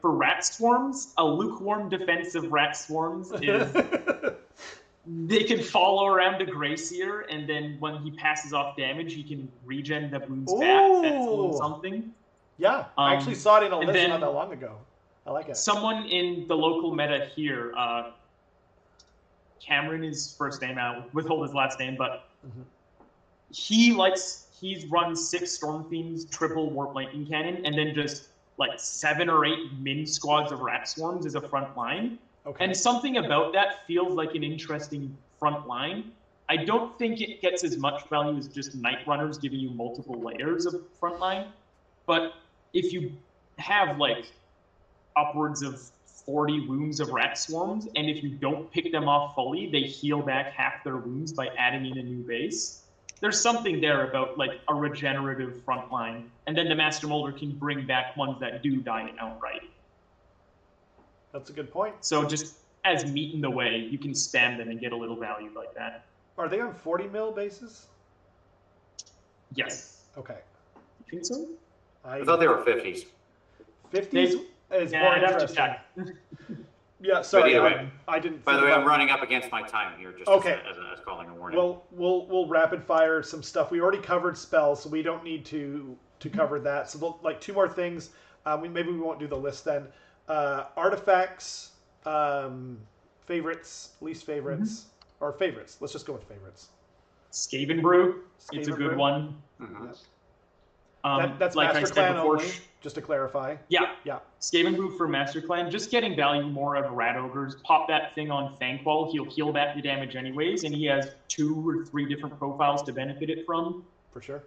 For rat swarms, a lukewarm defense of rat swarms is they can follow around a Grayseer, and then when he passes off damage, he can regen the wounds back. That's a little something. Yeah, I actually saw it in a list not that long ago. I like it. Someone in the local meta here, Cameron is first name, I'll withhold his last name, but he's run 6 Storm Fiends, triple Warp Lightning Cannon, and then just like 7 or 8 min squads of rat swarms as a front line. Okay. And something about that feels like an interesting front line. I don't think it gets as much value as just Night Runners giving you multiple layers of front line. But if you have like upwards of 40 wounds of rat swarms, and if you don't pick them off fully, they heal back half their wounds by adding in a new base. There's something there about like a regenerative front line, and then the Master Molder can bring back ones that do die outright. That's a good point. So just as meat in the way, you can spam them and get a little value like that. Are they on 40 mil bases? Yes. Okay. You think so? I thought they were 50s. 50s is more I'd have to interesting. check. Yeah, sorry, anyway, I didn't. By the think way, about I'm running up against my time here, just Okay. as calling a warning. Well, we'll rapid fire some stuff. We already covered spells, so we don't need to cover that. So like 2 more things. Maybe we won't do the list then. Artifacts, favorites, least favorites, or favorites. Let's just go with favorites. Skaven Brew. It's a Skaven good Brew? one. Yes. That's like Master I said Clan before, only, just to clarify. Yeah. Yeah. Skaven Brew for Master Clan. Just getting value more out of Rat Ogres. Pop that thing on Thankwall. He'll heal back the damage anyways, and he has 2 or 3 different profiles to benefit it from. For sure.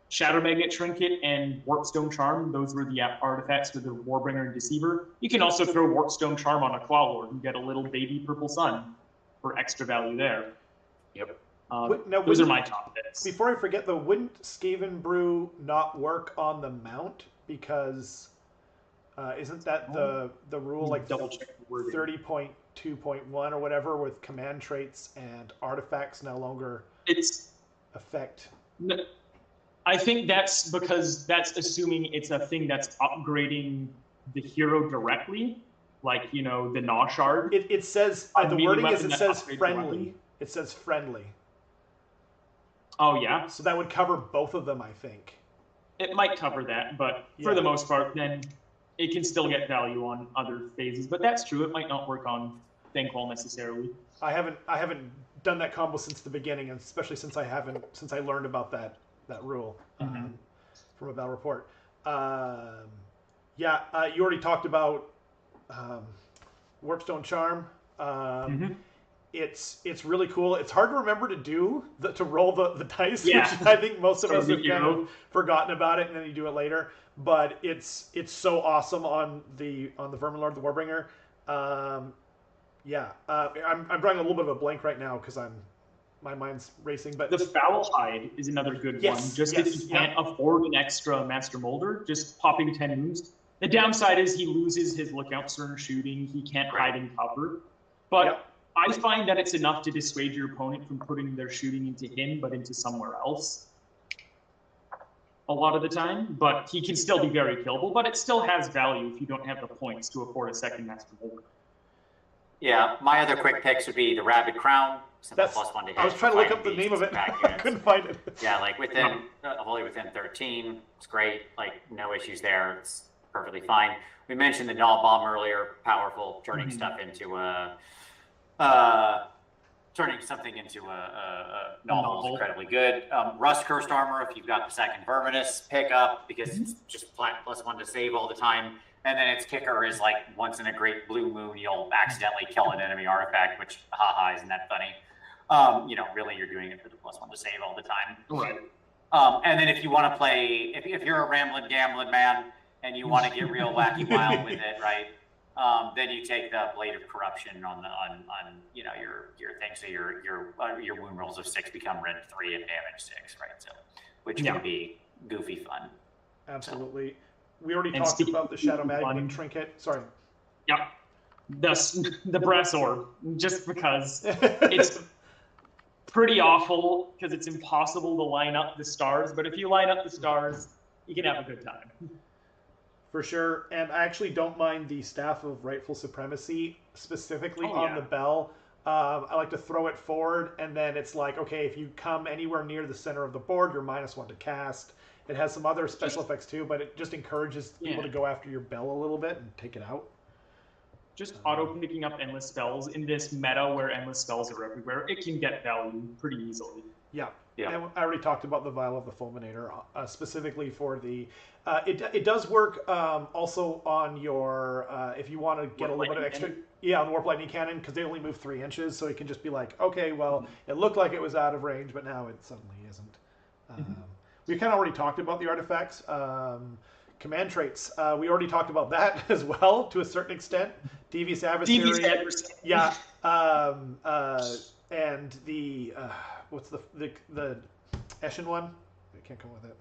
Shadow Magnet Trinket and Warpstone Charm. Those were the artifacts for the Warbringer and Deceiver. You can also throw Warpstone Charm on a Clawlord and get a little baby purple sun for extra value there. Yep. Those are my top picks. Before I forget, though, wouldn't Skaven Brew not work on the mount? Because isn't that the rule, like double check the wording. 30.2.1 or whatever, with command traits and artifacts no longer affect? I think that's because that's assuming it's a thing that's upgrading the hero directly, like, the Gnaw Shard. It says, the wording is, it says friendly. It says friendly. Oh, yeah? So that would cover both of them, I think. It might cover that, but for the most part, then it can still get value on other phases. But that's true. It might not work on Thankwall necessarily. I haven't done that combo since the beginning, and especially since I learned about that rule from a battle report. You already talked about Warpstone Charm. It's really cool. It's hard to remember to do to roll the dice, which I think most of us have kind of forgotten about it, and then you do it later. But it's so awesome on the Verminlord, the Warbringer. I'm drawing a little bit of a blank right now because my mind's racing. But the Foulhide is another good one. Just if you can't afford an extra Master Molder, just popping 10 wounds. The downside is he loses his Lookout Stern shooting. He can't hide in cover. But I find that it's enough to dissuade your opponent from putting their shooting into him, but into somewhere else a lot of the time. But he can still be very killable, but it still has value if you don't have the points to afford a second Master Molder. Yeah, my other quick picks would be the Rabid Crown. +1 to hit. I was trying to look up the name of it. I couldn't find it. Yeah, like wholly within 13. It's great. Like, no issues there. It's perfectly fine. We mentioned the Null Bomb earlier. Powerful, turning stuff into turning something into a Null is incredibly good. Rust Cursed Armor, if you've got the second Verminous, pick up because it's just +1 to save all the time. And then its kicker is like once in a great blue moon, you'll accidentally kill an enemy artifact, which, haha, isn't that funny? Really, you're doing it for the +1 to save all the time. Right. And then if you want to play, if you're a rambling, gambling man and you want to get real wacky wild with it, right? Then you take the Blade of Corruption on your thing, so your wound rolls of 6 become rend 3 and damage 6, right? So, which can be goofy fun. Absolutely. We already talked about the Shadow Magnet Trinket. Sorry. Yep. The Brass Orb, just because it's pretty awful because it's impossible to line up the stars. But if you line up the stars, you can have a good time. For sure. And I actually don't mind the Staff of Rightful Supremacy, specifically on the bell. I like to throw it forward, and then it's like, okay, if you come anywhere near the center of the board, you're -1 to cast. It has some other special effects too, but it just encourages people to go after your bell a little bit and take it out. Just auto-picking up endless spells in this meta where endless spells are everywhere, it can get value pretty easily. Yeah. And I already talked about the Vial of the Fulminator, specifically for the... It does work also on your... if you want to get a little bit of extra... Yeah, on the Warp Lightning Cannon, because they only move 3 inches, so you can just be like, okay, well, it looked like it was out of range, but now it suddenly isn't. We kind of already talked about the artifacts. Command traits. We already talked about that as well, to a certain extent. Devious Adversary. Yeah. And the... what's the Eshin one? I can't come with it.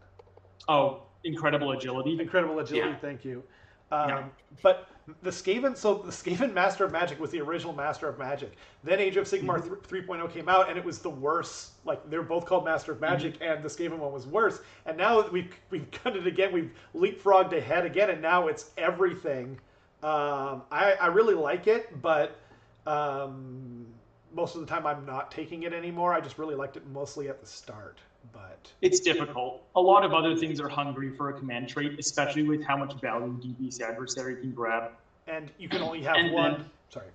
Oh, Incredible Agility. Incredible Agility, thank you. But The Skaven, so the Skaven Master of Magic was the original Master of Magic. Then Age of Sigmar 3.0 came out, and it was the worst. Like, they're both called Master of Magic, and the Skaven one was worse. And now we've done it again. We've leapfrogged ahead again, and now it's everything. I really like it, but most of the time I'm not taking it anymore. I just really liked it mostly at the start. But it's difficult. A lot of other things are hungry for a command trait, especially with how much value DB's adversary can grab. And you can only have Sorry.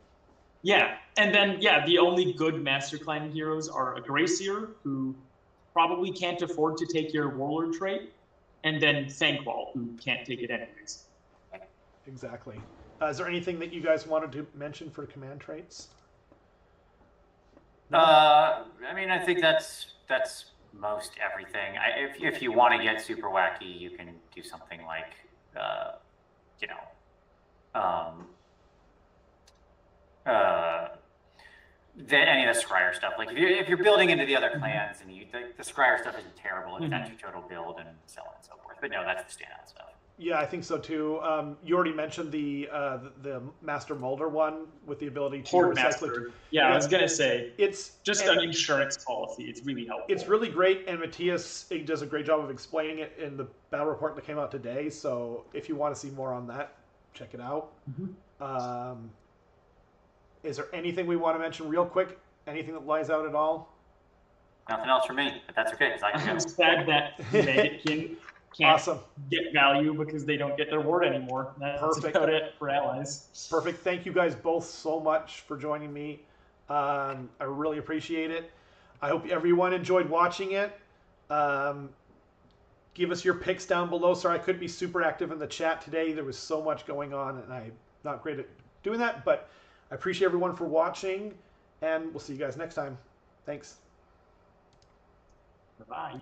Yeah, and then the only good Master Clan heroes are a Gracier, who probably can't afford to take your Warlord trait, and then Thankwall, who can't take it anyways. Exactly. Is there anything that you guys wanted to mention for command traits? I mean, I think that's most everything. If you want to get super wacky, you can do something like, any of the Scryer stuff. Like if you're building into the other clans, and the Scryer stuff isn't terrible if that's your total build, and so on and so forth. But no, that's the standout stuff. Yeah, I think so too. You already mentioned the Master Molder one with the ability to Horde recycle Master. it. Yeah, I was gonna say it's just an insurance policy. It's really helpful. It's really great, and Matthias does a great job of explaining it in the battle report that came out today. So if you want to see more on that, check it out. Is there anything we want to mention real quick? Anything that lies out at all? Nothing else for me, but that's okay because I can go. I'm sad that Megatkin can't get value because they don't get their ward anymore. That's about it for allies. Perfect. Thank you guys both so much for joining me. I really appreciate it. I hope everyone enjoyed watching it. Give us your picks down below. Sorry, I couldn't be super active in the chat today. There was so much going on, and I'm not great at doing that. But I appreciate everyone for watching, and we'll see you guys next time. Thanks. Bye-bye.